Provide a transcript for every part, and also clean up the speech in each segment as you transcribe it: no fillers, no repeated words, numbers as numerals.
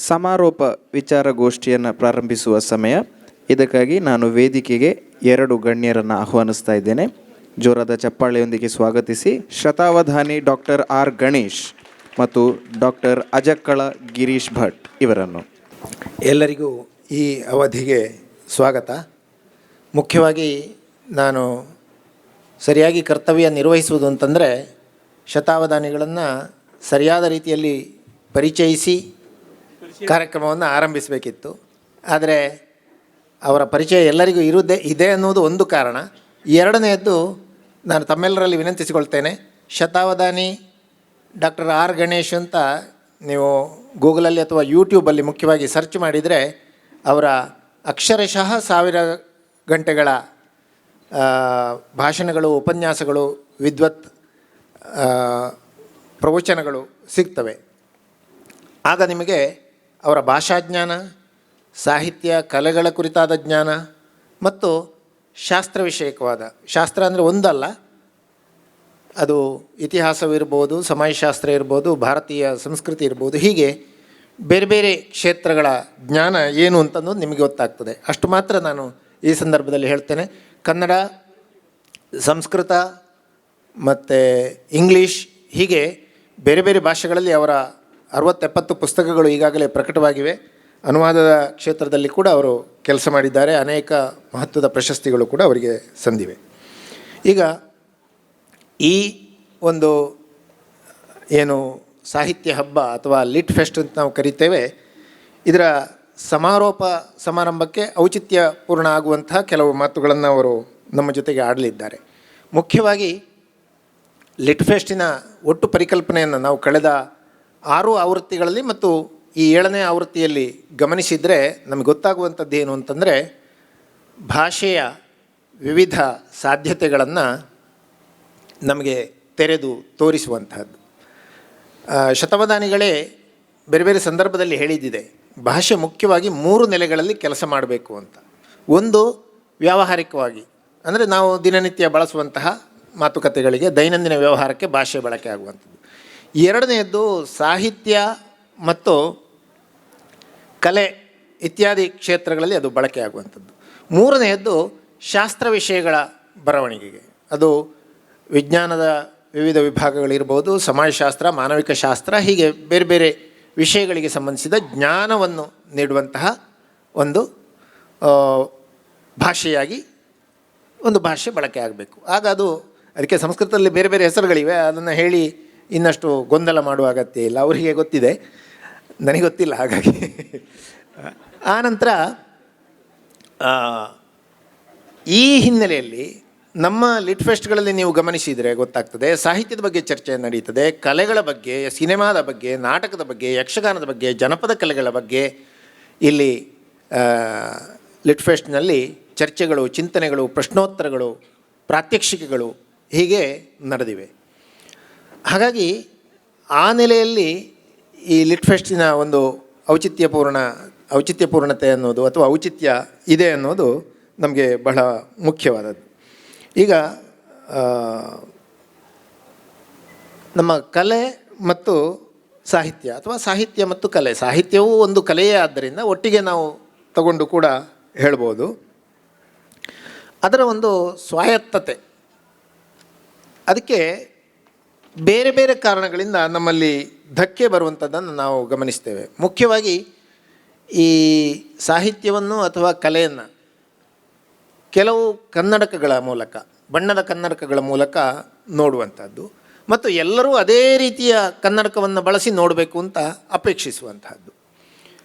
ಸಮಾರೋಪ ವಿಚಾರಗೋಷ್ಠಿಯನ್ನು ಪ್ರಾರಂಭಿಸುವ ಸಮಯ. ಇದಕ್ಕಾಗಿ ನಾನು ವೇದಿಕೆಗೆ 2 ಗಣ್ಯರನ್ನು ಆಹ್ವಾನಿಸ್ತಾ ಇದ್ದೇನೆ. ಜೋರಾದ ಚಪ್ಪಾಳೆಯೊಂದಿಗೆ ಸ್ವಾಗತಿಸಿ ಶತಾವಧಾನಿ ಡಾಕ್ಟರ್ ಆರ್ ಗಣೇಶ್ ಮತ್ತು ಡಾಕ್ಟರ್ ಅಜಕ್ಕಳ ಗಿರೀಶ್ ಭಟ್ ಇವರನ್ನು. ಎಲ್ಲರಿಗೂ ಈ ಅವಧಿಗೆ ಸ್ವಾಗತ. ಮುಖ್ಯವಾಗಿ ನಾನು ಸರಿಯಾಗಿ ಕರ್ತವ್ಯ ನಿರ್ವಹಿಸುವುದು ಅಂತಂದರೆ ಶತಾವಧಾನಿಗಳನ್ನು ಸರಿಯಾದ ರೀತಿಯಲ್ಲಿ ಪರಿಚಯಿಸಿ ಕಾರ್ಯಕ್ರಮವನ್ನು ಆರಂಭಿಸಬೇಕಿತ್ತು. ಆದರೆ ಅವರ ಪರಿಚಯ ಎಲ್ಲರಿಗೂ ಇದೆ ಅನ್ನೋದು ಒಂದು ಕಾರಣ. ಎರಡನೆಯದ್ದು, ನಾನು ತಮ್ಮೆಲ್ಲರಲ್ಲಿ ವಿನಂತಿಸಿಕೊಳ್ತೇನೆ, ಶತಾವಧಾನಿ ಡಾಕ್ಟರ್ ಆರ್ ಗಣೇಶ್ ಅಂತ ನೀವು ಗೂಗಲಲ್ಲಿ ಅಥವಾ ಯೂಟ್ಯೂಬಲ್ಲಿ ಮುಖ್ಯವಾಗಿ ಸರ್ಚ್ ಮಾಡಿದರೆ ಅವರ ಅಕ್ಷರಶಃ 1000 ಗಂಟೆಗಳ ಭಾಷಣಗಳು, ಉಪನ್ಯಾಸಗಳು, ವಿದ್ವತ್ ಪ್ರವಚನಗಳು ಸಿಗ್ತವೆ. ಆಗ ನಿಮಗೆ ಅವರ ಭಾಷಾಜ್ಞಾನ, ಸಾಹಿತ್ಯ, ಕಲೆಗಳ ಕುರಿತಾದ ಜ್ಞಾನ ಮತ್ತು ಶಾಸ್ತ್ರ ವಿಷಯಕವಾದ, ಶಾಸ್ತ್ರ ಅಂದರೆ ಒಂದಲ್ಲ, ಅದು ಇತಿಹಾಸವಿರ್ಬೋದು, ಸಮಾಜಶಾಸ್ತ್ರ ಇರ್ಬೋದು, ಭಾರತೀಯ ಸಂಸ್ಕೃತಿ ಇರ್ಬೋದು, ಹೀಗೆ ಬೇರೆ ಬೇರೆ ಕ್ಷೇತ್ರಗಳ ಜ್ಞಾನ ಏನು ಅಂತಂದು ನಿಮಗೆ ಗೊತ್ತಾಗ್ತದೆ. ಅಷ್ಟು ಮಾತ್ರ ನಾನು ಈ ಸಂದರ್ಭದಲ್ಲಿ ಹೇಳ್ತೇನೆ. ಕನ್ನಡ, ಸಂಸ್ಕೃತ ಮತ್ತು ಇಂಗ್ಲೀಷ್ ಹೀಗೆ ಬೇರೆ ಬೇರೆ ಭಾಷೆಗಳಲ್ಲಿ ಅವರ 60-70 ಪುಸ್ತಕಗಳು ಈಗಾಗಲೇ ಪ್ರಕಟವಾಗಿವೆ. ಅನುವಾದದ ಕ್ಷೇತ್ರದಲ್ಲಿ ಕೂಡ ಅವರು ಕೆಲಸ ಮಾಡಿದ್ದಾರೆ. ಅನೇಕ ಮಹತ್ವದ ಪ್ರಶಸ್ತಿಗಳು ಕೂಡ ಅವರಿಗೆ ಸಂದಿವೆ. ಈಗ ಈ ಒಂದು ಏನು ಸಾಹಿತ್ಯ ಹಬ್ಬ ಅಥವಾ ಲಿಟ್ ಫೆಸ್ಟ್ ಅಂತ ನಾವು ಕರಿತೇವೆ, ಇದರ ಸಮಾರೋಪ ಸಮಾರಂಭಕ್ಕೆ ಔಚಿತ್ಯಪೂರ್ಣ ಆಗುವಂತಹ ಕೆಲವು ಮಾತುಗಳನ್ನು ಅವರು ನಮ್ಮ ಜೊತೆಗೆ ಆಡಲಿದ್ದಾರೆ. ಮುಖ್ಯವಾಗಿ ಲಿಟ್ ಫೆಸ್ಟಿನ ಒಟ್ಟು ಪರಿಕಲ್ಪನೆಯನ್ನು ನಾವು ಕಳೆದ 6 ಆವೃತ್ತಿಗಳಲ್ಲಿ ಮತ್ತು ಈ 7ನೇ ಆವೃತ್ತಿಯಲ್ಲಿ ಗಮನಿಸಿದರೆ ನಮಗೆ ಗೊತ್ತಾಗುವಂಥದ್ದು ಏನು ಅಂತಂದರೆ, ಭಾಷೆಯ ವಿವಿಧ ಸಾಧ್ಯತೆಗಳನ್ನು ನಮಗೆ ತೆರೆದು ತೋರಿಸುವಂತಹದ್ದು. ಶತಾವಧಾನಿಗಳೇ ಬೇರೆ ಬೇರೆ ಸಂದರ್ಭದಲ್ಲಿ ಹೇಳಿದ್ದಿದೆ, ಭಾಷೆ ಮುಖ್ಯವಾಗಿ 3 ನೆಲೆಗಳಲ್ಲಿ ಕೆಲಸ ಮಾಡಬೇಕು ಅಂತ. ಒಂದು, ವ್ಯಾವಹಾರಿಕವಾಗಿ, ಅಂದರೆ ನಾವು ದಿನನಿತ್ಯ ಬಳಸುವಂತಹ ಮಾತುಕತೆಗಳಿಗೆ, ದೈನಂದಿನ ವ್ಯವಹಾರಕ್ಕೆ ಭಾಷೆ ಬಳಕೆ ಆಗುವಂಥದ್ದು. ಎರಡನೆಯದ್ದು, ಸಾಹಿತ್ಯ ಮತ್ತು ಕಲೆ ಇತ್ಯಾದಿ ಕ್ಷೇತ್ರಗಳಲ್ಲಿ ಅದು ಬಳಕೆ ಆಗುವಂಥದ್ದು. ಮೂರನೆಯದ್ದು, ಶಾಸ್ತ್ರ ವಿಷಯಗಳ ಬರವಣಿಗೆಗೆ, ಅದು ವಿಜ್ಞಾನದ ವಿವಿಧ ವಿಭಾಗಗಳಿರ್ಬೋದು, ಸಮಾಜಶಾಸ್ತ್ರ, ಮಾನವಿಕ ಶಾಸ್ತ್ರ, ಹೀಗೆ ಬೇರೆ ಬೇರೆ ವಿಷಯಗಳಿಗೆ ಸಂಬಂಧಿಸಿದ ಜ್ಞಾನವನ್ನು ನೀಡುವಂತಹ ಒಂದು ಭಾಷೆಯಾಗಿ ಒಂದು ಭಾಷೆ ಬಳಕೆ ಆಗಬೇಕು. ಆಗ ಅದು, ಅದಕ್ಕೆ ಸಂಸ್ಕೃತದಲ್ಲಿ ಬೇರೆ ಬೇರೆ ಹೆಸರುಗಳಿವೆ, ಅದನ್ನು ಹೇಳಿ ಇನ್ನಷ್ಟು ಗೊಂದಲ ಮಾಡುವ ಅಗತ್ಯ ಇಲ್ಲ. ಅವರಿಗೆ ಗೊತ್ತಿದೆ, ನನಗೆ ಗೊತ್ತಿಲ್ಲ. ಹಾಗಾಗಿ ಆನಂತರ ಈ ಹಿನ್ನೆಲೆಯಲ್ಲಿ ನಮ್ಮ ಲಿಟ್ ಫೆಸ್ಟ್ಗಳಲ್ಲಿ ನೀವು ಗಮನಿಸಿದರೆ ಗೊತ್ತಾಗ್ತದೆ, ಸಾಹಿತ್ಯದ ಬಗ್ಗೆ ಚರ್ಚೆ ನಡೀತದೆ, ಕಲೆಗಳ ಬಗ್ಗೆ, ಸಿನಿಮಾದ ಬಗ್ಗೆ, ನಾಟಕದ ಬಗ್ಗೆ, ಯಕ್ಷಗಾನದ ಬಗ್ಗೆ, ಜನಪದ ಕಲೆಗಳ ಬಗ್ಗೆ ಇಲ್ಲಿ ಲಿಟ್ ಫೆಸ್ಟ್ನಲ್ಲಿ ಚರ್ಚೆಗಳು, ಚಿಂತನೆಗಳು, ಪ್ರಶ್ನೋತ್ತರಗಳು, ಪ್ರಾತ್ಯಕ್ಷಿಕೆಗಳು ಹೀಗೆ ನಡೆದಿವೆ. ಹಾಗಾಗಿ ಆ ನೆಲೆಯಲ್ಲಿ ಈ ಲಿಟ್ ಫೆಸ್ಟಿನ ಒಂದು ಔಚಿತ್ಯಪೂರ್ಣತೆ ಅನ್ನೋದು ಅಥವಾ ಔಚಿತ್ಯ ಇದೆ ಅನ್ನೋದು ನಮಗೆ ಬಹಳ ಮುಖ್ಯವಾದದ್ದು. ಈಗ ನಮ್ಮ ಕಲೆ ಮತ್ತು ಸಾಹಿತ್ಯ ಅಥವಾ ಸಾಹಿತ್ಯ ಮತ್ತು ಕಲೆ, ಸಾಹಿತ್ಯವೂ ಒಂದು ಕಲೆಯೇ ಆದ್ದರಿಂದ ಒಟ್ಟಿಗೆ ನಾವು ತಗೊಂಡು ಕೂಡ ಹೇಳ್ಬೋದು. ಅದರ ಒಂದು ಸ್ವಾಯತ್ತತೆ, ಅದಕ್ಕೆ ಬೇರೆ ಬೇರೆ ಕಾರಣಗಳಿಂದ ನಮ್ಮಲ್ಲಿ ಧಕ್ಕೆ ಬರುವಂಥದ್ದನ್ನು ನಾವು ಗಮನಿಸ್ತೇವೆ. ಮುಖ್ಯವಾಗಿ ಈ ಸಾಹಿತ್ಯವನ್ನು ಅಥವಾ ಕಲೆಯನ್ನು ಕೆಲವು ಕನ್ನಡಕಗಳ ಮೂಲಕ, ಬಣ್ಣದ ಕನ್ನಡಕಗಳ ಮೂಲಕ ನೋಡುವಂಥದ್ದು ಮತ್ತು ಎಲ್ಲರೂ ಅದೇ ರೀತಿಯ ಕನ್ನಡಕವನ್ನು ಬಳಸಿ ನೋಡಬೇಕು ಅಂತ ಅಪೇಕ್ಷಿಸುವಂತಹದ್ದು.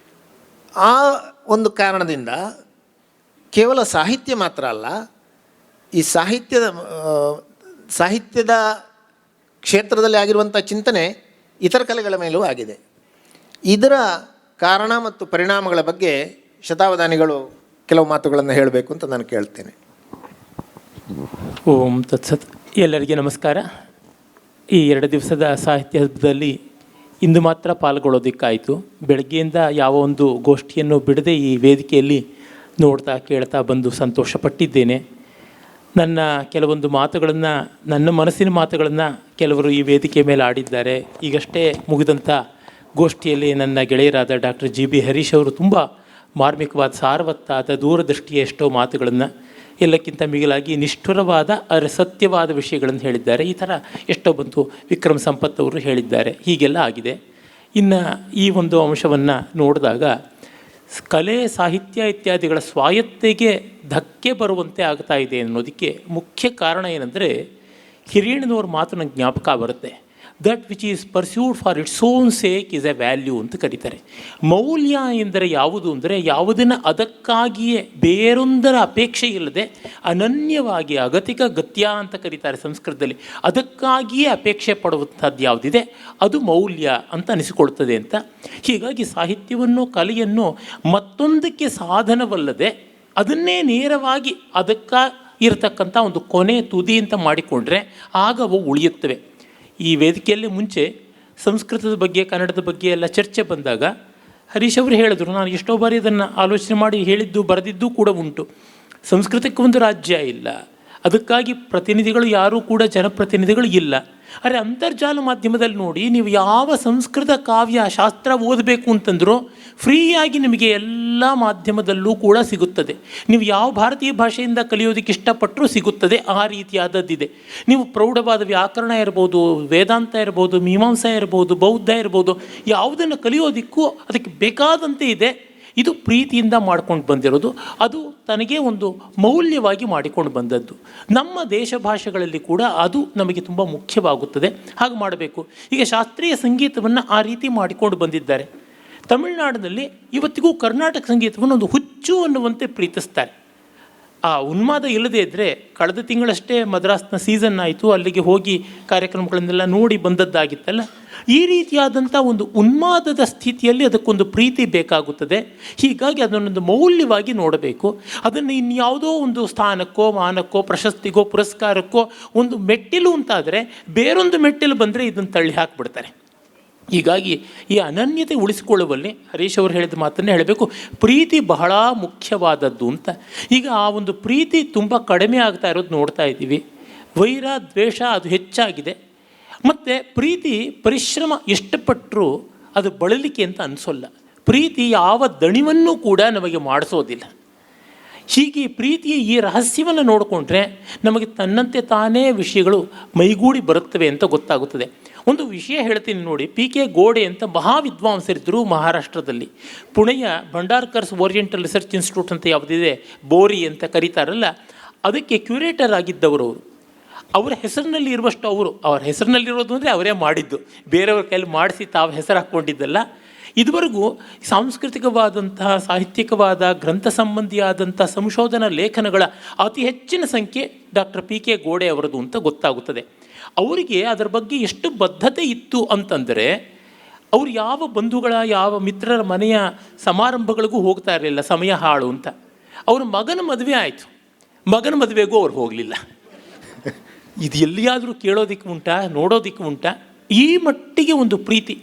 ಆ ಒಂದು ಕಾರಣದಿಂದ ಕೇವಲ ಸಾಹಿತ್ಯ ಮಾತ್ರ ಅಲ್ಲ, ಈ ಸಾಹಿತ್ಯದ ಕ್ಷೇತ್ರದಲ್ಲಿ ಆಗಿರುವಂಥ ಚಿಂತನೆ ಇತರ ಕಲೆಗಳ ಮೇಲೂ ಆಗಿದೆ. ಇದರ ಕಾರಣ ಮತ್ತು ಪರಿಣಾಮಗಳ ಬಗ್ಗೆ ಶತಾವಧಾನಿಗಳು ಕೆಲವು ಮಾತುಗಳನ್ನು ಹೇಳಬೇಕು ಅಂತ ನಾನು ಕೇಳ್ತೇನೆ. ಓಂ ತತ್ಸತ್. ಎಲ್ಲರಿಗೆ ನಮಸ್ಕಾರ. ಈ 2 ದಿವಸದ ಸಾಹಿತ್ಯ ಹಬ್ಬದಲ್ಲಿ ಇಂದು ಮಾತ್ರ ಪಾಲ್ಗೊಳ್ಳೋದಕ್ಕಾಯಿತು. ಬೆಳಗ್ಗೆಯಿಂದ ಯಾವ ಒಂದು ಗೋಷ್ಠಿಯನ್ನು ಬಿಡದೆ ಈ ವೇದಿಕೆಯಲ್ಲಿ ನೋಡ್ತಾ ಕೇಳ್ತಾ ಬಂದು ಸಂತೋಷಪಟ್ಟಿದ್ದೇನೆ. ನನ್ನ ಕೆಲವೊಂದು ಮಾತುಗಳನ್ನು, ನನ್ನ ಮನಸ್ಸಿನ ಮಾತುಗಳನ್ನು ಕೆಲವರು ಈ ವೇದಿಕೆ ಮೇಲೆ ಆಡಿದ್ದಾರೆ. ಈಗಷ್ಟೇ ಮುಗಿದಂಥ ಗೋಷ್ಠಿಯಲ್ಲಿ ನನ್ನ ಗೆಳೆಯರಾದ ಡಾಕ್ಟರ್ ಜಿ ಬಿ ಹರೀಶ್ ಅವರು ತುಂಬ ಮಾರ್ಮಿಕವಾದ ಸಾರವತ್ತಾದ ದೂರದೃಷ್ಟಿಯ ಎಷ್ಟೋ ಮಾತುಗಳನ್ನು, ಎಲ್ಲಕ್ಕಿಂತ ಮಿಗಿಲಾಗಿ ನಿಷ್ಠುರವಾದ ಆದರೆ ಸತ್ಯವಾದ ವಿಷಯಗಳನ್ನು ಹೇಳಿದ್ದಾರೆ. ಈ ಥರ ಎಷ್ಟೋ ಬಂತು ವಿಕ್ರಮ್ ಸಂಪತ್ ಅವರು ಹೇಳಿದ್ದಾರೆ. ಹೀಗೆಲ್ಲ ಆಗಿದೆ. ಇನ್ನು ಈ ಒಂದು ಅಂಶವನ್ನು ನೋಡಿದಾಗ ಕಲೆ ಸಾಹಿತ್ಯ ಇತ್ಯಾದಿಗಳ ಸ್ವಾಯತ್ತೆಗೆ ಧಕ್ಕೆ ಬರುವಂತೆ ಆಗ್ತಾ ಇದೆ ಅನ್ನೋದಕ್ಕೆ ಮುಖ್ಯ ಕಾರಣ ಏನಂದರೆ, ಹಿರಿಯಣ್ಣನವ್ರ ಮಾತು ನಂಗೆ ಜ್ಞಾಪಕ ಬರುತ್ತೆ. That which is pursued for its own sake is A value ಅಂತ ಕರೀತಾರೆ. ಮೌಲ್ಯ ಎಂದರೆ ಯಾವುದು ಅಂದರೆ ಯಾವುದನ್ನು ಅದಕ್ಕಾಗಿಯೇ ಬೇರೊಂದರ ಅಪೇಕ್ಷೆ ಇಲ್ಲದೆ ಅನನ್ಯವಾಗಿ ಅಗತಿಕ ಗತ್ಯ ಅಂತ ಕರೀತಾರೆ ಸಂಸ್ಕೃತದಲ್ಲಿ, ಅದಕ್ಕಾಗಿಯೇ ಅಪೇಕ್ಷೆ ಪಡುವಂಥದ್ದು ಯಾವುದಿದೆ ಅದು ಮೌಲ್ಯ ಅಂತ ಅನಿಸಿಕೊಳ್ತದೆ ಅಂತ. ಹೀಗಾಗಿ ಸಾಹಿತ್ಯವನ್ನು ಕಲೆಯನ್ನು ಮತ್ತೊಂದಕ್ಕೆ ಸಾಧನವಲ್ಲದೆ ಅದನ್ನೇ ನೇರವಾಗಿ ಇರತಕ್ಕಂಥ ಒಂದು ಕೊನೆ ತುದಿ ಅಂತ ಮಾಡಿಕೊಂಡ್ರೆ ಆಗ ಅವು ಉಳಿಯುತ್ತವೆ. ಈ ವೇದಿಕೆಯಲ್ಲಿ ಮುಂಚೆ ಸಂಸ್ಕೃತದ ಬಗ್ಗೆ ಕನ್ನಡದ ಬಗ್ಗೆ ಎಲ್ಲ ಚರ್ಚೆ ಬಂದಾಗ ಹರೀಶ್ ಅವರು ಹೇಳಿದ್ರು, ನಾನು ಎಷ್ಟೋ ಬಾರಿ ಅದನ್ನು ಆಲೋಚನೆ ಮಾಡಿ ಹೇಳಿದ್ದು ಬರೆದಿದ್ದು ಕೂಡ ಉಂಟು. ಸಂಸ್ಕೃತಕ್ಕೆ ಒಂದು ರಾಜ್ಯ ಇಲ್ಲ, ಅದಕ್ಕಾಗಿ ಪ್ರತಿನಿಧಿಗಳು ಯಾರೂ ಕೂಡ ಜನಪ್ರತಿನಿಧಿಗಳು ಇಲ್ಲ. ಅರೆ ಅಂತರ್ಜಾಲ ಮಾಧ್ಯಮದಲ್ಲಿ ನೋಡಿ, ನೀವು ಯಾವ ಸಂಸ್ಕೃತ ಕಾವ್ಯ ಶಾಸ್ತ್ರ ಓದಬೇಕು ಅಂತಂದರೂ ಫ್ರೀಯಾಗಿ ನಿಮಗೆ ಎಲ್ಲ ಮಾಧ್ಯಮದಲ್ಲೂ ಕೂಡ ಸಿಗುತ್ತದೆ. ನೀವು ಯಾವ ಭಾರತೀಯ ಭಾಷೆಯಿಂದ ಕಲಿಯೋದಕ್ಕೆ ಇಷ್ಟಪಟ್ಟರೂ ಸಿಗುತ್ತದೆ. ಆ ರೀತಿಯಾದದ್ದಿದೆ. ನೀವು ಪ್ರೌಢವಾದ ವ್ಯಾಕರಣ ಇರ್ಬೋದು, ವೇದಾಂತ ಇರ್ಬೋದು, ಮೀಮಾಂಸಾ ಇರ್ಬೋದು, ಬೌದ್ಧ ಇರ್ಬೋದು, ಯಾವುದನ್ನು ಕಲಿಯೋದಕ್ಕೂ ಅದಕ್ಕೆ ಬೇಕಾದಂತೆ ಇದೆ. ಇದು ಪ್ರೀತಿಯಿಂದ ಮಾಡ್ಕೊಂಡು ಬಂದಿರೋದು, ಅದು ತನಗೆ ಒಂದು ಮೌಲ್ಯವಾಗಿ ಮಾಡಿಕೊಂಡು ಬಂದದ್ದು. ನಮ್ಮ ದೇಶ ಭಾಷೆಗಳಲ್ಲಿ ಕೂಡ ಅದು ನಮಗೆ ತುಂಬ ಮುಖ್ಯವಾಗುತ್ತದೆ. ಹಾಗೆ ಮಾಡಬೇಕು. ಈಗ ಶಾಸ್ತ್ರೀಯ ಸಂಗೀತವನ್ನು ಆ ರೀತಿ ಮಾಡಿಕೊಂಡು ಬಂದಿದ್ದಾರೆ. ತಮಿಳುನಾಡಿನಲ್ಲಿ ಇವತ್ತಿಗೂ ಕರ್ನಾಟಕ ಸಂಗೀತವನ್ನು ಒಂದು ಹುಚ್ಚು ಅನ್ನುವಂತೆ ಪ್ರೀತಿಸ್ತಾರೆ. ಆ ಉನ್ಮಾದ ಇಲ್ಲದೇ ಇದ್ದರೆ, ಕಳೆದ ತಿಂಗಳಷ್ಟೇ ಮದ್ರಾಸ್ನ ಸೀಸನ್ ಆಯಿತು, ಅಲ್ಲಿಗೆ ಹೋಗಿ ಕಾರ್ಯಕ್ರಮಗಳನ್ನೆಲ್ಲ ನೋಡಿ ಬಂದದ್ದಾಗಿತ್ತಲ್ಲ, ಈ ರೀತಿಯಾದಂಥ ಒಂದು ಉನ್ಮಾದದ ಸ್ಥಿತಿಯಲ್ಲಿ ಅದಕ್ಕೊಂದು ಪ್ರೀತಿ ಬೇಕಾಗುತ್ತದೆ. ಹೀಗಾಗಿ ಅದನ್ನೊಂದು ಮೌಲ್ಯವಾಗಿ ನೋಡಬೇಕು. ಅದನ್ನು ಇನ್ಯಾವುದೋ ಒಂದು ಸ್ಥಾನಕ್ಕೋ ಮಾನಕ್ಕೋ ಪ್ರಶಸ್ತಿಗೋ ಪುರಸ್ಕಾರಕ್ಕೋ ಒಂದು ಮೆಟ್ಟಿಲು ಅಂತಾದರೆ, ಬೇರೊಂದು ಮೆಟ್ಟಿಲು ಬಂದರೆ ಇದನ್ನು ತಳ್ಳಿ ಹಾಕಿಬಿಡ್ತಾರೆ. ಹೀಗಾಗಿ ಈ ಅನನ್ಯತೆ ಉಳಿಸಿಕೊಳ್ಳುವಲ್ಲಿ ಹರೀಶ್ ಅವರು ಹೇಳಿದ ಮಾತನ್ನೇ ಹೇಳಬೇಕು, ಪ್ರೀತಿ ಬಹಳ ಮುಖ್ಯವಾದದ್ದು ಅಂತ. ಈಗ ಆ ಒಂದು ಪ್ರೀತಿ ತುಂಬ ಕಡಿಮೆ ಆಗ್ತಾ ಇರೋದು ನೋಡ್ತಾ ಇದ್ದೀವಿ. ವೈರ ದ್ವೇಷ ಅದು ಹೆಚ್ಚಾಗಿದೆ. ಮತ್ತು ಪ್ರೀತಿ ಪರಿಶ್ರಮ ಎಷ್ಟುಪಟ್ಟರೂ ಅದು ಬಳಲಿಕೆ ಅಂತ ಅನಿಸೋಲ್ಲ. ಪ್ರೀತಿ ಯಾವ ದಣಿವನ್ನು ಕೂಡ ನಮಗೆ ಮಾಡಿಸೋದಿಲ್ಲ. ಹೀಗೆ ಪ್ರೀತಿಯ ಈ ರಹಸ್ಯವನ್ನು ನೋಡಿಕೊಂಡ್ರೆ ನಮಗೆ ತನ್ನಂತೆ ತಾನೇ ವಿಷಯಗಳು ಮೈಗೂಡಿ ಬರುತ್ತವೆ ಅಂತ ಗೊತ್ತಾಗುತ್ತದೆ. ಒಂದು ವಿಷಯ ಹೇಳ್ತೀನಿ ನೋಡಿ. PK ಗೋಡೆ ಅಂತ ಮಹಾವಿದ್ವಾಂಸರಿದ್ದರು ಮಹಾರಾಷ್ಟ್ರದಲ್ಲಿ. ಪುಣೆಯ ಭಂಡಾರ್ಕರ್ಸ್ ಓರಿಯೆಂಟಲ್ ರಿಸರ್ಚ್ ಇನ್ಸ್ಟಿಟ್ಯೂಟ್ ಅಂತ ಯಾವುದಿದೆ, ಬೋರಿ ಅಂತ ಕರೀತಾರಲ್ಲ, ಅದಕ್ಕೆ ಕ್ಯೂರೇಟರ್ ಆಗಿದ್ದವರು ಅವರು. ಅವರ ಹೆಸರಿನಲ್ಲಿ ಇರುವಷ್ಟು ಅವರ ಹೆಸರಿನಲ್ಲಿರೋದು ಅಂದರೆ ಅವರೇ ಮಾಡಿದ್ದು, ಬೇರೆಯವ್ರ ಕೈಲಿ ಮಾಡಿಸಿ ತಾವು ಹೆಸರು ಹಾಕ್ಕೊಂಡಿದ್ದಲ್ಲ. ಇದುವರೆಗೂ ಸಾಂಸ್ಕೃತಿಕವಾದಂತಹ ಸಾಹಿತ್ಯಿಕವಾದ ಗ್ರಂಥ ಸಂಬಂಧಿಯಾದಂಥ ಸಂಶೋಧನಾ ಲೇಖನಗಳ ಅತಿ ಹೆಚ್ಚಿನ ಸಂಖ್ಯೆ ಡಾಕ್ಟರ್ PK ಗೋಡೆ ಅವರದು ಅಂತ ಗೊತ್ತಾಗುತ್ತದೆ. ಅವರಿಗೆ ಅದರ ಬಗ್ಗೆ ಎಷ್ಟು ಬದ್ಧತೆ ಇತ್ತು ಅಂತಂದರೆ, ಅವರು ಯಾವ ಬಂಧುಗಳ ಯಾವ ಮಿತ್ರರ ಮನೆಯ ಸಮಾರಂಭಗಳಿಗೂ ಹೋಗ್ತಾ ಇರಲಿಲ್ಲ, ಸಮಯ ಹಾಳು ಅಂತ. ಅವ್ರ ಮಗನ ಮದುವೆ ಆಯಿತು, ಮಗನ ಮದುವೆಗೂ ಅವ್ರು ಹೋಗಲಿಲ್ಲ. ಇದು ಎಲ್ಲಿಯಾದರೂ ಕೇಳೋದಕ್ಕೆ ಉಂಟಾ, ನೋಡೋದಕ್ಕೆ ಉಂಟಾ? ಈ ಮಟ್ಟಿಗೆ ಒಂದು ಪ್ರೀತಿ.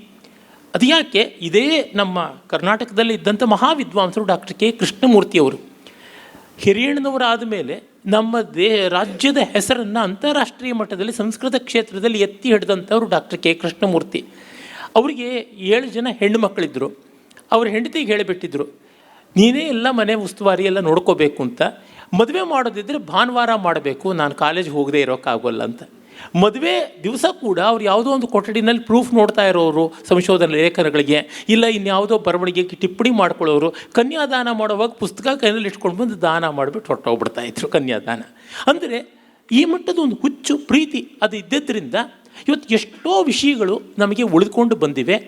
ಅದು ಯಾಕೆ? ಇದೇ ನಮ್ಮ ಕರ್ನಾಟಕದಲ್ಲಿ ಇದ್ದಂಥ ಮಹಾವಿದ್ವಾಂಸರು ಡಾಕ್ಟರ್ K ಕೃಷ್ಣಮೂರ್ತಿಯವರು. ಹಿರಿಯಣ್ಣನವರಾದ ಮೇಲೆ ನಮ್ಮ ರಾಜ್ಯದ ಹೆಸರನ್ನು ಅಂತಾರಾಷ್ಟ್ರೀಯ ಮಟ್ಟದಲ್ಲಿ ಸಂಸ್ಕೃತ ಕ್ಷೇತ್ರದಲ್ಲಿ ಎತ್ತಿ ಹಿಡಿದಂಥವ್ರು ಡಾಕ್ಟರ್ K ಕೃಷ್ಣಮೂರ್ತಿ. ಅವರಿಗೆ 7 ಜನ ಹೆಣ್ಣು ಮಕ್ಕಳಿದ್ದರು. ಅವ್ರ ಹೆಂಡತಿಗೆ ಹೇಳಿಬಿಟ್ಟಿದ್ರು, ನೀನೇ ಎಲ್ಲ ಮನೆ ಉಸ್ತುವಾರಿ ಎಲ್ಲ ನೋಡ್ಕೋಬೇಕು ಅಂತ. ಮದುವೆ ಮಾಡೋದಿದ್ದರೆ ಭಾನುವಾರ ಮಾಡಬೇಕು, ನಾನು ಕಾಲೇಜ್ ಹೋಗದೆ ಇರೋಕ್ಕಾಗೋಲ್ಲ ಅಂತ. ಮದುವೆ ದಿವಸ ಕೂಡ ಅವ್ರು ಯಾವುದೋ ಒಂದು ಕೊಠಡಿನಲ್ಲಿ ಪ್ರೂಫ್ ನೋಡ್ತಾ ಇರೋರು ಸಂಶೋಧನಾ ಲೇಖನಗಳಿಗೆ, ಇಲ್ಲ ಇನ್ಯಾವುದೋ ಬರವಣಿಗೆಗೆ ಟಿಪ್ಪಣಿ ಮಾಡ್ಕೊಳ್ಳೋರು. ಕನ್ಯಾದಾನ ಮಾಡುವಾಗ ಪುಸ್ತಕ ಕೈಯಲ್ಲಿ ಇಟ್ಕೊಂಡು ಬಂದು ದಾನ ಮಾಡಿಬಿಟ್ಟು ಹೊರಟೋಗ್ಬಿಡ್ತಾಯಿದ್ರು ಕನ್ಯಾದಾನ. ಅಂದರೆ ಈ ಮಟ್ಟದ ಒಂದು ಹುಚ್ಚು ಪ್ರೀತಿ ಅದು ಇದ್ದಿದ್ದರಿಂದ ಇವತ್ತು ಎಷ್ಟೋ ವಿಷಯಗಳು ನಮಗೆ ಉಳಿದುಕೊಂಡು ಬಂದಿವೆ.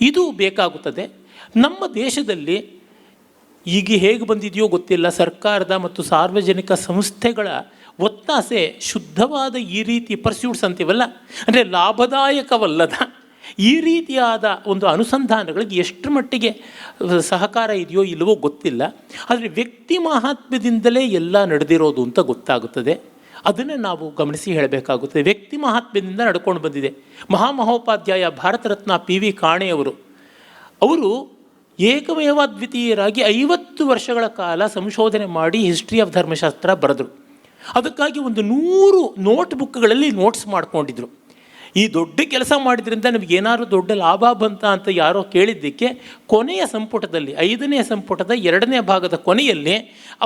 ಇದು ಬೇಕಾಗುತ್ತದೆ. ನಮ್ಮ ದೇಶದಲ್ಲಿ ಈಗ ಹೇಗೆ ಬಂದಿದೆಯೋ ಗೊತ್ತಿಲ್ಲ, ಸರ್ಕಾರದ ಮತ್ತು ಸಾರ್ವಜನಿಕ ಸಂಸ್ಥೆಗಳ ಒತ್ತಾಸೆ ಶುದ್ಧವಾದ ಈ ರೀತಿ ಪರ್ಸ್ಯೂಟ್ಸ್ ಅಂತೀವಲ್ಲ, ಅಂದರೆ ಲಾಭದಾಯಕವಲ್ಲದ ಈ ರೀತಿಯಾದ ಒಂದು ಅನುಸಂಧಾನಗಳಿಗೆ ಎಷ್ಟು ಮಟ್ಟಿಗೆ ಸಹಕಾರ ಇದೆಯೋ ಇಲ್ಲವೋ ಗೊತ್ತಿಲ್ಲ. ಆದರೆ ವ್ಯಕ್ತಿ ಮಹಾತ್ಮ್ಯದಿಂದಲೇ ಎಲ್ಲ ನಡೆದಿರೋದು ಅಂತ ಗೊತ್ತಾಗುತ್ತದೆ. ಅದನ್ನು ನಾವು ಗಮನಿಸಿ ಹೇಳಬೇಕಾಗುತ್ತದೆ. ವ್ಯಕ್ತಿ ಮಹಾತ್ಮ್ಯದಿಂದ ನಡ್ಕೊಂಡು ಬಂದಿದೆ. ಮಹಾಮಹೋಪಾಧ್ಯಾಯ ಭಾರತ ರತ್ನ PV ಕಾಣೆಯವರು, ಅವರು ಏಕಮೇವಾದ್ವಿತೀಯರಾಗಿ 50 ವರ್ಷಗಳ ಕಾಲ ಸಂಶೋಧನೆ ಮಾಡಿ ಹಿಸ್ಟ್ರಿ ಆಫ್ ಧರ್ಮಶಾಸ್ತ್ರ ಬರೆದರು. ಅದಕ್ಕಾಗಿ ಒಂದು 100 ನೋಟ್ ಬುಕ್ಗಳಲ್ಲಿ ನೋಟ್ಸ್ ಮಾಡ್ಕೊಂಡಿದ್ರು. ಈ ದೊಡ್ಡ ಕೆಲಸ ಮಾಡಿದ್ರಿಂದ ನಮಗೆ ಏನಾದ್ರು ದೊಡ್ಡ ಲಾಭ ಬಂತ ಅಂತ ಯಾರೋ ಕೇಳಿದ್ದಕ್ಕೆ ಕೊನೆಯ ಸಂಪುಟದಲ್ಲಿ 5ನೇ ಸಂಪುಟದ 2ನೇ ಭಾಗದ ಕೊನೆಯಲ್ಲಿ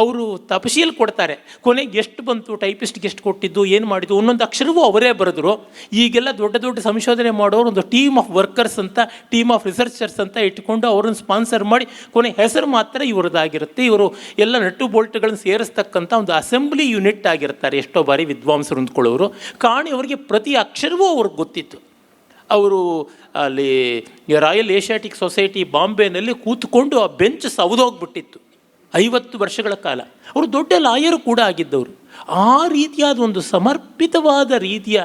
ಅವರು ತಪಶೀಲ್ ಕೊಡ್ತಾರೆ. ಕೊನೆಗೆ ಎಷ್ಟು ಬಂತು, ಟೈಪಿಸ್ಟ್ಗೆ ಎಷ್ಟು ಕೊಟ್ಟಿದ್ದು, ಏನು ಮಾಡಿದ್ದು, ಒಂದೊಂದು ಅಕ್ಷರವೂ ಅವರೇ ಬರೆದ್ರು. ಈಗೆಲ್ಲ ದೊಡ್ಡ ದೊಡ್ಡ ಸಂಶೋಧನೆ ಮಾಡೋರು ಒಂದು ಟೀಮ್ ಆಫ್ ವರ್ಕರ್ಸ್ ಅಂತ, ಟೀಮ್ ಆಫ್ ರಿಸರ್ಚರ್ಸ್ ಅಂತ ಇಟ್ಕೊಂಡು ಅವರನ್ನು ಸ್ಪಾನ್ಸರ್ ಮಾಡಿ ಕೊನೆ ಹೆಸರು ಮಾತ್ರ ಇವರದಾಗಿರುತ್ತೆ. ಇವರು ಎಲ್ಲ ನಟ್ಟು ಬೋಲ್ಟ್ಗಳನ್ನು ಸೇರಿಸ್ತಕ್ಕಂಥ ಒಂದು ಅಸೆಂಬ್ಲಿ ಯೂನಿಟ್ ಆಗಿರ್ತಾರೆ. ಎಷ್ಟೋ ಬಾರಿ ವಿದ್ವಾಂಸರು ಅಂದ್ಕೊಳ್ಳೋರು ಕಾಣಿ ಅವರಿಗೆ ಪ್ರತಿ ಅಕ್ಷರವೂ ಅವ್ರಿಗೆ ಗೊತ್ತಿತ್ತು. ಅವರು ಅಲ್ಲಿ ರಾಯಲ್ ಏಷ್ಯಾಟಿಕ್ ಸೊಸೈಟಿ ಬಾಂಬೆನಲ್ಲಿ ಕೂತ್ಕೊಂಡು ಆ ಬೆಂಚ್ ಸವದೋಗ್ಬಿಟ್ಟಿತ್ತು 50 ವರ್ಷಗಳ ಕಾಲ. ಅವರು ದೊಡ್ಡ ಲಾಯರು ಕೂಡ ಆಗಿದ್ದವರು. ಆ ರೀತಿಯಾದ ಒಂದು ಸಮರ್ಪಿತವಾದ ರೀತಿಯ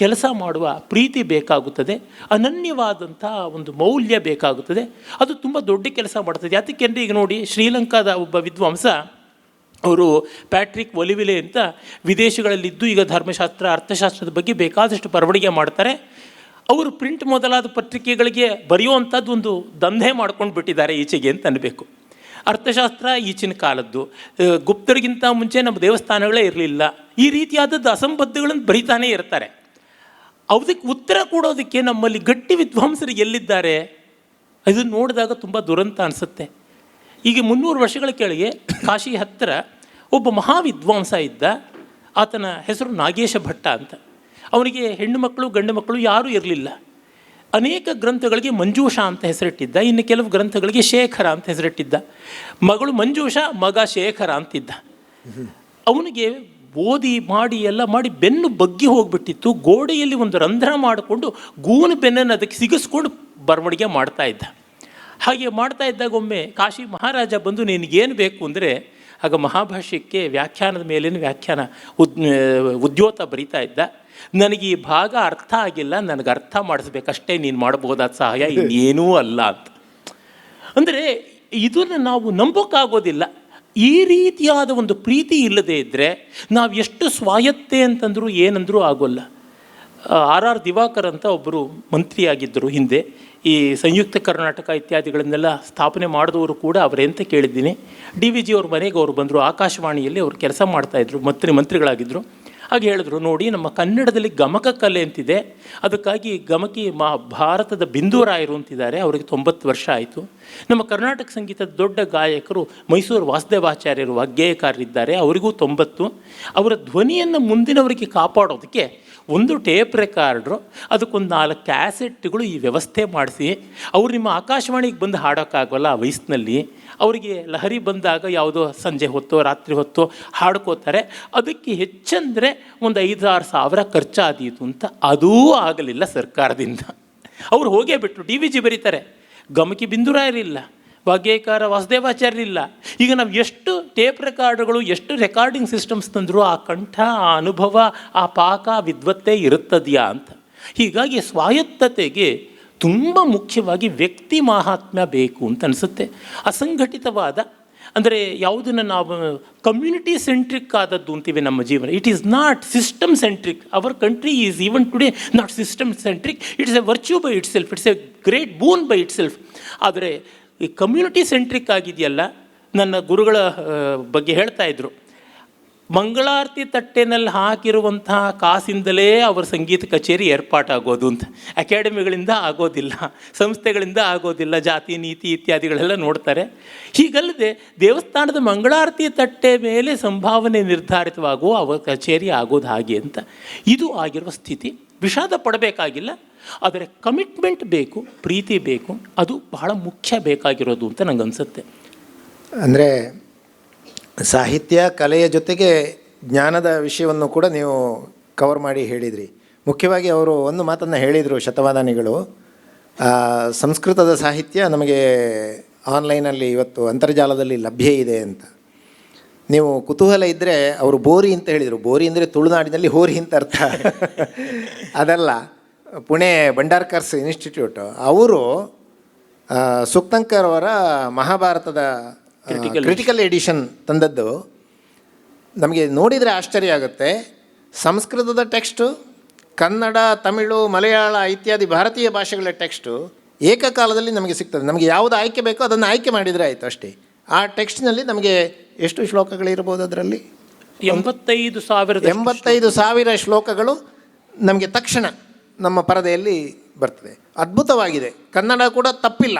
ಕೆಲಸ ಮಾಡುವ ಪ್ರೀತಿ ಬೇಕಾಗುತ್ತದೆ, ಅನನ್ಯವಾದಂಥ ಒಂದು ಮೌಲ್ಯ ಬೇಕಾಗುತ್ತದೆ. ಅದು ತುಂಬ ದೊಡ್ಡ ಕೆಲಸ ಮಾಡ್ತದೆ. ಯಾತಕ್ಕೆಂದರೆ ಈಗ ನೋಡಿ, ಶ್ರೀಲಂಕಾದ ಒಬ್ಬ ವಿದ್ವಾಂಸ, ಅವರು ಪ್ಯಾಟ್ರಿಕ್ ಒಲಿವಿಲೆ ಅಂತ ವಿದೇಶಗಳಲ್ಲಿದ್ದು ಈಗ ಧರ್ಮಶಾಸ್ತ್ರ ಅರ್ಥಶಾಸ್ತ್ರದ ಬಗ್ಗೆ ಬೇಕಾದಷ್ಟು ಬರವಣಿಗೆ ಮಾಡ್ತಾರೆ. ಅವರು ಪ್ರಿಂಟ್ ಮೊದಲಾದ ಪತ್ರಿಕೆಗಳಿಗೆ ಬರೆಯುವಂಥದ್ದು ಒಂದು ದಂಧೆ ಮಾಡ್ಕೊಂಡು ಬಿಟ್ಟಿದ್ದಾರೆ ಈಚೆಗೆ ಅಂತ ಅನ್ನಬೇಕು. ಅರ್ಥಶಾಸ್ತ್ರ ಈಚಿನ ಕಾಲದ್ದು, ಗುಪ್ತರಿಗಿಂತ ಮುಂಚೆ ನಮ್ಮ ದೇವಸ್ಥಾನಗಳೇ ಇರಲಿಲ್ಲ. ಈ ರೀತಿಯಾದದ್ದು ಅಸಂಬದ್ಧಗಳನ್ನು ಬರಿತಾನೇ ಇರ್ತಾರೆ. ಅದಕ್ಕೆ ಉತ್ತರ ಕೊಡೋದಕ್ಕೆ ನಮ್ಮಲ್ಲಿ ಗಟ್ಟಿ ವಿದ್ವಾಂಸರು ಎಲ್ಲಿದ್ದಾರೆ? ಅದನ್ನು ನೋಡಿದಾಗ ತುಂಬ ದುರಂತ ಅನಿಸುತ್ತೆ. ಈಗ 300 ವರ್ಷಗಳ ಕೆಳಗೆ ಕಾಶಿ ಹತ್ತಿರ ಒಬ್ಬ ಮಹಾವಿದ್ವಾಂಸ ಇದ್ದ. ಆತನ ಹೆಸರು ನಾಗೇಶ ಭಟ್ಟ ಅಂತ. ಅವನಿಗೆ ಹೆಣ್ಣು ಮಕ್ಕಳು ಗಂಡು ಮಕ್ಕಳು ಯಾರೂ ಇರಲಿಲ್ಲ. ಅನೇಕ ಗ್ರಂಥಗಳಿಗೆ ಮಂಜೂಷ ಅಂತ ಹೆಸರಿಟ್ಟಿದ್ದ, ಇನ್ನು ಕೆಲವು ಗ್ರಂಥಗಳಿಗೆ ಶೇಖರ ಅಂತ ಹೆಸರಿಟ್ಟಿದ್ದ. ಮಗಳು ಮಂಜೂಷ, ಮಗ ಶೇಖರ ಅಂತಿದ್ದ. ಅವನಿಗೆ ಓದಿ ಮಾಡಿ ಎಲ್ಲ ಮಾಡಿ ಬೆನ್ನು ಬಗ್ಗಿ ಹೋಗಿಬಿಟ್ಟಿತ್ತು. ಗೋಡೆಯಲ್ಲಿ ಒಂದು ರಂಧ್ರ ಮಾಡಿಕೊಂಡು ಗೂನು ಬೆನ್ನನ್ನು ಅದಕ್ಕೆ ಸಿಗಿಸ್ಕೊಂಡು ಬರವಣಿಗೆ ಮಾಡ್ತಾ ಇದ್ದ. ಹಾಗೆ ಮಾಡ್ತಾ ಇದ್ದಾಗ ಒಮ್ಮೆ ಕಾಶಿ ಮಹಾರಾಜ ಬಂದು ನಿನಗೇನು ಬೇಕು ಅಂದರೆ, ಆಗ ಮಹಾಭಾಷ್ಯಕ್ಕೆ ವ್ಯಾಖ್ಯಾನದ ಮೇಲಿನ ವ್ಯಾಖ್ಯಾನ ಉದ್ಯೋತ ಬರೀತಾ ಇದ್ದ. ನನಗೆ ಈ ಭಾಗ ಅರ್ಥ ಆಗಿಲ್ಲ, ನನಗೆ ಅರ್ಥ ಮಾಡಿಸ್ಬೇಕಷ್ಟೇ ನೀನು ಮಾಡಬಹುದಾದ ಸಹಾಯ, ಇನ್ನೇನೂ ಅಲ್ಲ ಅಂತ. ಅಂದರೆ ಇದನ್ನು ನಾವು ನಂಬೋಕ್ಕಾಗೋದಿಲ್ಲ. ಈ ರೀತಿಯಾದ ಒಂದು ಪ್ರೀತಿ ಇಲ್ಲದೇ ಇದ್ದರೆ ನಾವು ಎಷ್ಟು ಸ್ವಾಯತ್ತೆ ಅಂತಂದರೂ ಏನಂದರೂ ಆಗೋಲ್ಲ. ಆರ್ ದಿವಾಕರ್ ಅಂತ ಒಬ್ಬರು ಮಂತ್ರಿಯಾಗಿದ್ದರು ಹಿಂದೆ. ಈ ಸಂಯುಕ್ತ ಕರ್ನಾಟಕ ಇತ್ಯಾದಿಗಳನ್ನೆಲ್ಲ ಸ್ಥಾಪನೆ ಮಾಡಿದವರು ಕೂಡ ಅವರೇ ಅಂತ ಕೇಳಿದ್ದೀನಿ. DVG ಅವ್ರ ಮನೆಗೆ ಅವರು ಬಂದರು. ಆಕಾಶವಾಣಿಯಲ್ಲಿ ಅವರು ಕೆಲಸ ಮಾಡ್ತಾಯಿದ್ರು, ಮಂತ್ರಿಗಳಾಗಿದ್ದರು. ಹಾಗೆ ಹೇಳಿದ್ರು, ನೋಡಿ ನಮ್ಮ ಕನ್ನಡದಲ್ಲಿ ಗಮಕ ಕಲೆ ಅಂತಿದೆ, ಅದಕ್ಕಾಗಿ ಗಮಕಿ ಭಾರತದ ಬಿಂದುರಾಯರು ಅಂತಿದ್ದಾರೆ, ಅವರಿಗೆ 90 ವರ್ಷ ಆಯಿತು. ನಮ್ಮ ಕರ್ನಾಟಕ ಸಂಗೀತದ ದೊಡ್ಡ ಗಾಯಕರು ಮೈಸೂರು ವಾಸುದೇವಾಚಾರ್ಯರು ವಾಗ್ಗೇಯಕಾರರಿದ್ದಾರೆ, ಅವರಿಗೂ 90. ಅವರ ಧ್ವನಿಯನ್ನು ಮುಂದಿನವರಿಗೆ ಕಾಪಾಡೋದಕ್ಕೆ ಒಂದು ಟೇಪ್ ರೆಕಾರ್ಡ್ರು, ಅದಕ್ಕೊಂದು 4 ಕ್ಯಾಸೆಟ್ಗಳು ಈ ವ್ಯವಸ್ಥೆ ಮಾಡಿಸಿ, ಅವರು ನಿಮ್ಮ ಆಕಾಶವಾಣಿಗೆ ಬಂದು ಹಾಡೋಕ್ಕಾಗೋಲ್ಲ ಆ ವಯಸ್ಸಿನಲ್ಲಿ. ಅವರಿಗೆ ಲಹರಿ ಬಂದಾಗ ಯಾವುದೋ ಸಂಜೆ ಹೊತ್ತೋ ರಾತ್ರಿ ಹೊತ್ತೋ ಹಾಡ್ಕೋತಾರೆ. ಅದಕ್ಕೆ ಹೆಚ್ಚಂದರೆ ಒಂದು 5-6 ಸಾವಿರ ಖರ್ಚಾದೀತು ಅಂತ. ಅದೂ ಆಗಲಿಲ್ಲ ಸರ್ಕಾರದಿಂದ. ಅವರು ಹೋಗೇ ಬಿಟ್ಟರು. DVG ಬರೀತಾರೆ, ಗಮಕಿ ಬಿಂದುರಾಯರಿಲ್ಲ, ವಾಗ್ಗೇಯಕಾರ ವಾಸುದೇವಾಚಾರ್ಯರಿಲ್ಲ. ಈಗ ನಾವು ಎಷ್ಟು ಟೇಪ್ ರೆಕಾರ್ಡ್ಗಳು, ಎಷ್ಟು ರೆಕಾರ್ಡಿಂಗ್ ಸಿಸ್ಟಮ್ಸ್ ತಂದರೂ ಆ ಕಂಠ, ಆ ಅನುಭವ, ಆ ಪಾಕ, ವಿದ್ವತ್ತೆ ಇರುತ್ತದೆಯಾ ಅಂತ. ಹೀಗಾಗಿ ಸ್ವಾಯತ್ತತೆಗೆ ತುಂಬ ಮುಖ್ಯವಾಗಿ ವ್ಯಕ್ತಿ ಮಾಹಾತ್ಮ್ಯ ಬೇಕು ಅಂತ ಅನಿಸುತ್ತೆ. ಅಸಂಘಟಿತವಾದ ಅಂದರೆ ಯಾವುದನ್ನು ನಾವು ಕಮ್ಯುನಿಟಿ ಸೆಂಟ್ರಿಕ್ ಆದದ್ದು ಅಂತೀವಿ ನಮ್ಮ ಜೀವನ. It is not system centric. Our country is even today not system centric. It's A virtue by it self, it's A great boon by it self. ಆದರೆ ಈ ಕಮ್ಯುನಿಟಿ ಸೆಂಟ್ರಿಕ್ ಆಗಿದೆಯಲ್ಲ, ನನ್ನ ಗುರುಗಳ ಬಗ್ಗೆ ಹೇಳ್ತಾ ಇದ್ರು, ಮಂಗಳಾರತಿ ತಟ್ಟೆನಲ್ಲಿ ಹಾಕಿರುವಂತಹ ಕಾಸಿಂದಲೇ ಅವರ ಸಂಗೀತ ಕಚೇರಿ ಏರ್ಪಾಟಾಗೋದು ಅಂತ. ಅಕಾಡೆಮಿಗಳಿಂದ ಆಗೋದಿಲ್ಲ, ಸಂಸ್ಥೆಗಳಿಂದ ಆಗೋದಿಲ್ಲ, ಜಾತಿ ನೀತಿ ಇತ್ಯಾದಿಗಳೆಲ್ಲ ನೋಡ್ತಾರೆ. ಹೀಗಲ್ಲದೆ ದೇವಸ್ಥಾನದ ಮಂಗಳಾರತಿ ತಟ್ಟೆ ಮೇಲೆ ಸಂಭಾವನೆ ನಿರ್ಧಾರಿತವಾಗುವ ಅವರ ಕಚೇರಿ ಆಗೋದು ಹಾಗೆ ಅಂತ. ಇದು ಆಗಿರುವ ಸ್ಥಿತಿ. ವಿಷಾದ ಪಡಬೇಕಾಗಿಲ್ಲ, ಆದರೆ ಕಮಿಟ್ಮೆಂಟ್ ಬೇಕು, ಪ್ರೀತಿ ಬೇಕು. ಅದು ಬಹಳ ಮುಖ್ಯ ಬೇಕಾಗಿರೋದು ಅಂತ ನಂಗೆ ಅನಿಸುತ್ತೆ. ಅಂದರೆ ಸಾಹಿತ್ಯ ಕಲೆಯ ಜೊತೆಗೆ ಜ್ಞಾನದ ವಿಷಯವನ್ನು ಕೂಡ ನೀವು ಕವರ್ ಮಾಡಿ ಹೇಳಿದ್ರಿ. ಮುಖ್ಯವಾಗಿ ಅವರು ಒಂದು ಮಾತನ್ನು ಹೇಳಿದರು ಶತವಾದಾನಿಗಳು, ಸಂಸ್ಕೃತದ ಸಾಹಿತ್ಯ ನಮಗೆ ಆನ್ಲೈನಲ್ಲಿ ಇವತ್ತು ಅಂತರ್ಜಾಲದಲ್ಲಿ ಲಭ್ಯ ಇದೆ ಅಂತ. ನೀವು ಕುತೂಹಲ ಇದ್ದರೆ ಅವರು ಬೋರಿ ಅಂತ ಹೇಳಿದರು. ಬೋರಿ ಅಂದರೆ ತುಳುನಾಡಿನಲ್ಲಿ ಹೋರಿ ಅಂತ ಅರ್ಥ. ಅದಲ್ಲ, ಪುಣೆ ಭಂಡಾರ್ಕರ್ಸ್ ಇನ್ಸ್ಟಿಟ್ಯೂಟ್ ಅವರು ಸುಕ್ತಂಕರ್ ಅವರ ಮಹಾಭಾರತದ ಕ್ರಿಟಿಕಲ್ ಎಡಿಷನ್ ತಂದದ್ದು. ನಮಗೆ ನೋಡಿದರೆ ಆಶ್ಚರ್ಯ ಆಗುತ್ತೆ. ಸಂಸ್ಕೃತದ ಟೆಕ್ಸ್ಟು, ಕನ್ನಡ, ತಮಿಳು, ಮಲಯಾಳ ಇತ್ಯಾದಿ ಭಾರತೀಯ ಭಾಷೆಗಳ ಟೆಕ್ಸ್ಟು ಏಕಕಾಲದಲ್ಲಿ ನಮಗೆ ಸಿಗ್ತದೆ. ನಮಗೆ ಯಾವುದು ಆಯ್ಕೆ ಬೇಕೋ ಅದನ್ನು ಆಯ್ಕೆ ಮಾಡಿದರೆ ಆಯಿತು ಅಷ್ಟೇ. ಆ ಟೆಕ್ಸ್ಟ್ನಲ್ಲಿ ನಮಗೆ ಎಷ್ಟು ಶ್ಲೋಕಗಳಿರ್ಬೋದು? ಅದರಲ್ಲಿ 85,000 ಶ್ಲೋಕಗಳು ನಮಗೆ ತಕ್ಷಣ ನಮ್ಮ ಪರದೆಯಲ್ಲಿ ಬರ್ತದೆ. ಅದ್ಭುತವಾಗಿದೆ. ಕನ್ನಡ ಕೂಡ ತಪ್ಪಿಲ್ಲ.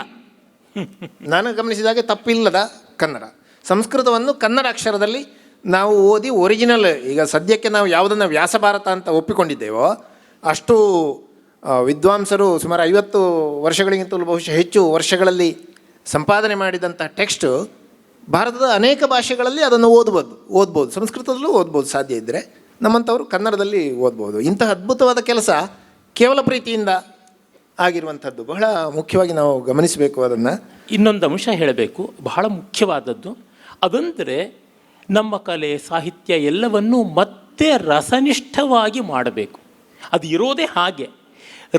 ನಾನು ಗಮನಿಸಿದಾಗೆ ತಪ್ಪಿಲ್ಲದ ಕನ್ನಡ. ಸಂಸ್ಕೃತವನ್ನು ಕನ್ನಡ ಅಕ್ಷರದಲ್ಲಿ ನಾವು ಓದಿ ಒರಿಜಿನಲ್, ಈಗ ಸದ್ಯಕ್ಕೆ ನಾವು ಯಾವುದನ್ನು ವ್ಯಾಸಭಾರತ ಅಂತ ಒಪ್ಪಿಕೊಂಡಿದ್ದೇವೋ ಅಷ್ಟು ವಿದ್ವಾಂಸರು ಸುಮಾರು 50 ವರ್ಷಗಳಿಗಿಂತಲೂ ಬಹುಶಃ ಹೆಚ್ಚು ವರ್ಷಗಳಲ್ಲಿ ಸಂಪಾದನೆ ಮಾಡಿದಂಥ ಟೆಕ್ಸ್ಟು ಭಾರತದ ಅನೇಕ ಭಾಷೆಗಳಲ್ಲಿ ಅದನ್ನು ಓದ್ಬೋದು. ಸಂಸ್ಕೃತದಲ್ಲೂ ಓದ್ಬೋದು ಸಾಧ್ಯ ಇದ್ದರೆ. ನಮ್ಮಂಥವರು ಕನ್ನಡದಲ್ಲಿ ಓದ್ಬೋದು. ಇಂತಹ ಅದ್ಭುತವಾದ ಕೆಲಸ ಕೇವಲ ಪ್ರೀತಿಯಿಂದ ಆಗಿರುವಂಥದ್ದು ಬಹಳ ಮುಖ್ಯವಾಗಿ ನಾವು ಗಮನಿಸಬೇಕು. ಅದನ್ನು ಇನ್ನೊಂದು ಅಂಶ ಹೇಳಬೇಕು, ಬಹಳ ಮುಖ್ಯವಾದದ್ದು. ಅದಂದರೆ ನಮ್ಮ ಕಲೆ ಸಾಹಿತ್ಯ ಎಲ್ಲವನ್ನೂ ಮತ್ತೆ ರಸನಿಷ್ಠವಾಗಿ ಮಾಡಬೇಕು. ಅದು ಇರೋದೇ ಹಾಗೆ.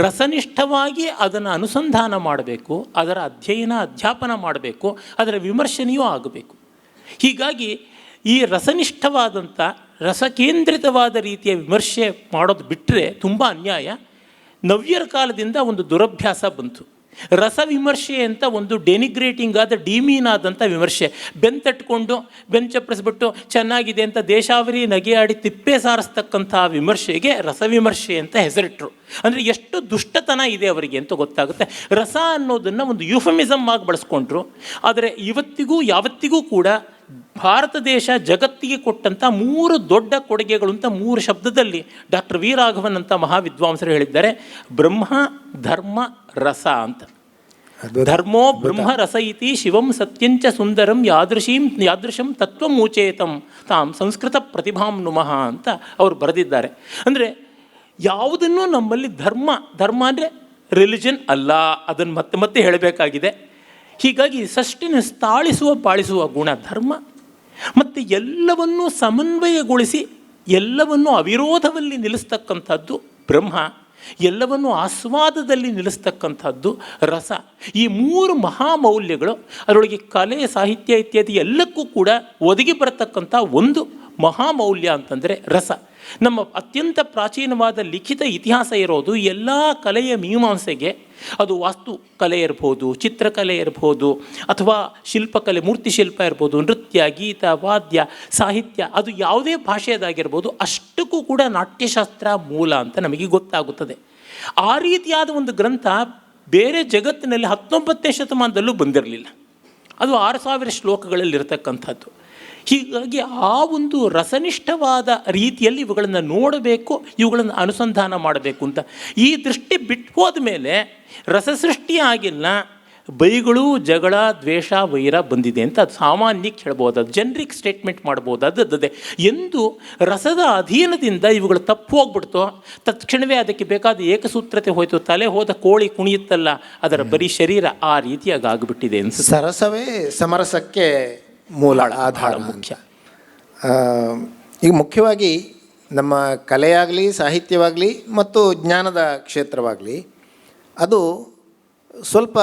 ರಸನಿಷ್ಠವಾಗಿ ಅದನ್ನು ಅನುಸಂಧಾನ ಮಾಡಬೇಕು, ಅದರ ಅಧ್ಯಾಪನ ಮಾಡಬೇಕು, ಅದರ ವಿಮರ್ಶನೆಯೂ ಆಗಬೇಕು. ಹೀಗಾಗಿ ಈ ರಸನಿಷ್ಠವಾದಂಥ ರಸಕೇಂದ್ರಿತವಾದ ರೀತಿಯ ವಿಮರ್ಶೆ ಮಾಡೋದು ಬಿಟ್ಟರೆ ತುಂಬ ಅನ್ಯಾಯ. ನವ್ಯರ ಕಾಲದಿಂದ ಒಂದು ದುರಭ್ಯಾಸ ಬಂತು. ರಸವಿಮರ್ಶೆ ಅಂತ ಒಂದು ಡೆನಿಗ್ರೇಟಿಂಗ್ ಆದ ಡಿಮೀನಾದಂಥ ವಿಮರ್ಶೆ, ಬೆಂತಟ್ಕೊಂಡು ಬೆಂಚಪ್ಪಿಸ್ಬಿಟ್ಟು ಚೆನ್ನಾಗಿದೆ ಅಂತ ದೇಶಾವರಿ ನಗೆಯಾಡಿ ತಿಪ್ಪೆ ಸಾರಿಸ್ತಕ್ಕಂಥ ವಿಮರ್ಶೆಗೆ ರಸವಿಮರ್ಶೆ ಅಂತ ಹೆಸರಿಟ್ಟರು. ಅಂದರೆ ಎಷ್ಟು ದುಷ್ಟತನ ಇದೆ ಅವರಿಗೆ ಅಂತ ಗೊತ್ತಾಗುತ್ತೆ. ರಸ ಅನ್ನೋದನ್ನು ಒಂದು ಯೂಫಮಿಸಮ್ ಆಗಿ ಬಳಸ್ಕೊಂಡ್ರು. ಆದರೆ ಯಾವತ್ತಿಗೂ ಕೂಡ ಭಾರತ ದೇಶ ಜಗತ್ತಿಗೆ ಕೊಟ್ಟಂಥ 3 ದೊಡ್ಡ ಕೊಡುಗೆಗಳು ಅಂತ 3 ಶಬ್ದದಲ್ಲಿ ಡಾಕ್ಟರ್ ವಿ ರಾಘವನ್ ಅಂತ ಮಹಾವಿದ್ವಾಂಸರು ಹೇಳಿದ್ದಾರೆ. ಬ್ರಹ್ಮ, ಧರ್ಮ, ರಸ ಅಂತ. ಧರ್ಮೋ ಬ್ರಹ್ಮ ರಸ ಇತಿ ಶಿವಂ ಸತ್ಯಂಚ ಸುಂದರಂ ಯಾದೃಶಂ ತತ್ವಮೂಚೇತಂ ತಾಂ ಸಂಸ್ಕೃತ ಪ್ರತಿಭಾಂ ನುಮಃ ಅಂತ ಅವರು ಬರೆದಿದ್ದಾರೆ. ಅಂದರೆ ಯಾವುದನ್ನು ನಮ್ಮಲ್ಲಿ ಧರ್ಮ ಅಂದರೆ ರಿಲಿಜನ್ ಅಲ್ಲ, ಅದನ್ನು ಮತ್ತೆ ಹೇಳಬೇಕಾಗಿದೆ. ಹೀಗಾಗಿ ಸಸ್ಟೆನೆನ್ಸ್ ಬಾಳಿಸುವ ಗುಣ ಧರ್ಮ, ಮತ್ತು ಎಲ್ಲವನ್ನೂ ಸಮನ್ವಯಗೊಳಿಸಿ ಎಲ್ಲವನ್ನೂ ಅವಿರೋಧದಲ್ಲಿ ನಿಲ್ಲಿಸ್ತಕ್ಕಂಥದ್ದು ಬ್ರಹ್ಮ, ಎಲ್ಲವನ್ನೂ ಆಸ್ವಾದದಲ್ಲಿ ನಿಲ್ಲಿಸ್ತಕ್ಕಂಥದ್ದು ರಸ. ಈ 3 ಮಹಾಮೌಲ್ಯಗಳು ಅದರೊಳಗೆ ಕಲೆ ಸಾಹಿತ್ಯ ಇತ್ಯಾದಿ ಎಲ್ಲಕ್ಕೂ ಕೂಡ ಒದಗಿ ಬರತಕ್ಕಂಥ ಒಂದು ಮಹಾಮೌಲ್ಯ ಅಂತಂದರೆ ರಸ. ನಮ್ಮ ಅತ್ಯಂತ ಪ್ರಾಚೀನವಾದ ಲಿಖಿತ ಇತಿಹಾಸ ಇರೋದು ಎಲ್ಲ ಕಲೆಯ ಮೀಮಾಂಸೆಗೆ. ಅದು ವಾಸ್ತು ಕಲೆ ಇರ್ಬೋದು, ಚಿತ್ರಕಲೆ ಇರ್ಬೋದು, ಅಥವಾ ಶಿಲ್ಪಕಲೆ, ಮೂರ್ತಿಶಿಲ್ಪ ಇರ್ಬೋದು, ನೃತ್ಯ, ಗೀತ, ವಾದ್ಯ, ಸಾಹಿತ್ಯ, ಅದು ಯಾವುದೇ ಭಾಷೆಯದಾಗಿರ್ಬೋದು, ಅಷ್ಟಕ್ಕೂ ಕೂಡ ನಾಟ್ಯಶಾಸ್ತ್ರ ಮೂಲ ಅಂತ ನಮಗೆ ಗೊತ್ತಾಗುತ್ತದೆ. ಆ ರೀತಿಯಾದ ಒಂದು ಗ್ರಂಥ ಬೇರೆ ಜಗತ್ತಿನಲ್ಲಿ 19ನೇ ಶತಮಾನದಲ್ಲೂ ಬಂದಿರಲಿಲ್ಲ. ಅದು 6000 ಶ್ಲೋಕಗಳಲ್ಲಿರ್ತಕ್ಕಂಥದ್ದು. ಹೀಗಾಗಿ ಆ ಒಂದು ರಸನಿಷ್ಠವಾದ ರೀತಿಯಲ್ಲಿ ಇವುಗಳನ್ನು ನೋಡಬೇಕು, ಇವುಗಳನ್ನು ಅನುಸಂಧಾನ ಮಾಡಬೇಕು ಅಂತ. ಈ ದೃಷ್ಟಿ ಬಿಟ್ಟು ಹೋದ ಮೇಲೆ ರಸಸೃಷ್ಟಿ ಆಗಿಲ್ಲ, ಬೈಗಳು, ಜಗಳ, ದ್ವೇಷ, ವೈರ ಬಂದಿದೆ ಅಂತ ಅದು ಸಾಮಾನ್ಯಕ್ಕೆ ಹೇಳ್ಬೋದು. ಅದು ಜನರಿಕ್ ಸ್ಟೇಟ್ಮೆಂಟ್ ಮಾಡ್ಬೋದು. ಅದೇ ಎಂದು ರಸದ ಅಧೀನದಿಂದ ಇವುಗಳು ತಪ್ಪು ಹೋಗ್ಬಿಡ್ತೋ ತತ್ಕ್ಷಣವೇ ಅದಕ್ಕೆ ಬೇಕಾದ ಏಕಸೂತ್ರತೆ ಹೋಯಿತು. ತಲೆ ಹೋದ ಕೋಳಿ ಕುಣಿಯುತ್ತಲ್ಲ, ಅದರ ಬರೀ ಶರೀರ ಆ ರೀತಿಯಾಗಿ ಆಗಿಬಿಟ್ಟಿದೆ ಅನ್ಸುತ್ತೆ. ಸರಸವೇ ಸಮರಸಕ್ಕೆ ಮೂಲ, ಆಧಾರ, ಮುಖ್ಯ. ಈಗ ಮುಖ್ಯವಾಗಿ ನಮ್ಮ ಕಲೆಯಾಗಲಿ, ಸಾಹಿತ್ಯವಾಗಲಿ ಮತ್ತು ಜ್ಞಾನದ ಕ್ಷೇತ್ರವಾಗಲಿ ಅದು ಸ್ವಲ್ಪ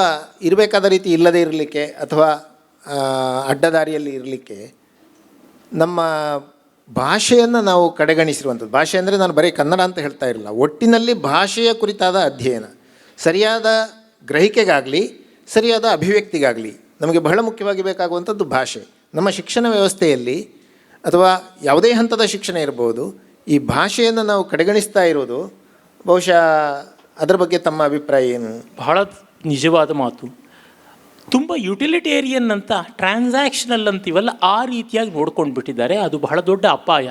ಇರಬೇಕಾದ ರೀತಿ ಇಲ್ಲದೇ ಇರಲಿಕ್ಕೆ ಅಥವಾ ಅಡ್ಡದಾರಿಯಲ್ಲಿ ಇರಲಿಕ್ಕೆ ನಮ್ಮ ಭಾಷೆಯನ್ನು ನಾವು ಕಡೆಗಣಿಸಿರುವಂಥದ್ದು. ಭಾಷೆ ಅಂದರೆ ನಾನು ಬರೀ ಕನ್ನಡ ಅಂತ ಹೇಳ್ತಾ ಇರಲಿಲ್ಲ, ಒಟ್ಟಿನಲ್ಲಿ ಭಾಷೆಯ ಕುರಿತಾದ ಅಧ್ಯಯನ, ಸರಿಯಾದ ಗ್ರಹಿಕೆಗಾಗಲಿ ಸರಿಯಾದ ಅಭಿವ್ಯಕ್ತಿಗಾಗಲಿ ನಮಗೆ ಬಹಳ ಮುಖ್ಯವಾಗಿ ಬೇಕಾಗುವಂಥದ್ದು ಭಾಷೆ. ನಮ್ಮ ಶಿಕ್ಷಣ ವ್ಯವಸ್ಥೆಯಲ್ಲಿ ಅಥವಾ ಯಾವುದೇ ಹಂತದ ಶಿಕ್ಷಣ ಇರ್ಬೋದು, ಈ ಭಾಷೆಯನ್ನು ನಾವು ಕಡೆಗಣಿಸ್ತಾ ಇರೋದು ಬಹುಶಃ ಅದರ ಬಗ್ಗೆ ತಮ್ಮ ಅಭಿಪ್ರಾಯ ಏನು? ಬಹಳ ನಿಜವಾದ ಮಾತು. ತುಂಬ ಯುಟಿಲಿಟೇರಿಯನ್ ಅಂತ, ಟ್ರಾನ್ಸಾಕ್ಷನಲ್ ಅಂತೀವಲ್ಲ, ಆ ರೀತಿಯಾಗಿ ನೋಡ್ಕೊಂಡು ಬಿಟ್ಟಿದ್ದಾರೆ. ಅದು ಬಹಳ ದೊಡ್ಡ ಅಪಾಯ.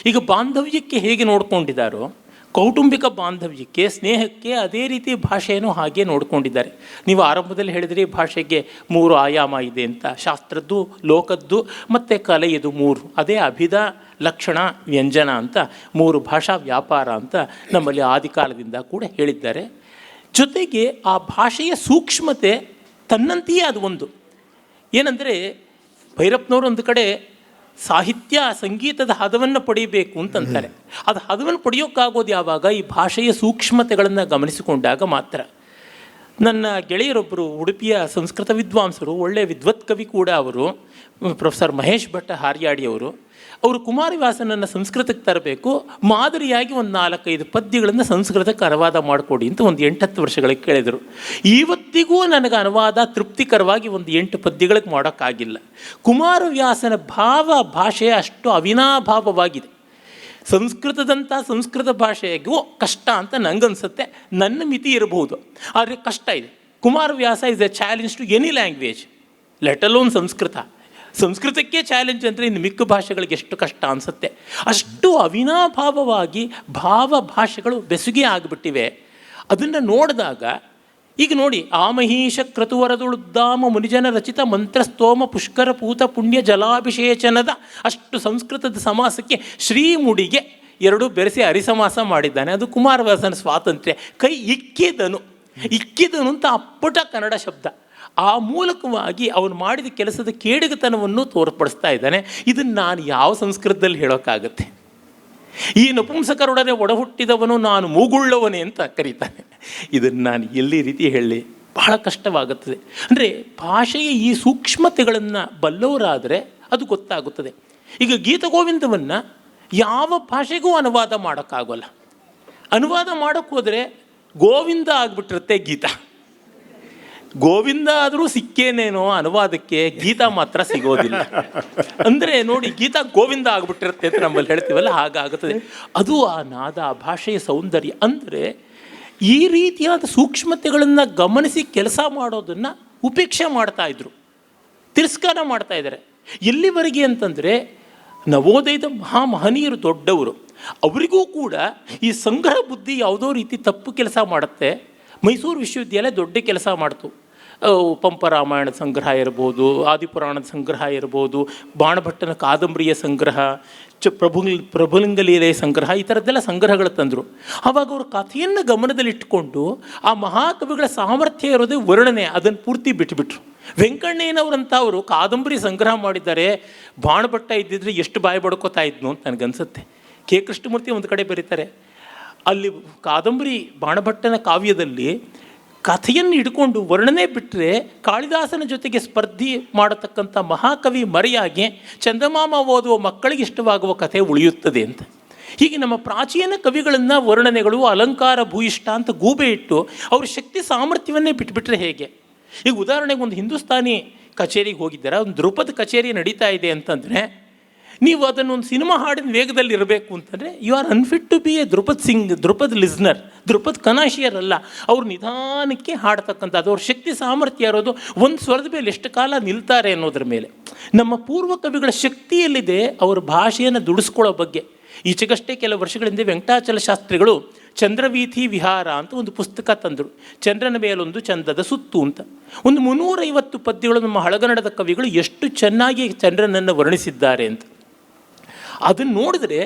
ಈಗ ಬಾಂಧವ್ಯಕ್ಕೆ ಹೇಗೆ ನೋಡ್ಕೊಂಡಿದ್ದಾರೋ, ಕೌಟುಂಬಿಕ ಬಾಂಧವ್ಯಕ್ಕೆ, ಸ್ನೇಹಕ್ಕೆ ಅದೇ ರೀತಿ ಭಾಷೆಯನ್ನು ಹಾಗೆ ನೋಡ್ಕೊಂಡಿದ್ದಾರೆ. ನೀವು ಆರಂಭದಲ್ಲಿ ಹೇಳಿದ್ರಿ ಭಾಷೆಗೆ 3 ಆಯಾಮ ಇದೆ ಅಂತ. ಶಾಸ್ತ್ರದ್ದು, ಲೋಕದ್ದು ಮತ್ತು ಕಲೆಯದು 3. ಅದೇ ಅಭಿಧ, ಲಕ್ಷಣ, ವ್ಯಂಜನ ಅಂತ 3 ಭಾಷಾ ವ್ಯಾಪಾರ ಅಂತ ನಮ್ಮಲ್ಲಿ ಆದಿಕಾಲದಿಂದ ಕೂಡ ಹೇಳಿದ್ದಾರೆ. ಜೊತೆಗೆ ಆ ಭಾಷೆಯ ಸೂಕ್ಷ್ಮತೆ ತನ್ನಂತೆಯೇ ಅದು ಒಂದು ಏನಂದರೆ, ಭೈರಪ್ಪನವರು ಒಂದು ಕಡೆ ಸಾಹಿತ್ಯ ಸಂಗೀತದ ಹದವನ್ನು ಪಡೆಯಬೇಕು ಅಂತಂತಾರೆ. ಅದು ಹದವನ್ನು ಪಡೆಯೋಕ್ಕಾಗೋದು ಯಾವಾಗ? ಈ ಭಾಷೆಯ ಸೂಕ್ಷ್ಮತೆಗಳನ್ನು ಗಮನಿಸಿಕೊಂಡಾಗ ಮಾತ್ರ. ನನ್ನ ಗೆಳೆಯರೊಬ್ಬರು ಉಡುಪಿಯ ಸಂಸ್ಕೃತ ವಿದ್ವಾಂಸರು, ಒಳ್ಳೆಯ ವಿದ್ವತ್ ಕವಿ ಕೂಡ ಅವರು, ಪ್ರೊಫೆಸರ್ ಮಹೇಶ್ ಭಟ್ಟ ಹಾರ್ಯಾಡಿಯವರು. ಅವರು ಕುಮಾರವ್ಯಾಸನನ್ನು ಸಂಸ್ಕೃತಕ್ಕೆ ತರಬೇಕು, ಮಾದರಿಯಾಗಿ ಒಂದು 4-5 ಪದ್ಯಗಳನ್ನು ಸಂಸ್ಕೃತಕ್ಕೆ ಅನುವಾದ ಮಾಡಿಕೊಡಿ ಅಂತ ಒಂದು 8-10 ವರ್ಷಗಳಿಗೆ ಕೇಳಿದರು. ಇವತ್ತಿಗೂ ನನಗೆ ಅನುವಾದ ತೃಪ್ತಿಕರವಾಗಿ ಒಂದು 8 ಪದ್ಯಗಳಿಗೆ ಮಾಡೋಕ್ಕಾಗಿಲ್ಲ. ಕುಮಾರವ್ಯಾಸನ ಭಾಷೆ ಅಷ್ಟು ಅವಿನಾಭಾವವಾಗಿದೆ. ಸಂಸ್ಕೃತದಂಥ ಸಂಸ್ಕೃತ ಭಾಷೆಗೂ ಕಷ್ಟ ಅಂತ ನನಗನ್ಸುತ್ತೆ. ನನ್ನ ಮಿತಿ ಇರಬಹುದು, ಆದರೆ ಕಷ್ಟ ಇದೆ. Kumaravyasa is a challenge to any language, let alone Sanskrit. ಸಂಸ್ಕೃತಕ್ಕೆ ಚಾಲೆಂಜ್ ಅಂದರೆ ಇನ್ನು ಮಿಕ್ಕ ಭಾಷೆಗಳಿಗೆ ಎಷ್ಟು ಕಷ್ಟ ಅನಿಸುತ್ತೆ. ಅಷ್ಟು ಅವಿನಾಭಾವವಾಗಿ ಭಾಷೆಗಳು ಬೆಸುಗೆ ಆಗಿಬಿಟ್ಟಿವೆ. ಅದನ್ನು ನೋಡಿದಾಗ ಈಗ ನೋಡಿ, ಆಮಹೀಶ ಕ್ರತುವರದುಳುದ್ದಾಮ ಮುನಿಜನ ರಚಿತ ಮಂತ್ರಸ್ತೋಮ ಪುಷ್ಕರ ಪೂತ ಪುಣ್ಯ ಜಲಾಭಿಷೇಚನದ ಅಷ್ಟು ಸಂಸ್ಕೃತದ ಸಮಾಸಕ್ಕೆ ಶ್ರೀಮುಡಿಗೆ ಎರಡು ಬೆರೆಸಿ ಹರಿಸಮಾಸ ಮಾಡಿದ್ದಾನೆ. ಅದು ಕುಮಾರವ್ಯಾಸನ ಸ್ವಾತಂತ್ರ್ಯ. ಕೈ ಇಕ್ಕಿದನು ಅಂತ ಅಪ್ಪಟ ಕನ್ನಡ ಶಬ್ದ. ಆ ಮೂಲಕವಾಗಿ ಅವನು ಮಾಡಿದ ಕೆಲಸದ ಕೇಡಿಗತನವನ್ನು ತೋರ್ಪಡಿಸ್ತಾ ಇದ್ದಾನೆ. ಇದನ್ನು ನಾನು ಯಾವ ಸಂಸ್ಕೃತದಲ್ಲಿ ಹೇಳೋಕ್ಕಾಗತ್ತೆ? ಈ ನಪುಂಸಕರೊಡನೆ ಒಡಹುಟ್ಟಿದವನು ನಾನು ಮೂಗುಳ್ಳವನೇ ಅಂತ ಕರೀತಾನೆ. ಇದನ್ನು ನಾನು ಎಲ್ಲಿ ರೀತಿ ಹೇಳಲಿ, ಬಹಳ ಕಷ್ಟವಾಗುತ್ತದೆ. ಅಂದರೆ ಭಾಷೆಯ ಈ ಸೂಕ್ಷ್ಮತೆಗಳನ್ನು ಬಲ್ಲವರಾದರೆ ಅದು ಗೊತ್ತಾಗುತ್ತದೆ. ಈಗ ಗೀತಗೋವಿಂದವನ್ನು ಯಾವ ಭಾಷೆಗೂ ಅನುವಾದ ಮಾಡೋಕ್ಕಾಗೋಲ್ಲ. ಅನುವಾದ ಮಾಡೋಕ್ಕೆ ಹೋದರೆ ಗೋವಿಂದ ಆಗಿಬಿಟ್ಟಿರುತ್ತೆ ಗೀತ. ಗೋವಿಂದ ಆದರೂ ಸಿಕ್ಕೇನೇನೋ ಅನುವಾದಕ್ಕೆ, ಗೀತ ಮಾತ್ರ ಸಿಗೋದಿಲ್ಲ. ಅಂದರೆ ನೋಡಿ, ಗೀತ ಗೋವಿಂದ ಆಗಿಬಿಟ್ಟಿರುತ್ತೆ ಅಂತ ನಮ್ಮಲ್ಲಿ ಹೇಳ್ತೀವಲ್ಲ, ಹಾಗಾಗುತ್ತದೆ. ಅದು ಆ ನಾದ, ಆ ಭಾಷೆಯ ಸೌಂದರ್ಯ. ಅಂದರೆ ಈ ರೀತಿಯಾದ ಸೂಕ್ಷ್ಮತೆಗಳನ್ನು ಗಮನಿಸಿ ಕೆಲಸ ಮಾಡೋದನ್ನು ಉಪೇಕ್ಷೆ ಮಾಡ್ತಾಯಿದ್ರು, ತಿರಸ್ಕಾರ ಮಾಡ್ತಾಯಿದ್ದಾರೆ. ಎಲ್ಲಿವರೆಗೆ ಅಂತಂದರೆ, ನವೋದಯದ ಮಹನೀಯರು ದೊಡ್ಡವರು, ಅವರಿಗೂ ಕೂಡ ಈ ಸಂಗ್ರಹ ಬುದ್ಧಿ ಯಾವುದೋ ರೀತಿ ತಪ್ಪು ಕೆಲಸ ಮಾಡುತ್ತೆ. ಮೈಸೂರು ವಿಶ್ವವಿದ್ಯಾಲಯ ದೊಡ್ಡ ಕೆಲಸ ಮಾಡ್ತು. ಪಂಪ ರಾಮಾಯಣದ ಸಂಗ್ರಹ ಇರ್ಬೋದು, ಆದಿಪುರಾಣದ ಸಂಗ್ರಹ ಇರ್ಬೋದು, ಬಾಣಭಟ್ಟನ ಕಾದಂಬರಿಯ ಸಂಗ್ರಹ, ಪ್ರಭುಲಿಂಗಲೀಲೆಯ ಸಂಗ್ರಹ, ಈ ಥರದ್ದೆಲ್ಲ ಸಂಗ್ರಹಗಳು ತಂದರು. ಆವಾಗ ಅವರು ಕಥೆಯನ್ನು ಗಮನದಲ್ಲಿಟ್ಟುಕೊಂಡು ಆ ಮಹಾಕವಿಗಳ ಸಾಮರ್ಥ್ಯ ಇರೋದೇ ವರ್ಣನೆ, ಅದನ್ನು ಪೂರ್ತಿ ಬಿಟ್ಟುಬಿಟ್ರು. ವೆಂಕಣ್ಣಯ್ಯನವರಂಥ ಅವರು ಕಾದಂಬರಿ ಸಂಗ್ರಹ ಮಾಡಿದ್ದಾರೆ. ಬಾಣಭಟ್ಟ ಇದ್ದಿದ್ರೆ ಎಷ್ಟು ಬಾಯಿ ಬಡ್ಕೋತಾ ಇದ್ನು ಅಂತ ನನಗನ್ಸುತ್ತೆ. ಕೆ ಕೃಷ್ಣಮೂರ್ತಿ ಒಂದು ಕಡೆ ಬರೀತಾರೆ, ಅಲ್ಲಿ ಕಾದಂಬರಿ ಬಾಣಭಟ್ಟನ ಕಾವ್ಯದಲ್ಲಿ ಕಥೆಯನ್ನು ಹಿಡ್ಕೊಂಡು ವರ್ಣನೆ ಬಿಟ್ಟರೆ ಕಾಳಿದಾಸನ ಜೊತೆಗೆ ಸ್ಪರ್ಧೆ ಮಾಡತಕ್ಕಂಥ ಮಹಾಕವಿ ಮರೆಯಾಗಿ ಚಂದಮಾಮ ಓದುವ ಮಕ್ಕಳಿಗೆ ಇಷ್ಟವಾಗುವ ಕಥೆ ಉಳಿಯುತ್ತದೆ ಅಂತ. ಹೀಗೆ ನಮ್ಮ ಪ್ರಾಚೀನ ಕವಿಗಳನ್ನು ವರ್ಣನೆಗಳು ಅಲಂಕಾರ ಭೂಯಿಷ್ಠ ಅಂತ ಗೂಬೆ ಇಟ್ಟು ಅವ್ರ ಶಕ್ತಿ ಸಾಮರ್ಥ್ಯವನ್ನೇ ಬಿಟ್ಬಿಟ್ರೆ ಹೇಗೆ? ಈಗ ಉದಾಹರಣೆಗೆ ಒಂದು ಹಿಂದೂಸ್ತಾನಿ ಕಚೇರಿಗೆ ಹೋಗಿದ್ದಾರೆ, ಒಂದು ಧ್ರುಪದ ಕಚೇರಿ ನಡೀತಾ ಇದೆ ಅಂತಂದರೆ, ನೀವು ಅದನ್ನೊಂದು ಸಿನಿಮಾ ಹಾಡಿನ ವೇಗದಲ್ಲಿ ಇರಬೇಕು ಅಂತಂದರೆ you are unfit to be a dhrupad listener, dhrupad connoisseur ಅಲ್ಲ. ಅವ್ರು ನಿಧಾನಕ್ಕೆ ಹಾಡ್ತಕ್ಕಂಥದ್ದು, ಅವ್ರ ಶಕ್ತಿ ಸಾಮರ್ಥ್ಯ ಇರೋದು ಒಂದು ಸ್ವರದ ಮೇಲೆ ಎಷ್ಟು ಕಾಲ ನಿಲ್ತಾರೆ ಅನ್ನೋದ್ರ ಮೇಲೆ. ನಮ್ಮ ಪೂರ್ವ ಕವಿಗಳ ಶಕ್ತಿಯಲ್ಲಿದೆ ಅವರ ಭಾಷೆಯನ್ನು ದುಡಿಸ್ಕೊಳ್ಳೋ ಬಗ್ಗೆ. ಈಚೆಗಷ್ಟೇ ಕೆಲವು ವರ್ಷಗಳಿಂದ ವೆಂಕಟಾಚಲ ಶಾಸ್ತ್ರಿಗಳು ಚಂದ್ರವೀಥಿ ವಿಹಾರ ಅಂತ ಒಂದು ಪುಸ್ತಕ ತಂದರು. ಚಂದ್ರನ ಮೇಲೊಂದು ಚಂದದ ಸುತ್ತು ಅಂತ. ಒಂದು 350 ಪದ್ಯಗಳು ನಮ್ಮ ಹಳಗನ್ನಡದ ಕವಿಗಳು ಎಷ್ಟು ಚೆನ್ನಾಗಿ ಚಂದ್ರನನ್ನು ವರ್ಣಿಸಿದ್ದಾರೆ ಅಂತ. ಅದನ್ನು ನೋಡಿದ್ರೆ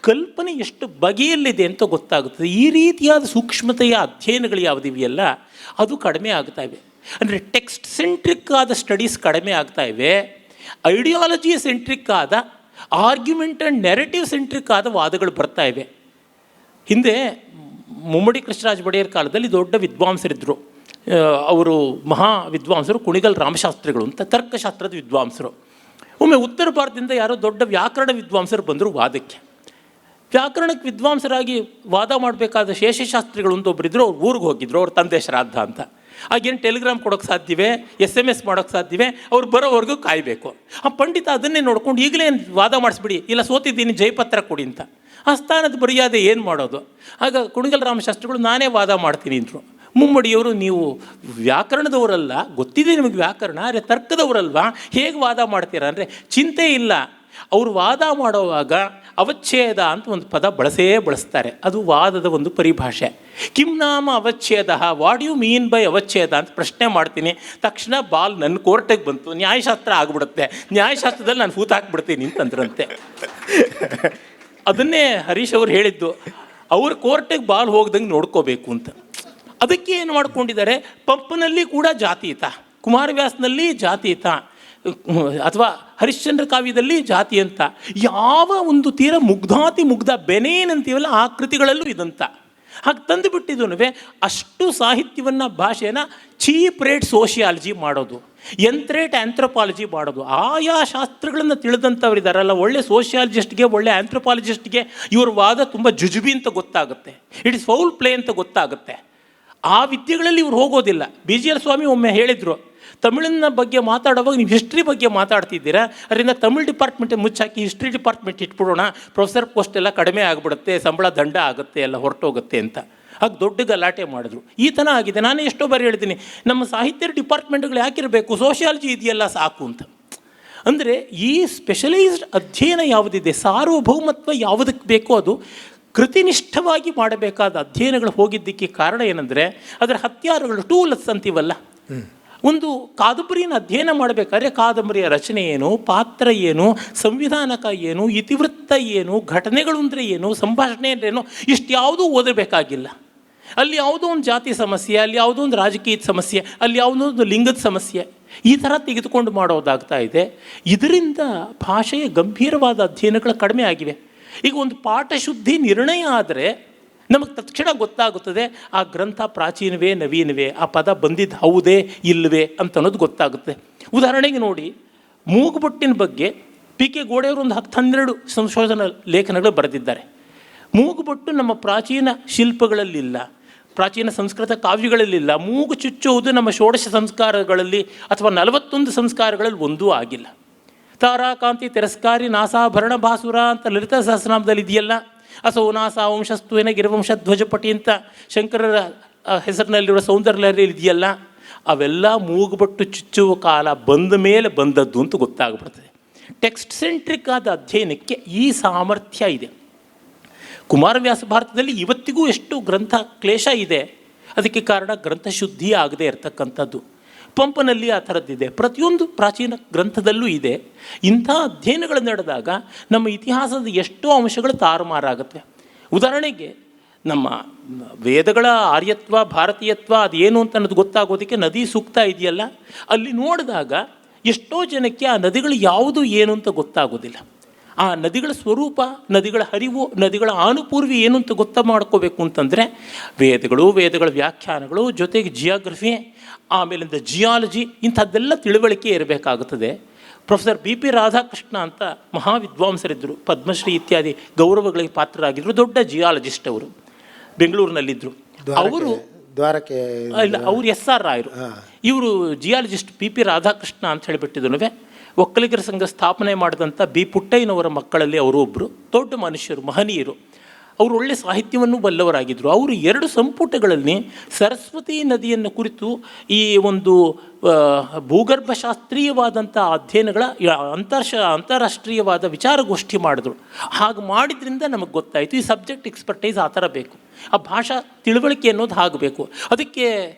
ಕಲ್ಪನೆ ಎಷ್ಟು ಬಗೆಯಲ್ಲಿದೆ ಅಂತ ಗೊತ್ತಾಗುತ್ತದೆ. ಈ ರೀತಿಯಾದ ಸೂಕ್ಷ್ಮತೆಯ ಅಧ್ಯಯನಗಳು ಯಾವುದಿವೆಯಲ್ಲ ಅದು ಕಡಿಮೆ ಆಗ್ತಾ ಇವೆ. ಅಂದರೆ ಟೆಕ್ಸ್ಟ್ ಸೆಂಟ್ರಿಕ್ ಆದ ಸ್ಟಡೀಸ್ ಕಡಿಮೆ ಆಗ್ತಾ ಇವೆ. ಐಡಿಯಾಲಜಿ ಸೆಂಟ್ರಿಕ್ ಆದ, ಆರ್ಗ್ಯುಮೆಂಟ್ ಆ್ಯಂಡ್ ನೆರೆಟಿವ್ ಸೆಂಟ್ರಿಕ್ ಆದ ವಾದಗಳು ಬರ್ತಾ ಇವೆ. ಹಿಂದೆ ಮುಮ್ಮಡಿ ಕೃಷ್ಣರಾಜ ಒಡೆಯರ್ ಕಾಲದಲ್ಲಿ ದೊಡ್ಡ ವಿದ್ವಾಂಸರಿದ್ದರು. ಅವರು ಮಹಾ ವಿದ್ವಾಂಸರು ಕುಣಿಗಲ್ ರಾಮಶಾಸ್ತ್ರಿಗಳು ಅಂತ, ತರ್ಕಶಾಸ್ತ್ರದ ವಿದ್ವಾಂಸರು. ಒಮ್ಮೆ ಉತ್ತರ ಭಾರತದಿಂದ ಯಾರೋ ದೊಡ್ಡ ವ್ಯಾಕರಣ ವಿದ್ವಾಂಸರು ಬಂದರು ವಾದಕ್ಕೆ. ವ್ಯಾಕರಣಕ್ಕೆ ವಿದ್ವಾಂಸರಾಗಿ ವಾದ ಮಾಡಬೇಕಾದ ಶೇಷಶಾಸ್ತ್ರಿಗಳು ಅಂತ ಒಬ್ಬರಿದ್ದರು. ಅವ್ರು ಊರಿಗೆ ಹೋಗಿದ್ರು, ಅವ್ರ ತಂದೆ ಶ್ರಾದ್ದ ಅಂತ. ಆಗೇನು ಟೆಲಿಗ್ರಾಮ್ ಕೊಡೋಕ್ಕೆ ಸಾಧ್ಯವೇ, SMS ಮಾಡೋಕ್ಕೆ ಸಾಧ್ಯವೇ? ಅವ್ರು ಬರೋವರೆಗೂ ಕಾಯಬೇಕು. ಆ ಪಂಡಿತ ಅದನ್ನೇ ನೋಡ್ಕೊಂಡು ಈಗಲೇ ವಾದ ಮಾಡಿಸ್ಬಿಡಿ, ಇಲ್ಲ ಸೋತಿದ್ದೀನಿ ಜಯಪತ್ರ ಕೊಡಿ ಅಂತ. ಆ ಸ್ಥಾನದ ಮರ್ಯಾದೆ ಏನು ಮಾಡೋದು? ಆಗ ಕುಣಿಗಲ್ ರಾಮಶಾಸ್ತ್ರಿಗಳು ನಾನೇ ವಾದ ಮಾಡ್ತೀನಿ ಅಂದರು. ಮುಮ್ಮಡಿಯವರು, ನೀವು ವ್ಯಾಕರಣದವರಲ್ಲ, ಗೊತ್ತಿದೆ ನಿಮಗೆ ವ್ಯಾಕರಣ, ಆದರೆ ತರ್ಕದವರಲ್ವಾ, ಹೇಗೆ ವಾದ ಮಾಡ್ತೀರಾ ಅಂದರೆ, ಚಿಂತೆ ಇಲ್ಲ. ಅವರು ವಾದ ಮಾಡೋವಾಗ ಅವಚ್ಛೇದ ಅಂತ ಒಂದು ಪದ ಬಳಸ್ತಾರೆ. ಅದು ವಾದದ ಒಂದು ಪರಿಭಾಷೆ. ಕಿಂ ನಾಮ ಅವಚ್ಛೇದ, ವಾಟ್ ಯು ಮೀನ್ ಬೈ ಅವಚ್ಛೇದ ಅಂತ ಪ್ರಶ್ನೆ ಮಾಡ್ತೀನಿ. ತಕ್ಷಣ ಬಾಲ್ ನನ್ನ ಕೋರ್ಟಿಗೆ ಬಂತು, ನ್ಯಾಯಶಾಸ್ತ್ರ ಆಗಿಬಿಡುತ್ತೆ, ನ್ಯಾಯಶಾಸ್ತ್ರದಲ್ಲಿ ನಾನು ಫೂತ್ ಹಾಕ್ಬಿಡ್ತೀನಿ ಅಂತಂದ್ರಂತೆ. ಅದನ್ನೇ ಹರೀಶ್ ಅವರು ಹೇಳಿದ್ದು, ಅವ್ರ ಕೋರ್ಟಿಗೆ ಬಾಲ್ ಹೋಗ್ದಂಗೆ ನೋಡ್ಕೋಬೇಕು ಅಂತ. ಅದಕ್ಕೆ ಏನು ಮಾಡ್ಕೊಂಡಿದ್ದಾರೆ, ಪಂಪನಲ್ಲಿ ಕೂಡ ಜಾತೀತ, ಕುಮಾರವ್ಯಾಸನಲ್ಲಿ ಜಾತೀತ, ಅಥವಾ ಹರಿಶ್ಚಂದ್ರ ಕಾವ್ಯದಲ್ಲಿ ಜಾತಿ ಅಂತ, ಯಾವ ಒಂದು ತೀರ ಮುಗ್ಧ ಬೆನೇನಂತೀವಲ್ಲ ಆ ಕೃತಿಗಳಲ್ಲೂ ಇದಂತ ಹಾಗೆ ತಂದುಬಿಟ್ಟಿದ್ದು. ಅಷ್ಟು ಸಾಹಿತ್ಯವನ್ನು, ಭಾಷೆನ ಚೀಪ್ ರೇಟ್ ಸೋಷಿಯಾಲಜಿ ಮಾಡೋದು, ಎಂತ್ರೇಟ್ ಆ್ಯಂಥ್ರೋಪಾಲಜಿ ಮಾಡೋದು. ಆಯಾ ಶಾಸ್ತ್ರಗಳನ್ನು ತಿಳಿದಂಥವ್ರಿದ್ದಾರಲ್ಲ, ಒಳ್ಳೆ ಸೋಷಿಯಾಲಜಿಸ್ಟ್ಗೆ, ಒಳ್ಳೆ ಆ್ಯಂಥ್ರೋಪಾಲಜಿಸ್ಟ್ಗೆ ಇವ್ರ ವಾದ ತುಂಬ ಜುಜುಬಿ ಅಂತ ಗೊತ್ತಾಗುತ್ತೆ, ಇಟ್ ಇಸ್ ಫೌಲ್ ಪ್ಲೇ ಅಂತ ಗೊತ್ತಾಗುತ್ತೆ. ಆ ವಿದ್ಯೆಗಳಲ್ಲಿ ಇವ್ರು ಹೋಗೋದಿಲ್ಲ. BGL ಸ್ವಾಮಿ ಒಮ್ಮೆ ಹೇಳಿದರು, ತಮಿಳಿನ ಬಗ್ಗೆ ಮಾತಾಡುವಾಗ ನೀವು ಹಿಸ್ಟ್ರಿ ಬಗ್ಗೆ ಮಾತಾಡ್ತಿದ್ದೀರಾ, ಅದರಿಂದ ತಮಿಳ್ ಡಿಪಾರ್ಟ್ಮೆಂಟ್ ಮುಚ್ಚಾಕಿ ಹಿಸ್ಟ್ರಿ ಡಿಪಾರ್ಟ್ಮೆಂಟ್ ಇಟ್ಬಿಡೋಣ, ಪ್ರೊಫೆಸರ್ ಪೋಸ್ಟ್ ಎಲ್ಲ ಕಡಿಮೆ ಆಗಿಬಿಡುತ್ತೆ, ಸಂಬಳ ದಂಡ ಆಗುತ್ತೆ, ಎಲ್ಲ ಹೊರಟೋಗುತ್ತೆ ಅಂತ ಆಗ ದೊಡ್ಡ ಗಲಾಟೆ ಮಾಡಿದ್ರು. ಈ ಥರ ಆಗಿದೆ. ನಾನು ಎಷ್ಟೋ ಬಾರಿ ಹೇಳ್ತೀನಿ, ನಮ್ಮ ಸಾಹಿತ್ಯ ಡಿಪಾರ್ಟ್ಮೆಂಟ್ಗಳು ಯಾಕಿರಬೇಕು, ಸೋಷಿಯಾಲಜಿ ಇದೆಯಲ್ಲ ಸಾಕು ಅಂತ. ಅಂದರೆ ಈ ಸ್ಪೆಷಲೈಸ್ಡ್ ಅಧ್ಯಯನ ಯಾವುದಿದೆ, ಸಾರ್ವಭೌಮತ್ವ ಯಾವುದಕ್ಕೆ ಬೇಕೋ ಅದು ಕೃತಿನಿಷ್ಠವಾಗಿ ಮಾಡಬೇಕಾದ ಅಧ್ಯಯನಗಳು ಹೋಗಿದ್ದಕ್ಕೆ ಕಾರಣ ಏನಂದರೆ ಅದರ ಹತ್ಯಾರಗಳು, ಟೂಲ್ಸ್ ಅಂತೀವಲ್ಲ. ಒಂದು ಕಾದಂಬರಿಯನ್ನು ಅಧ್ಯಯನ ಮಾಡಬೇಕಾದ್ರೆ ಕಾದಂಬರಿಯ ರಚನೆ ಏನು, ಪಾತ್ರ ಏನು, ಸಂವಿಧಾನಕ ಏನು, ಇತಿವೃತ್ತ ಏನು, ಘಟನೆಗಳು ಅಂದರೆ ಏನು, ಸಂಭಾಷಣೆ ಅಂದ್ರೇನು, ಇಷ್ಟು ಯಾವುದೂ ಓದಬೇಕಾಗಿಲ್ಲ. ಅಲ್ಲಿ ಯಾವುದೋ ಒಂದು ಜಾತಿ ಸಮಸ್ಯೆ, ಅಲ್ಲಿ ಯಾವುದೋ ಒಂದು ರಾಜಕೀಯದ ಸಮಸ್ಯೆ, ಅಲ್ಲಿ ಯಾವುದೋ ಒಂದು ಲಿಂಗದ ಸಮಸ್ಯೆ, ಈ ಥರ ತೆಗೆದುಕೊಂಡು ಮಾಡೋದಾಗ್ತಾ ಇದೆ. ಇದರಿಂದ ಭಾಷೆಯ ಗಂಭೀರವಾದ ಅಧ್ಯಯನಗಳು ಕಡಿಮೆ ಆಗಿವೆ. ಈಗ ಒಂದು ಪಾಠಶುದ್ಧಿ ನಿರ್ಣಯ ಆದರೆ ನಮಗೆ ತಕ್ಷಣ ಗೊತ್ತಾಗುತ್ತದೆ ಆ ಗ್ರಂಥ ಪ್ರಾಚೀನವೇ ನವೀನವೇ, ಆ ಪದ ಬಂದಿದ್ದು ಹೌದೇ ಇಲ್ಲವೇ ಅಂತ ಅನ್ನೋದು ಗೊತ್ತಾಗುತ್ತೆ. ಉದಾಹರಣೆಗೆ ನೋಡಿ, ಮೂಗುಬೊಟ್ಟಿನ ಬಗ್ಗೆ ಪಿ ಕೆ ಗೋಡೆಯವರು ಒಂದು 10-12 ಸಂಶೋಧನಾ ಲೇಖನಗಳು ಬರೆದಿದ್ದಾರೆ. ಮೂಗುಬೊಟ್ಟು ನಮ್ಮ ಪ್ರಾಚೀನ ಶಿಲ್ಪಗಳಲ್ಲಿಲ್ಲ, ಪ್ರಾಚೀನ ಸಂಸ್ಕೃತ ಕಾವ್ಯಗಳಲ್ಲಿಲ್ಲ. ಮೂಗು ಚುಚ್ಚುವುದು ನಮ್ಮ ಷೋಡಶ ಸಂಸ್ಕಾರಗಳಲ್ಲಿ ಅಥವಾ 41 ಸಂಸ್ಕಾರಗಳಲ್ಲಿ ಒಂದೂ ಆಗಿಲ್ಲ. ತಾರಾಕಾಂತಿ ತಿರಸ್ಕಾರಿ ನಾಸಾಭರಣ ಭಾಸುರ ಅಂತ ಲಲಿತಾ ಸಹಸ್ರನಾಮದಲ್ಲಿ ಇದೆಯಲ್ಲ. ಅಸೌ ನಾಸಾ ವಂಶಸ್ತುವಿನ ಗಿರಿವಂಶಧ್ವಜಪಟಿ ಅಂತ ಶಂಕರರ ಹೆಸರಿನಲ್ಲಿರುವ ಸೌಂದರ್ಯದಲ್ಲಿ ಇದೆಯಲ್ಲ. ಅವೆಲ್ಲ ಮೂಗುಬಟ್ಟು ಚುಚ್ಚುವ ಕಾಲ ಬಂದ ಮೇಲೆ ಬಂದದ್ದು ಅಂತ ಗೊತ್ತಾಗ್ಬಿಡ್ತದೆ. ಟೆಕ್ಸ್ಟ್ ಸೆಂಟ್ರಿಕ್ ಆದ ಅಧ್ಯಯನಕ್ಕೆ ಈ ಸಾಮರ್ಥ್ಯ ಇದೆ. ಕುಮಾರವ್ಯಾಸ ಭಾರತದಲ್ಲಿ ಇವತ್ತಿಗೂ ಎಷ್ಟು ಗ್ರಂಥ ಕ್ಲೇಶ ಇದೆ. ಅದಕ್ಕೆ ಕಾರಣ ಗ್ರಂಥಶುದ್ಧಿ ಆಗದೆ ಇರತಕ್ಕಂಥದ್ದು. ಪಂಪನಲ್ಲಿ ಆ ಥರದ್ದಿದೆ, ಪ್ರತಿಯೊಂದು ಪ್ರಾಚೀನ ಗ್ರಂಥದಲ್ಲೂ ಇದೆ. ಇಂಥ ಅಧ್ಯಯನಗಳು ನಡೆದಾಗ ನಮ್ಮ ಇತಿಹಾಸದ ಎಷ್ಟೋ ಅಂಶಗಳು ತಾರುಮಾರಾಗುತ್ತೆ. ಉದಾಹರಣೆಗೆ ನಮ್ಮ ವೇದಗಳ ಆರ್ಯತ್ವ ಭಾರತೀಯತ್ವ ಅದೇನು ಅಂತ ಅನ್ನೋದು ಗೊತ್ತಾಗೋದಕ್ಕೆ ನದಿ ಸೂಕ್ತ ಇದೆಯಲ್ಲ, ಅಲ್ಲಿ ನೋಡಿದಾಗ ಎಷ್ಟೋ ಜನಕ್ಕೆ ಆ ನದಿಗಳು ಯಾವುದು ಏನು ಅಂತ ಗೊತ್ತಾಗೋದಿಲ್ಲ. ಆ ನದಿಗಳ ಸ್ವರೂಪ, ನದಿಗಳ ಹರಿವು, ನದಿಗಳ ಆನುಪೂರ್ವಿ ಏನು ಅಂತ ಮಾಡ್ಕೋಬೇಕು ಅಂತಂದರೆ ವೇದಗಳ ವ್ಯಾಖ್ಯಾನಗಳು ಜೊತೆಗೆ ಜಿಯಾಗ್ರಫಿ, ಆಮೇಲಿಂದ ಜಿಯಾಲಜಿ, ಇಂಥದ್ದೆಲ್ಲ ತಿಳುವಳಿಕೆ ಇರಬೇಕಾಗುತ್ತದೆ. ಪ್ರೊಫೆಸರ್ ಬಿ ಪಿ ರಾಧಾಕೃಷ್ಣ ಅಂತ ಮಹಾವಿದ್ವಾಂಸರಿದ್ದರು, ಪದ್ಮಶ್ರೀ ಇತ್ಯಾದಿ ಗೌರವಗಳಿಗೆ ಪಾತ್ರರಾಗಿದ್ದರು, ದೊಡ್ಡ ಜಿಯಾಲಜಿಸ್ಟ್. ಅವರು ಬೆಂಗಳೂರಿನಲ್ಲಿದ್ದರು. ಅವರು ಇಲ್ಲ, ಅವರು SR ರಾಯರು. ಇವರು ಜಿಯಾಲಜಿಸ್ಟ್ ಪಿ ಪಿ ರಾಧಾಕೃಷ್ಣ ಅಂತ ಹೇಳಿಬಿಟ್ಟಿದ್ರು. ಒಕ್ಕಲಿಗರ ಸಂಘ ಸ್ಥಾಪನೆ ಮಾಡಿದಂಥ ಬಿ ಪುಟ್ಟಯ್ಯನವರ ಮಕ್ಕಳಲ್ಲಿ ಅವರು ಒಬ್ಬರು ದೊಡ್ಡ ಮನುಷ್ಯರು, ಮಹನೀಯರು. ಅವರು ಒಳ್ಳೆ ಸಾಹಿತ್ಯವನ್ನು ಬಲ್ಲವರಾಗಿದ್ದರು. ಅವರು 2 ಸಂಪುಟಗಳಲ್ಲಿ ಸರಸ್ವತಿ ನದಿಯನ್ನು ಕುರಿತು ಈ ಒಂದು ಭೂಗರ್ಭಶಾಸ್ತ್ರೀಯವಾದಂಥ ಅಧ್ಯಯನಗಳ ಅಂತಾರಾಷ್ಟ್ರೀಯವಾದ ವಿಚಾರಗೋಷ್ಠಿ ಮಾಡಿದ್ರು. ಹಾಗೆ ಮಾಡಿದ್ರಿಂದ ನಮಗೆ ಗೊತ್ತಾಯಿತು ಈ ಸಬ್ಜೆಕ್ಟ್ ಎಕ್ಸ್ಪರ್ಟೈಸ್ ಆ ಥರ ಬೇಕು, ಆ ಭಾಷಾ ತಿಳುವಳಿಕೆ ಅನ್ನೋದು ಆಗಬೇಕು. ಅದಕ್ಕೆ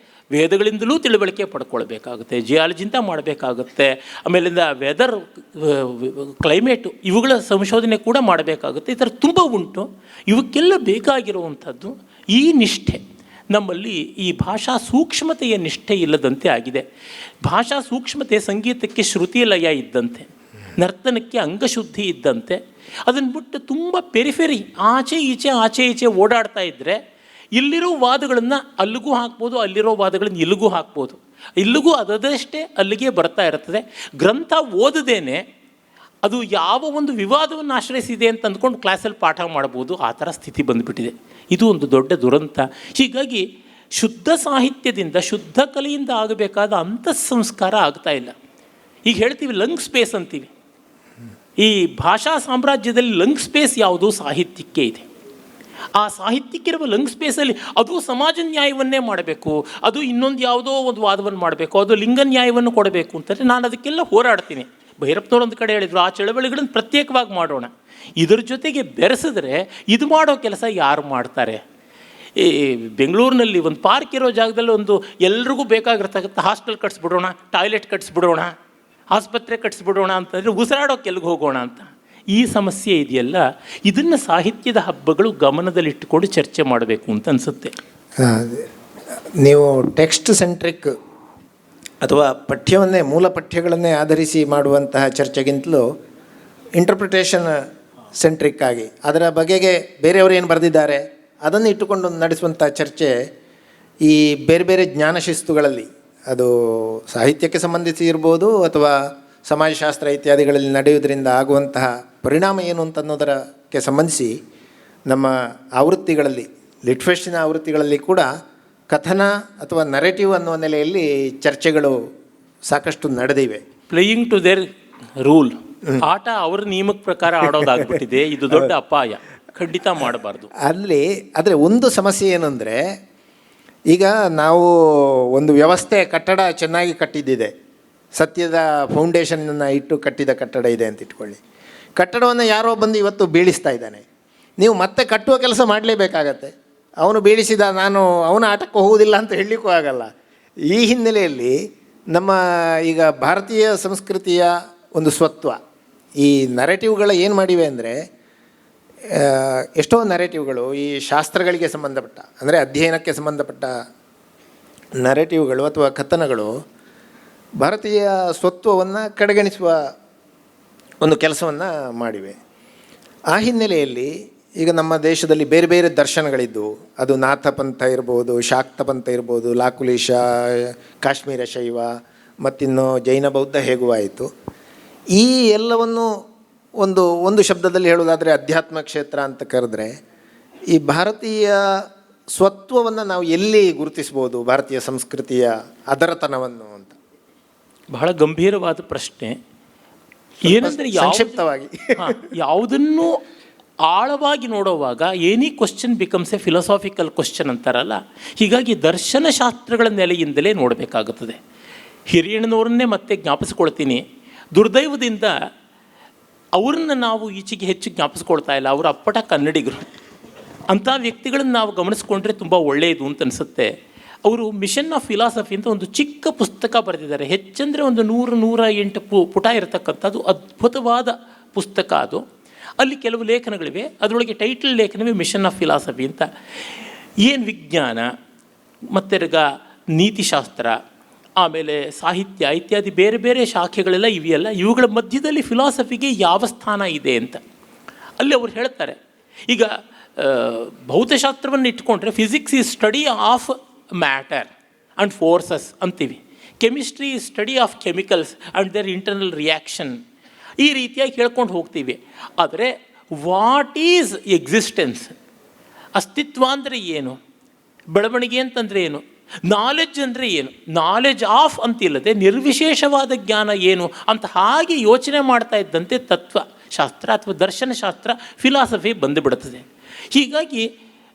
ವೇದಗಳಿಂದಲೂ ತಿಳುವಳಿಕೆ ಪಡ್ಕೊಳ್ಬೇಕಾಗುತ್ತೆ, ಜಿಯಾಲಜಿಂದ ಮಾಡಬೇಕಾಗುತ್ತೆ, ಆಮೇಲಿಂದ ವೆದರ್, ಕ್ಲೈಮೇಟು, ಇವುಗಳ ಸಂಶೋಧನೆ ಕೂಡ ಮಾಡಬೇಕಾಗುತ್ತೆ. ಈ ಥರ ತುಂಬ ಉಂಟು. ಇವಕ್ಕೆಲ್ಲ ಬೇಕಾಗಿರುವಂಥದ್ದು ಈ ನಿಷ್ಠೆ. ನಮ್ಮಲ್ಲಿ ಈ ಭಾಷಾ ಸೂಕ್ಷ್ಮತೆಯ ನಿಷ್ಠೆ ಇಲ್ಲದಂತೆ ಆಗಿದೆ. ಭಾಷಾ ಸೂಕ್ಷ್ಮತೆ ಸಂಗೀತಕ್ಕೆ ಶ್ರುತಿ ಲಯ ಇದ್ದಂತೆ, ನರ್ತನಕ್ಕೆ ಅಂಗಶುದ್ಧಿ ಇದ್ದಂತೆ. ಅದನ್ನು ಬಿಟ್ಟು ತುಂಬ ಪೆರಿಫೆರಿ, ಆಚೆ ಈಚೆ ಓಡಾಡ್ತಾ ಇದ್ದರೆ ಇಲ್ಲಿರೋ ವಾದಗಳನ್ನು ಅಲ್ಲಿಗೂ ಹಾಕ್ಬೋದು, ಅಲ್ಲಿರೋ ವಾದಗಳನ್ನು ಇಲ್ಲಿಗೂ ಹಾಕ್ಬೋದು. ಇಲ್ಲಿಗೂ ಅದಷ್ಟೇ ಅಲ್ಲಿಗೆ ಬರ್ತಾ ಇರ್ತದೆ. ಗ್ರಂಥ ಓದದೇನೆ ಅದು ಯಾವ ಒಂದು ವಿವಾದವನ್ನು ಆಶ್ರಯಿಸಿದೆ ಅಂತ ಅಂದ್ಕೊಂಡು ಕ್ಲಾಸಲ್ಲಿ ಪಾಠ ಮಾಡ್ಬೋದು, ಆ ಥರ ಸ್ಥಿತಿ ಬಂದುಬಿಟ್ಟಿದೆ. ಇದು ಒಂದು ದೊಡ್ಡ ದುರಂತ. ಹೀಗಾಗಿ ಶುದ್ಧ ಸಾಹಿತ್ಯದಿಂದ, ಶುದ್ಧ ಕಲೆಯಿಂದ ಆಗಬೇಕಾದ ಅಂತಃಸಂಸ್ಕಾರ ಆಗ್ತಾ ಇಲ್ಲ. ಈಗ ಹೇಳ್ತೀವಿ ಲಂಗ್ ಸ್ಪೇಸ್ ಅಂತೀವಿ. ಈ ಭಾಷಾ ಸಾಮ್ರಾಜ್ಯದಲ್ಲಿ ಲಂಗ್ ಸ್ಪೇಸ್ ಯಾವುದು? ಸಾಹಿತ್ಯಕ್ಕೆ ಇದೆ. ಆ ಸಾಹಿತ್ಯಕ್ಕಿರುವ ಲಂಗ್ ಸ್ಪೇಸಲ್ಲಿ ಅದು ಸಮಾಜ ನ್ಯಾಯವನ್ನೇ ಮಾಡಬೇಕು, ಅದು ಇನ್ನೊಂದು ಯಾವುದೋ ಒಂದು ವಾದವನ್ನು ಮಾಡಬೇಕು, ಅದು ಲಿಂಗ ನ್ಯಾಯವನ್ನು ಕೊಡಬೇಕು ಅಂತಂದರೆ ನಾನು ಅದಕ್ಕೆಲ್ಲ ಹೋರಾಡ್ತೀನಿ. ಭೈರಪ್ಪನವ್ರು ಒಂದು ಕಡೆ ಹೇಳಿದರು, ಆ ಚಳವಳಿಗಳನ್ನು ಪ್ರತ್ಯೇಕವಾಗಿ ಮಾಡೋಣ. ಇದ್ರ ಜೊತೆಗೆ ಬೆರೆಸಿದ್ರೆ ಇದು ಮಾಡೋ ಕೆಲಸ ಯಾರು ಮಾಡ್ತಾರೆ? ಈ ಬೆಂಗಳೂರಿನಲ್ಲಿ ಒಂದು ಪಾರ್ಕ್ ಇರೋ ಜಾಗದಲ್ಲಿ ಒಂದು ಎಲ್ರಿಗೂ ಬೇಕಾಗಿರ್ತಕ್ಕಂಥ ಹಾಸ್ಟೆಲ್ ಕಟ್ಸ್ಬಿಡೋಣ, ಟಾಯ್ಲೆಟ್ ಕಟ್ಸ್ಬಿಡೋಣ, ಆಸ್ಪತ್ರೆ ಕಟ್ಸ್ಬಿಡೋಣ ಅಂತಂದರೆ ಉಸಿರಾಡೋಕೆ ಎಲ್ಲಿಗೆ ಹೋಗೋಣ ಅಂತ. ಈ ಸಮಸ್ಯೆ ಇದೆಯಲ್ಲ, ಇದನ್ನು ಸಾಹಿತ್ಯದ ಹಬ್ಬಗಳು ಗಮನದಲ್ಲಿಟ್ಟುಕೊಂಡು ಚರ್ಚೆ ಮಾಡಬೇಕು ಅಂತ ಅನಿಸುತ್ತೆ. ನೀವು ಟೆಕ್ಸ್ಟ್ ಸೆಂಟ್ರಿಕ್ ಅಥವಾ ಪಠ್ಯವನ್ನೇ, ಮೂಲ ಪಠ್ಯಗಳನ್ನೇ ಆಧರಿಸಿ ಮಾಡುವಂತಹ ಚರ್ಚೆಗಿಂತಲೂ ಇಂಟರ್ಪ್ರಿಟೇಷನ್ ಸೆಂಟ್ರಿಕ್ ಆಗಿ ಅದರ ಬಗೆಗೆ ಬೇರೆಯವರು ಏನು ಬರೆದಿದ್ದಾರೆ ಅದನ್ನು ಇಟ್ಟುಕೊಂಡು ನಡೆಸುವಂಥ ಚರ್ಚೆ ಈ ಬೇರೆ ಬೇರೆ ಜ್ಞಾನ ಶಿಸ್ತುಗಳಲ್ಲಿ, ಅದು ಸಾಹಿತ್ಯಕ್ಕೆ ಸಂಬಂಧಿಸಿ ಇರ್ಬೋದು ಅಥವಾ ಸಮಾಜಶಾಸ್ತ್ರ ಇತ್ಯಾದಿಗಳಲ್ಲಿ ನಡೆಯುವುದರಿಂದ ಆಗುವಂತಹ ಪರಿಣಾಮ ಏನು ಅಂತ ಅನ್ನೋದಕ್ಕೆ ಸಂಬಂಧಿಸಿ ನಮ್ಮ ಆವೃತ್ತಿಗಳಲ್ಲಿ, ಲಿಟ್ರೇಚರ್ನ ಆವೃತ್ತಿಗಳಲ್ಲಿ ಕೂಡ ಕಥನ ಅಥವಾ ನರೇಟಿವ್ ಅನ್ನುವ ನೆಲೆಯಲ್ಲಿ ಚರ್ಚೆಗಳು ಸಾಕಷ್ಟು ನಡೆದಿವೆ. ಪ್ಲೇಯಿಂಗ್ ಟು ದೇರ್ ರೂಲ್, ಆಟ ಅವರ ನಿಯಮದ ಪ್ರಕಾರ ಆಡೋದಾಗ್ಬಿಟ್ಟಿದೆ. ಇದು ದೊಡ್ಡ ಅಪಾಯ, ಖಂಡಿತ ಮಾಡಬಾರ್ದು. ಆದರೆ ಒಂದು ಸಮಸ್ಯೆ ಏನಂದರೆ, ಈಗ ನಾವು ಒಂದು ವ್ಯವಸ್ಥೆ ಕಟ್ಟಡ ಚೆನ್ನಾಗಿ ಕಟ್ಟಿದ್ದಿದೆ, ಸತ್ಯದ ಫೌಂಡೇಶನನ್ನು ಇಟ್ಟು ಕಟ್ಟಿದ ಕಟ್ಟಡ ಇದೆ ಅಂತ ಇಟ್ಕೊಳ್ಳಿ. ಕಟ್ಟಡವನ್ನು ಯಾರೋ ಬಂದು ಇವತ್ತು ಬೀಳಿಸ್ತಾ ಇದ್ದಾನೆ, ನೀವು ಮತ್ತೆ ಕಟ್ಟುವ ಕೆಲಸ ಮಾಡಲೇಬೇಕಾಗತ್ತೆ. ಅವನು ಬೀಳಿಸಿದ, ನಾನು ಅವನ ಆಟಕ್ಕೆ ಹೋಗುವುದಿಲ್ಲ ಅಂತ ಹೇಳಲಿಕ್ಕೂ ಆಗಲ್ಲ. ಈ ಹಿನ್ನೆಲೆಯಲ್ಲಿ ನಮ್ಮ ಈಗ ಭಾರತೀಯ ಸಂಸ್ಕೃತಿಯ ಒಂದು ಸ್ವತ್ವ, ಈ ನರೇಟಿವ್ಗಳ ಏನು ಮಾಡಿವೆ ಅಂದರೆ, ಎಷ್ಟೋ ನರೇಟಿವ್ಗಳು ಈ ಶಾಸ್ತ್ರಗಳಿಗೆ ಸಂಬಂಧಪಟ್ಟ, ಅಂದರೆ ಅಧ್ಯಯನಕ್ಕೆ ಸಂಬಂಧಪಟ್ಟ ನರೇಟಿವ್ಗಳು ಅಥವಾ ಕಥನಗಳು ಭಾರತೀಯ ಸ್ವತ್ವವನ್ನು ಕಡೆಗಣಿಸುವ ಒಂದು ಕೆಲಸವನ್ನು ಮಾಡಿವೆ. ಆ ಹಿನ್ನೆಲೆಯಲ್ಲಿ ಈಗ ನಮ್ಮ ದೇಶದಲ್ಲಿ ಬೇರೆ ಬೇರೆ ದರ್ಶನಗಳಿದ್ದು, ಅದು ನಾಥಪಂಥ ಇರ್ಬೋದು, ಶಾಕ್ತಪಂಥ ಇರ್ಬೋದು, ಲಾಕುಲಿಶ, ಕಾಶ್ಮೀರ ಶೈವ, ಮತ್ತಿನ್ನು ಜೈನ ಬೌದ್ಧ ಹೇಗೂ ಆಯಿತು. ಈ ಎಲ್ಲವನ್ನು ಒಂದು ಶಬ್ದದಲ್ಲಿ ಹೇಳೋದಾದರೆ ಅಧ್ಯಾತ್ಮ ಕ್ಷೇತ್ರ ಅಂತ ಕರೆದ್ರೆ, ಈ ಭಾರತೀಯ ಸ್ವತ್ವವನ್ನು ನಾವು ಎಲ್ಲಿ ಗುರುತಿಸ್ಬೋದು, ಭಾರತೀಯ ಸಂಸ್ಕೃತಿಯ ಅದರತನವನ್ನು ಅಂತ? ಬಹಳ ಗಂಭೀರವಾದ ಪ್ರಶ್ನೆ. ಏನಂದರೆ ಸಂಕ್ಷಿಪ್ತವಾಗಿ ಯಾವುದನ್ನು ಆಳವಾಗಿ ನೋಡುವಾಗ any question becomes A philosophical question ಅಂತಾರಲ್ಲ, ಹೀಗಾಗಿ ದರ್ಶನಶಾಸ್ತ್ರಗಳ ನೆಲೆಯಿಂದಲೇ ನೋಡಬೇಕಾಗುತ್ತದೆ. ಹಿರಿಯಣ್ಣನವ್ರನ್ನೇ ಮತ್ತೆ ಜ್ಞಾಪಿಸ್ಕೊಳ್ತೀನಿ. ದುರ್ದೈವದಿಂದ ಅವ್ರನ್ನ ನಾವು ಈಚೆಗೆ ಹೆಚ್ಚು ಜ್ಞಾಪಿಸ್ಕೊಳ್ತಾ ಇಲ್ಲ. ಅವರು ಅಪ್ಪಟ ಕನ್ನಡಿಗರು. ಅಂಥ ವ್ಯಕ್ತಿಗಳನ್ನು ನಾವು ಗಮನಿಸ್ಕೊಂಡ್ರೆ ತುಂಬ ಒಳ್ಳೆಯದು ಅಂತ ಅನಿಸುತ್ತೆ. ಅವರು ಮಿಷನ್ ಆಫ್ ಫಿಲಾಸಫಿ ಅಂತ ಒಂದು ಚಿಕ್ಕ ಪುಸ್ತಕ ಬರೆದಿದ್ದಾರೆ. ಹೆಚ್ಚಂದರೆ ಒಂದು 100-108 ಪುಟ ಇರತಕ್ಕಂಥದ್ದು ಅದ್ಭುತವಾದ ಪುಸ್ತಕ ಅದು. ಅಲ್ಲಿ ಕೆಲವು ಲೇಖನಗಳಿವೆ, ಅದರೊಳಗೆ ಟೈಟಲ್ ಲೇಖನವೇ ಮಿಷನ್ ಆಫ್ ಫಿಲಾಸಫಿ ಅಂತ. ಏನು ವಿಜ್ಞಾನ ಮತ್ತು ನೀತಿಶಾಸ್ತ್ರ, ಆಮೇಲೆ ಸಾಹಿತ್ಯ ಇತ್ಯಾದಿ ಬೇರೆ ಬೇರೆ ಶಾಖೆಗಳೆಲ್ಲ ಇವೆಯಲ್ಲ, ಇವುಗಳ ಮಧ್ಯದಲ್ಲಿ ಫಿಲಾಸಫಿಗೆ ಯಾವ ಸ್ಥಾನ ಇದೆ ಅಂತ ಅಲ್ಲಿ ಅವರು ಹೇಳ್ತಾರೆ. ಈಗ ಭೌತಶಾಸ್ತ್ರವನ್ನು ಇಟ್ಕೊಂಡ್ರೆ physics is study of matter and forces ಅಂತೀವಿ. Chemistry is study of chemicals and their internal reaction. ಈ ರೀತಿಯಾಗಿ ಹೇಳ್ಕೊಂಡು ಹೋಗ್ತೀವಿ. ಆದರೆ ವಾಟ್ ಈಸ್ ಎಕ್ಸಿಸ್ಟೆನ್ಸ್, ಅಸ್ತಿತ್ವ ಅಂದರೆ ಏನು, ಬೆಳವಣಿಗೆ ಅಂತಂದರೆ ಏನು, ನಾಲೆಡ್ಜ್ ಅಂದರೆ ಏನು, ನಾಲೆಡ್ಜ್ ಆಫ್ ಅಂತಿಲ್ಲದೆ ನಿರ್ವಿಶೇಷವಾದ ಜ್ಞಾನ ಏನು ಅಂತ ಹಾಗೆ ಯೋಚನೆ ಮಾಡ್ತಾ ಇದ್ದಂತೆ ತತ್ವಶಾಸ್ತ್ರ ಅಥವಾ ದರ್ಶನಶಾಸ್ತ್ರ ಫಿಲಾಸಫಿ ಬಂದುಬಿಡುತ್ತದೆ. ಹೀಗಾಗಿ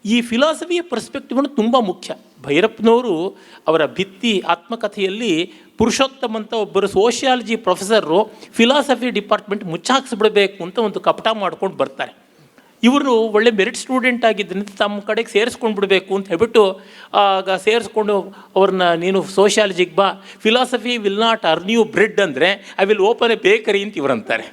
ಈ ಫಿಲಾಸಫಿಯ ಪರ್ಸ್ಪೆಕ್ಟಿವನ್ನು ತುಂಬ ಮುಖ್ಯ. ಭೈರಪ್ಪನವರು ಅವರ ಭಿತ್ತಿ ಆತ್ಮಕಥೆಯಲ್ಲಿ ಪುರುಷೋತ್ತಮ್ ಅಂತ ಒಬ್ಬರು ಸೋಷಿಯಾಲಜಿ ಪ್ರೊಫೆಸರು ಫಿಲಾಸಫಿ ಡಿಪಾರ್ಟ್ಮೆಂಟ್ ಮುಚ್ಚಾಕ್ಸ್ಬಿಡಬೇಕು ಅಂತ ಒಂದು ಕಪಟ ಮಾಡ್ಕೊಂಡು ಬರ್ತಾರೆ. ಇವರು ಒಳ್ಳೆ ಮೆರಿಟ್ ಸ್ಟೂಡೆಂಟ್ ಆಗಿದ್ದರಿಂದ ತಮ್ಮ ಕಡೆಗೆ ಸೇರಿಸ್ಕೊಂಡು ಬಿಡಬೇಕು ಅಂತ ಹೇಳ್ಬಿಟ್ಟು ಆಗ ಸೇರಿಸ್ಕೊಂಡು ಅವ್ರನ್ನ, ನೀನು ಸೋಷಿಯಾಲಜಿಗೆ ಬಾ, philosophy will not earn you bread ಅಂದರೆ I will open a bakery ಅಂತ ಇವರು ಅಂತಾರೆ.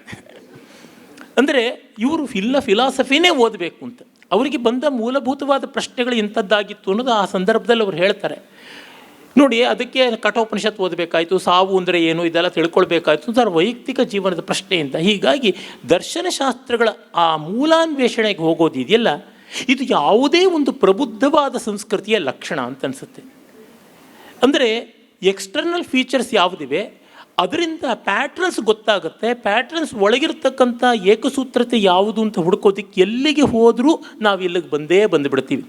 ಅಂದರೆ ಇವರು ಫಿಲಾಸಫಿನೇ ಓದಬೇಕು ಅಂತ ಅವರಿಗೆ ಬಂದ ಮೂಲಭೂತವಾದ ಪ್ರಶ್ನೆಗಳು ಇಂಥದ್ದಾಗಿತ್ತು ಅನ್ನೋದು ಆ ಸಂದರ್ಭದಲ್ಲಿ ಅವರು ಹೇಳ್ತಾರೆ. ನೋಡಿ, ಅದಕ್ಕೆ ಕಠೋಪನಿಷತ್ತು ಓದಬೇಕಾಯಿತು, ಸಾವು ಅಂದರೆ ಏನು ಇದೆಲ್ಲ ತಿಳ್ಕೊಳ್ಬೇಕಾಯ್ತು ಅಂತ ಅವ್ರ ವೈಯಕ್ತಿಕ ಜೀವನದ ಪ್ರಶ್ನೆಯಿಂದ. ಹೀಗಾಗಿ ದರ್ಶನಶಾಸ್ತ್ರಗಳ ಆ ಮೂಲಾನ್ವೇಷಣೆಗೆ ಹೋಗೋದಿದೆಯಲ್ಲ, ಇದು ಯಾವುದೇ ಒಂದು ಪ್ರಬುದ್ಧವಾದ ಸಂಸ್ಕೃತಿಯ ಲಕ್ಷಣ ಅಂತ ಅನಿಸುತ್ತೆ. ಅಂದರೆ ಎಕ್ಸ್ಟರ್ನಲ್ ಫೀಚರ್ಸ್ ಯಾವುದಿವೆ ಅದರಿಂದ ಪ್ಯಾಟ್ರನ್ಸ್ ಗೊತ್ತಾಗುತ್ತೆ. ಪ್ಯಾಟ್ರನ್ಸ್ ಒಳಗಿರ್ತಕ್ಕಂಥ ಏಕಸೂತ್ರತೆ ಯಾವುದು ಅಂತ ಹುಡ್ಕೋದಕ್ಕೆ ಎಲ್ಲಿಗೆ ಹೋದರೂ ನಾವು ಇಲ್ಲಿಗೆ ಬಂದುಬಿಡ್ತೀವಿ.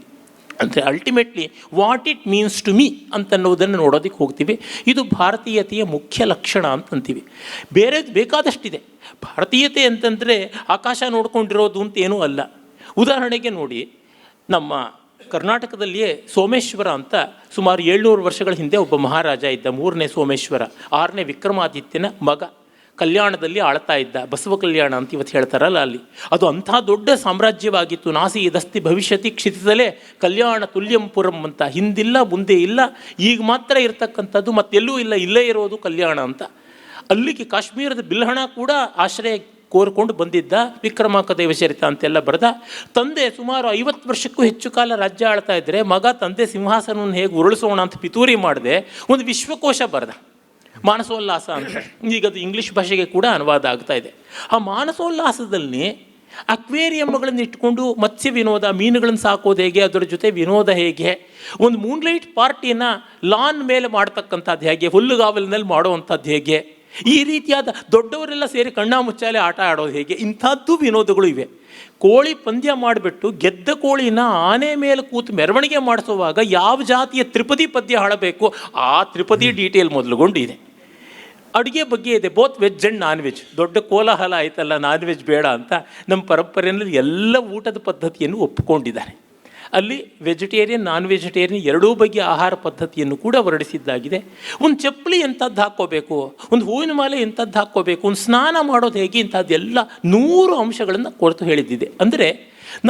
ಅಂದರೆ ultimately what it means to me ಅಂತನ್ನೋದನ್ನು ನೋಡೋದಕ್ಕೆ ಹೋಗ್ತೀವಿ. ಇದು ಭಾರತೀಯತೆಯ ಮುಖ್ಯ ಲಕ್ಷಣ ಅಂತಂತೀವಿ. ಬೇರೆ ಬೇಕಾದಷ್ಟಿದೆ. ಭಾರತೀಯತೆ ಅಂತಂದರೆ ಆಕಾಶ ನೋಡ್ಕೊಂಡಿರೋದು ಅಂತ ಏನೂ ಅಲ್ಲ. ಉದಾಹರಣೆಗೆ ನೋಡಿ, ನಮ್ಮ ಕರ್ನಾಟಕದಲ್ಲಿಯೇ ಸೋಮೇಶ್ವರ ಅಂತ ಸುಮಾರು 700 ವರ್ಷಗಳ ಹಿಂದೆ ಒಬ್ಬ ಮಹಾರಾಜ ಇದ್ದ. 3ನೇ ಸೋಮೇಶ್ವರ, 6ನೇ ವಿಕ್ರಮಾದಿತ್ಯನ ಮಗ. ಕಲ್ಯಾಣದಲ್ಲಿ ಆಳ್ತಾ ಇದ್ದ. ಬಸವ ಕಲ್ಯಾಣ ಅಂತ ಇವತ್ತು ಹೇಳ್ತಾರಲ್ಲ, ಅಲ್ಲಿ ಅದು ಅಂಥ ದೊಡ್ಡ ಸಾಮ್ರಾಜ್ಯವಾಗಿತ್ತು. ನಾಸಿ ದಸ್ತಿ ಭವಿಷ್ಯತಿ ಕ್ಷಿತಿದಲೇ ಕಲ್ಯಾಣ ತುಲ್ಯಂಪುರಂ ಅಂತ. ಹಿಂದಿಲ್ಲ ಮುಂದೆ ಇಲ್ಲ, ಈಗ ಮಾತ್ರ ಇರತಕ್ಕಂಥದ್ದು, ಮತ್ತೆಲ್ಲೂ ಇಲ್ಲ, ಇಲ್ಲೇ ಇರೋದು ಕಲ್ಯಾಣ ಅಂತ. ಅಲ್ಲಿಗೆ ಕಾಶ್ಮೀರದ ಬಿಲ್ಹಣ ಕೂಡ ಆಶ್ರಯ ಕೋರ್ಕೊಂಡು ಬಂದಿದ್ದ. ವಿಕ್ರಮಾಂಕ ದೇವಚರಿತ ಅಂತೆಲ್ಲ ಬರೆದ. ತಂದೆ ಸುಮಾರು 50 ವರ್ಷಕ್ಕೂ ಹೆಚ್ಚು ಕಾಲ ರಾಜ್ಯ ಆಳ್ತಾ ಇದ್ದರೆ ಮಗ ತಂದೆ ಸಿಂಹಾಸನವನ್ನು ಹೇಗೆ ಉರುಳಿಸೋಣ ಅಂತ ಪಿತೂರಿ ಮಾಡದೆ ಒಂದು ವಿಶ್ವಕೋಶ ಬರೆದ, ಮಾನಸೋಲ್ಲಾಸ ಅಂತ. ಈಗ ಅದು ಇಂಗ್ಲೀಷ್ ಭಾಷೆಗೆ ಕೂಡ ಅನುವಾದ ಆಗ್ತಾ ಇದೆ. ಆ ಮಾನಸೋಲ್ಲಾಸದಲ್ಲಿ ಅಕ್ವೇರಿಯಮ್ಗಳನ್ನು ಇಟ್ಕೊಂಡು ಮತ್ಸ್ಯ ವಿನೋದ, ಮೀನುಗಳನ್ನು ಸಾಕೋದು ಹೇಗೆ, ಅದರ ಜೊತೆ ವಿನೋದ ಹೇಗೆ, ಒಂದು ಮೂನ್ಲೈಟ್ ಪಾರ್ಟಿಯನ್ನು ಲಾನ್ ಮೇಲೆ ಮಾಡ್ತಕ್ಕಂಥದ್ದು ಹೇಗೆ, ಹುಲ್ಲುಗಾವಲಿನಲ್ಲಿ ಮಾಡುವಂಥದ್ದು ಹೇಗೆ, ಈ ರೀತಿಯಾದ ದೊಡ್ಡವರೆಲ್ಲ ಸೇರಿ ಕಣ್ಣಾ ಮುಚ್ಚಾಲೆ ಆಟ ಆಡೋದು ಹೇಗೆ, ಇಂಥದ್ದು ವಿನೋದಗಳು ಇವೆ. ಕೋಳಿ ಪಂದ್ಯ ಮಾಡಿಬಿಟ್ಟು ಗೆದ್ದ ಕೋಳಿನ ಆನೆ ಮೇಲೆ ಕೂತು ಮೆರವಣಿಗೆ ಮಾಡಿಸುವಾಗ ಯಾವ ಜಾತಿಯ ತ್ರಿಪದಿ ಪದ್ಯ ಹಾಡಬೇಕು ಆ ತ್ರಿಪದಿ ಡೀಟೇಲ್ ಮೊದಲುಗೊಂಡು ಇದೆ. ಅಡುಗೆ ಬಗ್ಗೆ ಇದೆ, both veg and non veg. ದೊಡ್ಡ ಕೋಲಾಹಲ ಆಯ್ತಲ್ಲ, ನಾನ್ ವೆಜ್ ಬೇಡ ಅಂತ. ನಮ್ಮ ಪರಂಪರೆಯಲ್ಲಿ ಎಲ್ಲ ಊಟದ ಪದ್ಧತಿಯನ್ನು ಒಪ್ಪಿಕೊಂಡಿದ್ದಾರೆ. ಅಲ್ಲಿ ವೆಜಿಟೇರಿಯನ್, ನಾನ್ ವೆಜಿಟೇರಿಯನ್ ಎರಡೂ ಬಗೆಯ ಆಹಾರ ಪದ್ಧತಿಯನ್ನು ಕೂಡ ಹೊರಡಿಸಿದ್ದಾಗಿದೆ. ಒಂದು ಚಪ್ಪಲಿ ಎಂಥದ್ದು ಹಾಕ್ಕೋಬೇಕು, ಒಂದು ಹೂವಿನ ಮಾಲೆ ಎಂಥದ್ದು ಹಾಕ್ಕೋಬೇಕು, ಒಂದು ಸ್ನಾನ ಮಾಡೋದು ಹೇಗೆ, ಇಂಥದ್ದೆಲ್ಲ 100 ಅಂಶಗಳನ್ನು ಕೊರತು ಹೇಳಿದ್ದಿದೆ. ಅಂದರೆ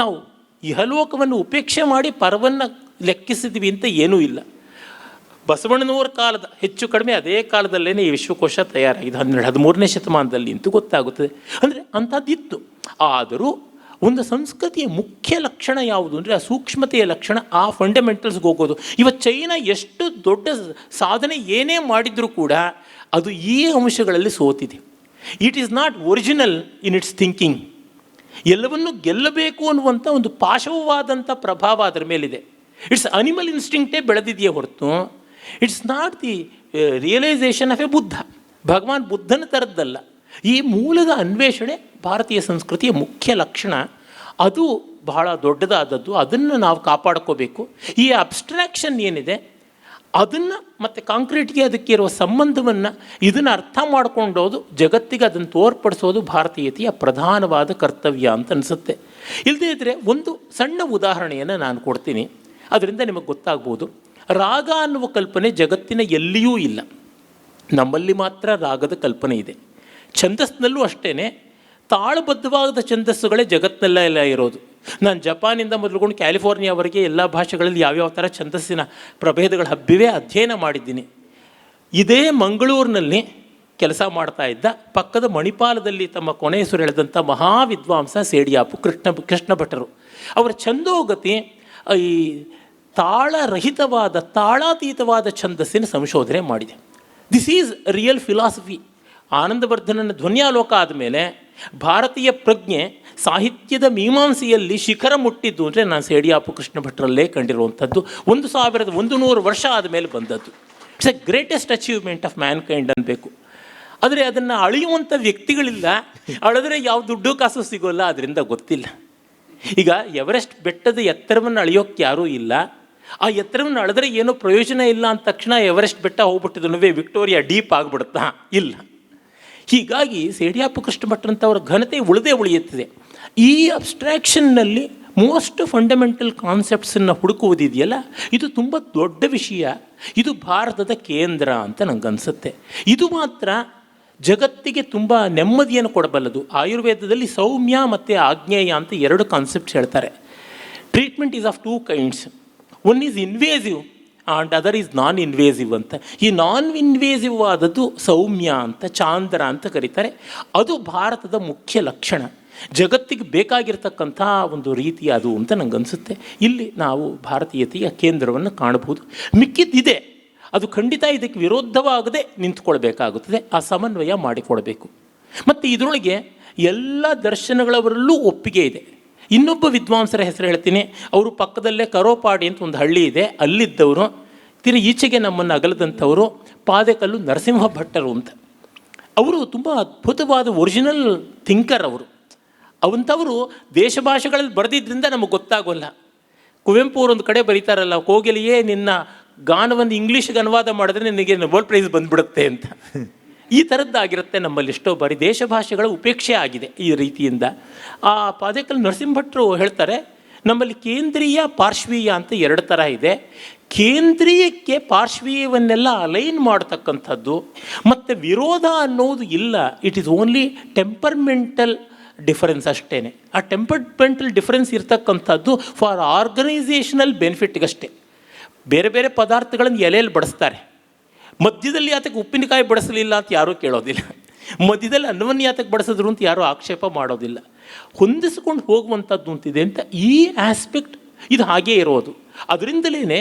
ನಾವು ಇಹಲೋಕವನ್ನು ಉಪೇಕ್ಷೆ ಮಾಡಿ ಪರವನ್ನು ಲೆಕ್ಕಿಸಿದ್ವಿ ಅಂತ ಏನೂ ಇಲ್ಲ. ಬಸವಣ್ಣನವರ ಕಾಲದ ಹೆಚ್ಚು ಕಡಿಮೆ ಅದೇ ಕಾಲದಲ್ಲೇ ಈ ವಿಶ್ವಕೋಶ ತಯಾರಾಗಿದೆ, 12-13ನೇ ಶತಮಾನದಲ್ಲಿ ಅಂತೂ ಗೊತ್ತಾಗುತ್ತದೆ. ಅಂದರೆ ಅಂಥದ್ದಿತ್ತು. ಆದರೂ ಒಂದು ಸಂಸ್ಕೃತಿಯ ಮುಖ್ಯ ಲಕ್ಷಣ ಯಾವುದು ಅಂದರೆ ಆ ಸೂಕ್ಷ್ಮತೆಯ ಲಕ್ಷಣ, ಆ ಫಂಡಮೆಂಟಲ್ಸ್ಗೆ ಹೋಗೋದು. ಇವತ್ತು ಚೈನಾ ಎಷ್ಟು ದೊಡ್ಡ ಸಾಧನೆ ಏನೇ ಮಾಡಿದರೂ ಕೂಡ ಅದು ಈ ಅಂಶಗಳಲ್ಲಿ ಸೋತಿದೆ. It is not original in its thinking. ಎಲ್ಲವನ್ನೂ ಗೆಲ್ಲಬೇಕು ಅನ್ನುವಂಥ ಒಂದು ಪಾಶವವಾದಂಥ ಪ್ರಭಾವ ಅದರ ಮೇಲಿದೆ. ಇಟ್ಸ್ ಅನಿಮಲ್ ಇನ್ಸ್ಟಿಂಕ್ಟೇ ಬೆಳೆದಿದೆಯೇ ಹೊರತು it's not the realisation of a Buddha. Bhagavan ಬುದ್ಧನ ಥರದ್ದಲ್ಲ. ಈ ಮೂಲದ ಅನ್ವೇಷಣೆ ಭಾರತೀಯ ಸಂಸ್ಕೃತಿಯ ಮುಖ್ಯ ಲಕ್ಷಣ. ಅದು ಬಹಳ ದೊಡ್ಡದಾದದ್ದು, ಅದನ್ನು ನಾವು ಕಾಪಾಡ್ಕೋಬೇಕು. ಈ ಅಬ್ಸ್ಟ್ರಾಕ್ಷನ್ ಏನಿದೆ ಅದನ್ನು ಮತ್ತು ಕಾಂಕ್ರೀಟ್ಗೆ ಅದಕ್ಕೆ ಇರುವ ಸಂಬಂಧವನ್ನು ಇದನ್ನು ಅರ್ಥ ಮಾಡ್ಕೊಂಡೋದು, ಜಗತ್ತಿಗೆ ಅದನ್ನು ತೋರ್ಪಡಿಸೋದು ಭಾರತೀಯತೆಯ ಪ್ರಧಾನವಾದ ಕರ್ತವ್ಯ ಅಂತ ಅನಿಸುತ್ತೆ. ಇಲ್ಲದೇ ಇದ್ದರೆ ಒಂದು ಸಣ್ಣ ಉದಾಹರಣೆಯನ್ನು ನಾನು ಕೊಡ್ತೀನಿ, ಅದರಿಂದ ನಿಮಗೆ ಗೊತ್ತಾಗ್ಬೋದು. ರಾಗ ಅನ್ನುವ ಕಲ್ಪನೆ ಜಗತ್ತಿನ ಎಲ್ಲಿಯೂ ಇಲ್ಲ, ನಮ್ಮಲ್ಲಿ ಮಾತ್ರ ರಾಗದ ಕಲ್ಪನೆ ಇದೆ. ಛಂದಸ್ನಲ್ಲೂ ಅಷ್ಟೇ, ತಾಳಬದ್ಧವಾದ ಛಂದಸ್ಸುಗಳೇ ಜಗತ್ತಿನೆಲ್ಲ ಇರೋದು. ನಾನು ಜಪಾನಿಂದ ಮೊದಲುಕೊಂಡು ಕ್ಯಾಲಿಫೋರ್ನಿಯಾವರೆಗೆ ಎಲ್ಲ ಭಾಷೆಗಳಲ್ಲಿ ಯಾವ್ಯಾವ ಥರ ಛಂದಸ್ಸಿನ ಪ್ರಭೇದಗಳು ಹಬ್ಬಿವೆ ಅಧ್ಯಯನ ಮಾಡಿದ್ದೀನಿ. ಇದೇ ಮಂಗಳೂರಿನಲ್ಲಿ ಕೆಲಸ ಮಾಡ್ತಾ ಇದ್ದ ಪಕ್ಕದ ಮಣಿಪಾಲದಲ್ಲಿ ತಮ್ಮ ಕೊನೆ ಹೆಸರು ಎಳೆದಂಥ ಮಹಾವಿದ್ವಾಂಸ ಸೇಡಿಯಾಪು ಕೃಷ್ಣ ಭಟ್ಟರು. ಅವರ ಛಂದೋಗತಿ ಈ ತಾಳರಹಿತವಾದ, ತಾಳಾತೀತವಾದ ಛಂದಸ್ಸಿನ ಸಂಶೋಧನೆ ಮಾಡಿದೆ. This is real philosophy. ಆನಂದವರ್ಧನನ ಧ್ವನ್ಯಾಲೋಕ ಆದಮೇಲೆ ಭಾರತೀಯ ಪ್ರಜ್ಞೆ ಸಾಹಿತ್ಯದ ಮೀಮಾಂಸೆಯಲ್ಲಿ ಶಿಖರ ಮುಟ್ಟಿದ್ದು ಅಂದರೆ ನಾನು ಸೇಡಿಯಾಪು ಕೃಷ್ಣ ಭಟ್ರಲ್ಲೇ ಕಂಡಿರುವಂಥದ್ದು. 1100 ವರ್ಷ ಆದಮೇಲೆ ಬಂದದ್ದು. It's A greatest achievement of man kind ಅನ್ನಬೇಕು. ಆದರೆ ಅದನ್ನು ಅಳೆಯುವಂಥ ವ್ಯಕ್ತಿಗಳಿಲ್ಲ, ಅಳೆದ್ರೆ ಯಾವ ದುಡ್ಡು ಕಾಸು ಸಿಗೋಲ್ಲ, ಅದರಿಂದ ಗೊತ್ತಿಲ್ಲ. ಈಗ ಎವರೆಸ್ಟ್ ಬೆಟ್ಟದ ಎತ್ತರವನ್ನು ಅಳೆಯೋಕ್ಕೆ ಯಾರೂ ಇಲ್ಲ. ಆ ಎತ್ತರವನ್ನು ಅಳೆದ್ರೆ ಏನೋ ಪ್ರಯೋಜನ ಇಲ್ಲ ಅಂದ ತಕ್ಷಣ ಎವರೆಸ್ಟ್ ಬೆಟ್ಟ ಹೋಗ್ಬಿಟ್ಟಿದ್ದು ವಿಕ್ಟೋರಿಯಾ ಡೀಪ್ ಆಗಿಬಿಡುತ್ತಾ? ಇಲ್ಲ. ಹೀಗಾಗಿ ಸೇಡಿಯಾಪು ಕೃಷ್ಣ ಭಟ್ರಂಥವ್ರ ಘನತೆ ಉಳಿಯುತ್ತದೆ. ಈ ಅಬ್ಸ್ಟ್ರಾಕ್ಷನ್ನಲ್ಲಿ ಮೋಸ್ಟ್ ಫಂಡಮೆಂಟಲ್ ಕಾನ್ಸೆಪ್ಟ್ಸನ್ನು ಹುಡುಕುವುದಿದೆಯಲ್ಲ, ಇದು ತುಂಬ ದೊಡ್ಡ ವಿಷಯ. ಇದು ಭಾರತದ ಕೇಂದ್ರ ಅಂತ ನನಗನ್ಸುತ್ತೆ. ಇದು ಮಾತ್ರ ಜಗತ್ತಿಗೆ ತುಂಬ ನೆಮ್ಮದಿಯನ್ನು ಕೊಡಬಲ್ಲದು. ಆಯುರ್ವೇದದಲ್ಲಿ ಸೌಮ್ಯ ಮತ್ತು ಆಗ್ನೇಯ ಅಂತ 2 ಕಾನ್ಸೆಪ್ಟ್ಸ್ ಹೇಳ್ತಾರೆ. Treatment is of 2 kinds. One is invasive and other is non invasive ಅಂತ. ಈ ನಾನ್ ಇನ್ವೇಸಿವ್ ಆದದ್ದು ಸೌಮ್ಯ ಅಂತ, ಚಾಂದ್ರ ಅಂತ ಕರೀತಾರೆ. ಅದು ಭಾರತದ ಮುಖ್ಯ ಲಕ್ಷಣ, ಜಗತ್ತಿಗೆ ಬೇಕಾಗಿರ್ತಕ್ಕಂಥ ಒಂದು ರೀತಿ ಅದು ಅಂತ ನನಗನ್ಸುತ್ತೆ. ಇಲ್ಲಿ ನಾವು ಭಾರತೀಯತೆಯ ಕೇಂದ್ರವನ್ನು ಕಾಣಬಹುದು. ಮಿಕ್ಕಿದ್ದಿದೆ, ಅದು ಖಂಡಿತ ಇದಕ್ಕೆ ವಿರೋಧವಾಗದೆ ನಿಂತ್ಕೊಳ್ಬೇಕಾಗುತ್ತದೆ. ಆ ಸಮನ್ವಯ ಮಾಡಿಕೊಡಬೇಕು. ಮತ್ತು ಇದರೊಳಗೆ ಎಲ್ಲ ದರ್ಶನಗಳವರಲ್ಲೂ ಒಪ್ಪಿಗೆ ಇದೆ. ಇನ್ನೊಬ್ಬ ವಿದ್ವಾಂಸರ ಹೆಸರು ಹೇಳ್ತೀನಿ. ಅವರು ಪಕ್ಕದಲ್ಲೇ ಕರೋಪಾಡಿ ಅಂತ ಒಂದು ಹಳ್ಳಿ ಇದೆ, ಅಲ್ಲಿದ್ದವರು. ಈಚೆಗೆ ನಮ್ಮನ್ನು ಅಗಲದಂಥವರು ಪಾದೆಕಲ್ಲು ನರಸಿಂಹ ಭಟ್ಟರು ಅಂತ. ಅವರು ತುಂಬ ಅದ್ಭುತವಾದ ಒರಿಜಿನಲ್ ಥಿಂಕರ್. ಅವಂಥವರು ದೇಶ ಭಾಷೆಗಳಲ್ಲಿ ಬರೆದಿದ್ದರಿಂದ ನಮಗೆ ಗೊತ್ತಾಗೋಲ್ಲ. ಕುವೆಂಪು ಅವರೊಂದು ಕಡೆ ಬರೀತಾರಲ್ಲ, ಕೋಗಿಲೆಯೇ ನಿನ್ನ ಗಾನವನ್ನು ಇಂಗ್ಲೀಷ್ಗೆ ಅನುವಾದ ಮಾಡಿದ್ರೆ ನಿನಗೆ ನೊಬೆಲ್ ಪ್ರೈಸ್ ಬಂದುಬಿಡುತ್ತೆ ಅಂತ. ಈ ಥರದ್ದಾಗಿರುತ್ತೆ ನಮ್ಮಲ್ಲಿ ಎಷ್ಟೋ ಬಾರಿ. ದೇಶ ಭಾಷೆಗಳ ಉಪೇಕ್ಷೆ ಆಗಿದೆ ಈ ರೀತಿಯಿಂದ. ಆ ಪಾದೆಕಲ್ ನರಸಿಂಹಭಟ್ರು ಹೇಳ್ತಾರೆ, ನಮ್ಮಲ್ಲಿ ಕೇಂದ್ರೀಯ ಪಾರ್ಶ್ವೀಯ ಅಂತ 2 ಥರ ಇದೆ. ಕೇಂದ್ರೀಯಕ್ಕೆ ಪಾರ್ಶ್ವೀಯವನ್ನೆಲ್ಲ ಅಲೈನ್ ಮಾಡ್ತಕ್ಕಂಥದ್ದು ಮತ್ತು ವಿರೋಧ ಅನ್ನೋದು ಇಲ್ಲ. It is only temperamental difference ಅಷ್ಟೇ. ಆ ಟೆಂಪರ್ಮೆಂಟಲ್ ಡಿಫರೆನ್ಸ್ ಇರ್ತಕ್ಕಂಥದ್ದು ಫಾರ್ ಆರ್ಗನೈಸೇಷನಲ್ ಬೆನಿಫಿಟ್ಗಷ್ಟೇ. ಬೇರೆ ಬೇರೆ ಪದಾರ್ಥಗಳನ್ನು ಎಲೆಯಲ್ಲಿ ಬಡಿಸ್ತಾರೆ, ಮಧ್ಯದಲ್ಲಿ ಯಾತಕ್ಕೆ ಉಪ್ಪಿನಕಾಯಿ ಬಡಿಸಲಿಲ್ಲ ಅಂತ ಯಾರೂ ಕೇಳೋದಿಲ್ಲ, ಮಧ್ಯದಲ್ಲಿ ಅನ್ನವನ್ನು ಯಾತಕ್ಕೆ ಬಡಿಸಿದ್ರು ಅಂತ ಯಾರೂ ಆಕ್ಷೇಪ ಮಾಡೋದಿಲ್ಲ. ಹೊಂದಿಸ್ಕೊಂಡು ಹೋಗುವಂಥದ್ದು ಅಂತಿದೆ ಅಂತ ಈ ಆಸ್ಪೆಕ್ಟ್ ಇದು ಹಾಗೇ ಇರೋದು. ಅದರಿಂದಲೇ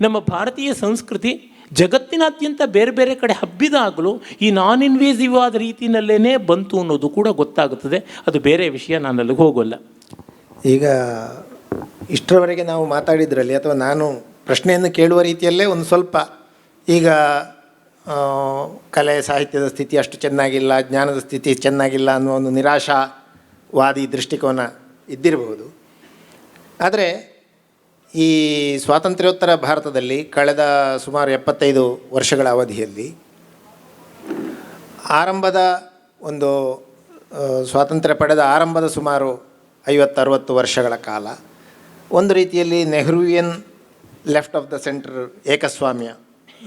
ನಮ್ಮ ಭಾರತೀಯ ಸಂಸ್ಕೃತಿ ಜಗತ್ತಿನಾದ್ಯಂತ ಬೇರೆ ಬೇರೆ ಕಡೆ ಹಬ್ಬಿದಾಗಲೂ ಈ ನಾನ್ ಇನ್ವೇಸಿವ್ ಆದ ರೀತಿಯಲ್ಲೇ ಬಂತು ಅನ್ನೋದು ಕೂಡ ಗೊತ್ತಾಗುತ್ತದೆ. ಅದು ಬೇರೆ ವಿಷಯ, ನಾನು ಅಲ್ಲಿಗೆ ಹೋಗೋಲ್ಲ. ಈಗ ಇಷ್ಟರವರೆಗೆ ನಾವು ಮಾತಾಡಿದ್ರಲ್ಲಿ ಅಥವಾ ನಾನು ಪ್ರಶ್ನೆಯನ್ನು ಕೇಳುವ ರೀತಿಯಲ್ಲೇ ಒಂದು ಸ್ವಲ್ಪ ಈಗ ಕಲೆ ಸಾಹಿತ್ಯದ ಸ್ಥಿತಿ ಅಷ್ಟು ಚೆನ್ನಾಗಿಲ್ಲ, ಜ್ಞಾನದ ಸ್ಥಿತಿ ಚೆನ್ನಾಗಿಲ್ಲ ಅನ್ನೋ ಒಂದು ನಿರಾಶಾವಾದಿ ದೃಷ್ಟಿಕೋನ ಇದ್ದಿರಬಹುದು. ಆದರೆ ಈ ಸ್ವಾತಂತ್ರ್ಯೋತ್ತರ ಭಾರತದಲ್ಲಿ ಕಳೆದ ಸುಮಾರು 75 ವರ್ಷಗಳ ಅವಧಿಯಲ್ಲಿ ಆರಂಭದ ಒಂದು ಸ್ವಾತಂತ್ರ್ಯ ಪಡೆದ ಆರಂಭದ ಸುಮಾರು 50-60 ವರ್ಷಗಳ ಕಾಲ ಒಂದು ರೀತಿಯಲ್ಲಿ ನೆಹರುವಿಯನ್ ಲೆಫ್ಟ್ ಆಫ್ ದ ಸೆಂಟರ್ ಏಕಸ್ವಾಮ್ಯ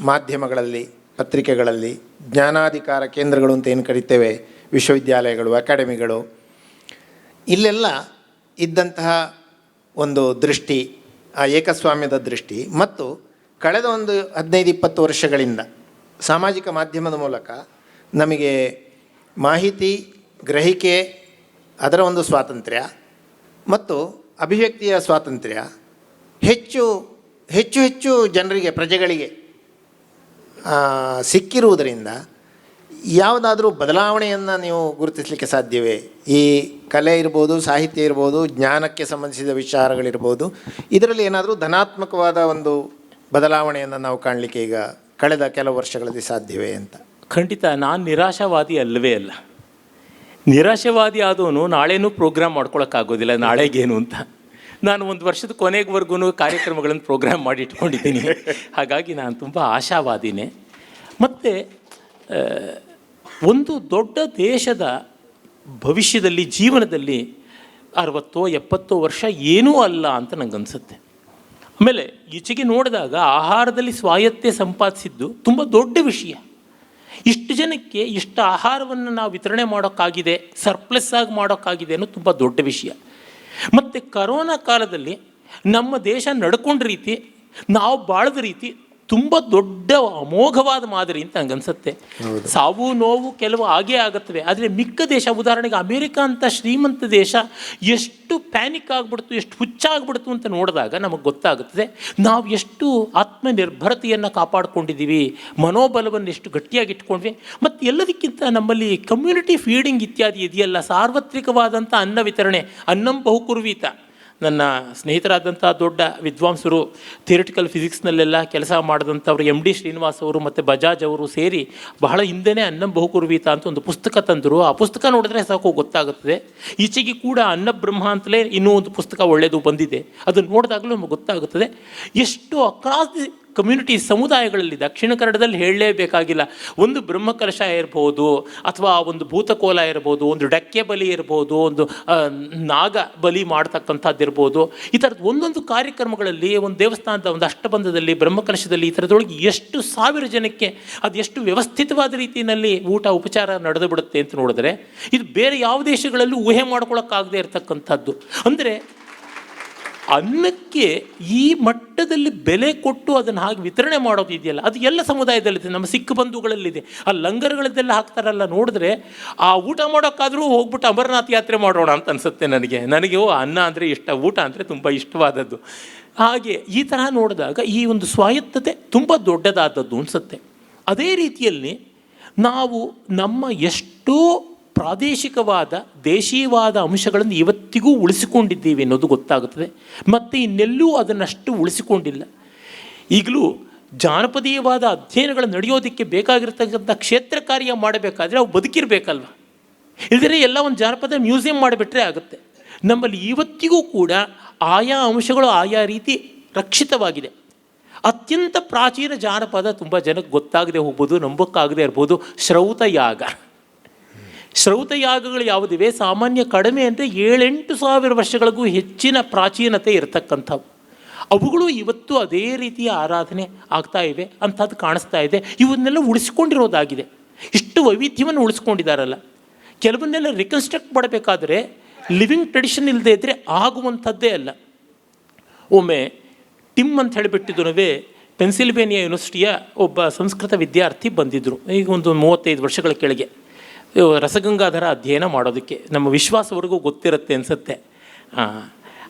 ಮಾಧ್ಯಮಗಳಲ್ಲಿ, ಪತ್ರಿಕೆಗಳಲ್ಲಿ, ಜ್ಞಾನಾಧಿಕಾರ ಕೇಂದ್ರಗಳು ಅಂತ ಏನು ಕರಿತೇವೆ, ವಿಶ್ವವಿದ್ಯಾಲಯಗಳು, ಅಕಾಡೆಮಿಗಳು, ಇಲ್ಲೆಲ್ಲ ಇದ್ದಂತಹ ಒಂದು ದೃಷ್ಟಿ, ಆ ಏಕಸ್ವಾಮ್ಯದ ದೃಷ್ಟಿ, ಮತ್ತು ಕಳೆದ ಒಂದು 15-20 ವರ್ಷಗಳಿಂದ ಸಾಮಾಜಿಕ ಮಾಧ್ಯಮದ ಮೂಲಕ ನಮಗೆ ಮಾಹಿತಿ ಗ್ರಹಿಕೆ, ಅದರ ಒಂದು ಸ್ವಾತಂತ್ರ್ಯ ಮತ್ತು ಅಭಿವ್ಯಕ್ತಿಯ ಸ್ವಾತಂತ್ರ್ಯ ಹೆಚ್ಚು ಹೆಚ್ಚು ಹೆಚ್ಚು ಜನರಿಗೆ, ಪ್ರಜೆಗಳಿಗೆ ಸಿಕ್ಕಿರುವುದರಿಂದ ಯಾವುದಾದ್ರೂ ಬದಲಾವಣೆಯನ್ನು ನೀವು ಗುರುತಿಸಲಿಕ್ಕೆ ಸಾಧ್ಯವೇ? ಈ ಕಲೆ ಇರ್ಬೋದು, ಸಾಹಿತ್ಯ ಇರ್ಬೋದು, ಜ್ಞಾನಕ್ಕೆ ಸಂಬಂಧಿಸಿದ ವಿಚಾರಗಳಿರ್ಬೋದು, ಇದರಲ್ಲಿ ಏನಾದರೂ ಧನಾತ್ಮಕವಾದ ಒಂದು ಬದಲಾವಣೆಯನ್ನು ನಾವು ಕಾಣಲಿಕ್ಕೆ ಈಗ ಕಳೆದ ಕೆಲವು ವರ್ಷಗಳಲ್ಲಿ ಸಾಧ್ಯವೇ ಅಂತ? ಖಂಡಿತ. ನಾನು ನಿರಾಶಾವಾದಿ ಅಲ್ಲವೇ ಅಲ್ಲ. ನಿರಾಶಾವಾದಿ ಆದವನು ನಾಳೆನೂ ಪ್ರೋಗ್ರಾಮ್ ಮಾಡ್ಕೊಳಕ್ಕಾಗೋದಿಲ್ಲ, ನಾಳೆಗೇನು ಅಂತ. ನಾನು ಒಂದು ವರ್ಷದ ಕೊನೆವರೆಗೂ ಕಾರ್ಯಕ್ರಮಗಳನ್ನು ಪ್ರೋಗ್ರಾಮ್ ಮಾಡಿ ಇಟ್ಕೊಂಡಿದ್ದೀನಿ. ಹಾಗಾಗಿ ನಾನು ತುಂಬ ಆಶಾವಾದಿನೇ. ಮತ್ತು ಒಂದು ದೊಡ್ಡ ದೇಶದ ಭವಿಷ್ಯದಲ್ಲಿ, ಜೀವನದಲ್ಲಿ 60-70 ವರ್ಷ ಏನೂ ಅಲ್ಲ ಅಂತ ನನಗನ್ಸುತ್ತೆ. ಆಮೇಲೆ ಈಚೆಗೆ ನೋಡಿದಾಗ ಆಹಾರದಲ್ಲಿ ಸ್ವಾಯತ್ತೆ ಸಂಪಾದಿಸಿದ್ದು ತುಂಬ ದೊಡ್ಡ ವಿಷಯ. ಇಷ್ಟು ಜನಕ್ಕೆ ಇಷ್ಟು ಆಹಾರವನ್ನು ನಾವು ವಿತರಣೆ ಮಾಡೋಕ್ಕಾಗಿದೆ, ಸರ್ಪ್ಲಸ್ ಆಗಿ ಮಾಡೋಕ್ಕಾಗಿದೆ ಅನ್ನೋದು ತುಂಬ ದೊಡ್ಡ ವಿಷಯ. ಮತ್ತು ಕರೋನಾ ಕಾಲದಲ್ಲಿ ನಮ್ಮ ದೇಶ ನಡ್ಕೊಂಡ ರೀತಿ, ನಾವು ಬಾಳದ ರೀತಿ ತುಂಬ ದೊಡ್ಡ ಅಮೋಘವಾದ ಮಾದರಿ ಅಂತ ನನಗನ್ಸುತ್ತೆ. ಸಾವು ನೋವು ಕೆಲವು ಆಗೇ ಆಗುತ್ತವೆ, ಆದರೆ ಮಿಕ್ಕ ದೇಶ, ಉದಾಹರಣೆಗೆ ಅಮೇರಿಕ ಅಂತ ಶ್ರೀಮಂತ ದೇಶ ಎಷ್ಟು ಪ್ಯಾನಿಕ್ ಆಗಿಬಿಡ್ತು, ಎಷ್ಟು ಹುಚ್ಚಾಗ್ಬಿಡ್ತು ಅಂತ ನೋಡಿದಾಗ ನಮಗೆ ಗೊತ್ತಾಗುತ್ತದೆ ನಾವು ಎಷ್ಟು ಆತ್ಮನಿರ್ಭರತೆಯನ್ನು ಕಾಪಾಡಿಕೊಂಡಿದ್ದೀವಿ, ಮನೋಬಲವನ್ನು ಎಷ್ಟು ಗಟ್ಟಿಯಾಗಿ ಇಟ್ಕೊಂಡ್ವಿ. ಮತ್ತು ಎಲ್ಲದಕ್ಕಿಂತ ನಮ್ಮಲ್ಲಿ ಕಮ್ಯುನಿಟಿ ಫೀಡಿಂಗ್ ಇತ್ಯಾದಿ ಇದೆಯಲ್ಲ, ಸಾರ್ವತ್ರಿಕವಾದಂಥ ಅನ್ನ ವಿತರಣೆ, ಅನ್ನಂ ಬಹುಕುರ್ವೀತ. ನನ್ನ ಸ್ನೇಹಿತರಾದಂಥ ದೊಡ್ಡ ವಿದ್ವಾಂಸರು, ಥಿಯರಿಟಿಕಲ್ ಫಿಸಿಕ್ಸ್ನಲ್ಲೆಲ್ಲ ಕೆಲಸ ಮಾಡಿದಂಥವ್ರು MD ಶ್ರೀನಿವಾಸ್ ಅವರು ಮತ್ತು ಬಜಾಜ್ ಅವರು ಸೇರಿ ಬಹಳ ಹಿಂದೆಯೇ ಅನ್ನಂ ಬಹುಕುರ್ವೀತ ಅಂತ ಒಂದು ಪುಸ್ತಕ ತಂದರು. ಆ ಪುಸ್ತಕ ನೋಡಿದ್ರೆ ಸಾಕು ಗೊತ್ತಾಗುತ್ತದೆ. ಈಚೆಗೆ ಕೂಡ ಅನ್ನಬ್ರಹ್ಮ ಅಂತಲೇ ಇನ್ನೂ ಒಂದು ಪುಸ್ತಕ ಒಳ್ಳೆಯದು ಬಂದಿದೆ. ಅದನ್ನು ನೋಡಿದಾಗಲೂ ನಮಗೆ ಗೊತ್ತಾಗುತ್ತದೆ ಎಷ್ಟು ಅಕ್ರಾಸ್ ದಿ ಕಮ್ಯುನಿಟಿ, ಸಮುದಾಯಗಳಲ್ಲಿ. ದಕ್ಷಿಣ ಕನ್ನಡದಲ್ಲಿ ಹೇಳಲೇಬೇಕಾಗಿಲ್ಲ. ಒಂದು ಬ್ರಹ್ಮಕಲಶ ಇರ್ಬೋದು, ಅಥವಾ ಒಂದು ಭೂತಕೋಲ ಇರ್ಬೋದು, ಒಂದು ಡಕ್ಕೆ ಬಲಿ ಇರ್ಬೋದು, ಒಂದು ನಾಗ ಬಲಿ ಮಾಡ್ತಕ್ಕಂಥದ್ದು ಇರ್ಬೋದು. ಈ ಥರದ್ದು ಒಂದೊಂದು ಕಾರ್ಯಕ್ರಮಗಳಲ್ಲಿ, ಒಂದು ದೇವಸ್ಥಾನದ ಒಂದು ಅಷ್ಟಬಂಧದಲ್ಲಿ, ಬ್ರಹ್ಮಕಲಶದಲ್ಲಿ, ಈ ಥರದೊಳಗೆ ಎಷ್ಟು ಸಾವಿರ ಜನಕ್ಕೆ ಅದು ಎಷ್ಟು ವ್ಯವಸ್ಥಿತವಾದ ರೀತಿಯಲ್ಲಿ ಊಟ ಉಪಚಾರ ನಡೆದು ಬಿಡುತ್ತೆ ಅಂತ ನೋಡಿದ್ರೆ ಇದು ಬೇರೆ ಯಾವ ದೇಶಗಳಲ್ಲೂ ಊಹೆ ಮಾಡ್ಕೊಳ್ಳೋಕ್ಕಾಗದೇ ಇರತಕ್ಕಂಥದ್ದು. ಅಂದರೆ ಅನ್ನಕ್ಕೆ ಈ ಮಟ್ಟದಲ್ಲಿ ಬೆಲೆ ಕೊಟ್ಟು ಅದನ್ನು ಹಾಗೆ ವಿತರಣೆ ಮಾಡೋದು ಇದೆಯಲ್ಲ, ಅದು ಎಲ್ಲ ಸಮುದಾಯದಲ್ಲಿದೆ. ನಮ್ಮ ಸಿಖ್ ಬಂಧುಗಳಲ್ಲಿದೆ. ಆ ಲಂಗರ್ಗಳದ್ದೆಲ್ಲ ಹಾಕ್ತಾರಲ್ಲ, ನೋಡಿದ್ರೆ ಆ ಊಟ ಮಾಡೋಕ್ಕಾದರೂ ಹೋಗ್ಬಿಟ್ಟು ಅಮರನಾಥ್ ಯಾತ್ರೆ ಮಾಡೋಣ ಅಂತ ಅನಿಸುತ್ತೆ ನನಗೆ. ಅನ್ನ ಅಂದರೆ ಇಷ್ಟ, ಊಟ ಅಂದರೆ ತುಂಬ ಇಷ್ಟವಾದದ್ದು. ಹಾಗೆ ಈ ತರಹ ನೋಡಿದಾಗ ಈ ಒಂದು ಸ್ವಾಯತ್ತತೆ ತುಂಬ ದೊಡ್ಡದಾದದ್ದು ಅನಿಸುತ್ತೆ. ಅದೇ ರೀತಿಯಲ್ಲಿ ನಾವು ನಮ್ಮ ಎಷ್ಟೋ ಪ್ರಾದೇಶಿಕವಾದ, ದೇಶೀಯವಾದ ಅಂಶಗಳನ್ನು ಇವತ್ತಿಗೂ ಉಳಿಸಿಕೊಂಡಿದ್ದೀವಿ ಅನ್ನೋದು ಗೊತ್ತಾಗುತ್ತದೆ. ಮತ್ತು ಇನ್ನೆಲ್ಲೂ ಅದನ್ನಷ್ಟು ಉಳಿಸಿಕೊಂಡಿಲ್ಲ. ಈಗಲೂ ಜಾನಪದೀಯವಾದ ಅಧ್ಯಯನಗಳು ನಡೆಯೋದಕ್ಕೆ ಬೇಕಾಗಿರ್ತಕ್ಕಂಥ ಕ್ಷೇತ್ರ ಕಾರ್ಯ ಮಾಡಬೇಕಾದ್ರೆ ಅವು ಬದುಕಿರಬೇಕಲ್ವ. ಇಲ್ಲದೇ ಎಲ್ಲ ಒಂದು ಜಾನಪದ ಮ್ಯೂಸಿಯಂ ಮಾಡಿಬಿಟ್ರೆ ಆಗುತ್ತೆ. ನಮ್ಮಲ್ಲಿ ಇವತ್ತಿಗೂ ಕೂಡ ಆಯಾ ಅಂಶಗಳು ಆಯಾ ರೀತಿ ರಕ್ಷಿತವಾಗಿದೆ. ಅತ್ಯಂತ ಪ್ರಾಚೀನ ಜಾನಪದ ತುಂಬ ಜನಕ್ಕೆ ಗೊತ್ತಾಗದೆ ಹೋಗ್ಬೋದು, ನಂಬಕ್ಕಾಗದೇ ಇರ್ಬೋದು, ಶ್ರೌತಯಾಗ. ಶ್ರೌತಯಾಗಗಳು ಯಾವುದಿವೆ, ಸಾಮಾನ್ಯ ಕಡಿಮೆ ಅಂದರೆ 7-8 ಸಾವಿರ ವರ್ಷಗಳಿಗೂ ಹೆಚ್ಚಿನ ಪ್ರಾಚೀನತೆ ಇರತಕ್ಕಂಥವು. ಅವುಗಳು ಇವತ್ತು ಅದೇ ರೀತಿಯ ಆರಾಧನೆ ಆಗ್ತಾ ಇವೆ, ಅಂಥದ್ದು ಕಾಣಿಸ್ತಾ ಇದೆ. ಇವನ್ನೆಲ್ಲ ಉಳಿಸ್ಕೊಂಡಿರೋದಾಗಿದೆ. ಇಷ್ಟು ವೈವಿಧ್ಯವನ್ನು ಉಳಿಸ್ಕೊಂಡಿದ್ದಾರಲ್ಲ. ಕೆಲವನ್ನೆಲ್ಲ ರಿಕನ್ಸ್ಟ್ರಕ್ಟ್ ಮಾಡಬೇಕಾದ್ರೆ ಲಿವಿಂಗ್ ಟ್ರೆಡಿಷನ್ ಇಲ್ಲದೆ ಇದ್ದರೆ ಆಗುವಂಥದ್ದೇ ಅಲ್ಲ. ಒಮ್ಮೆ ಟಿಮ್ ಅಂತ ಹೇಳಿಬಿಟ್ಟಿದ್ದು ಪೆನ್ಸಿಲ್ವೇನಿಯಾ ಯೂನಿವರ್ಸಿಟಿಯ ಒಬ್ಬ ಸಂಸ್ಕೃತ ವಿದ್ಯಾರ್ಥಿ ಬಂದಿದ್ದರು. ಈಗ ಒಂದು 35 ವರ್ಷಗಳ ಕೆಳಗೆ ರಸಗಂಗಾಧರ ಅಧ್ಯಯನ ಮಾಡೋದಕ್ಕೆ. ನಮ್ಮ ವಿಶ್ವಾಸವರೆಗೂ ಗೊತ್ತಿರುತ್ತೆ ಅನಿಸುತ್ತೆ.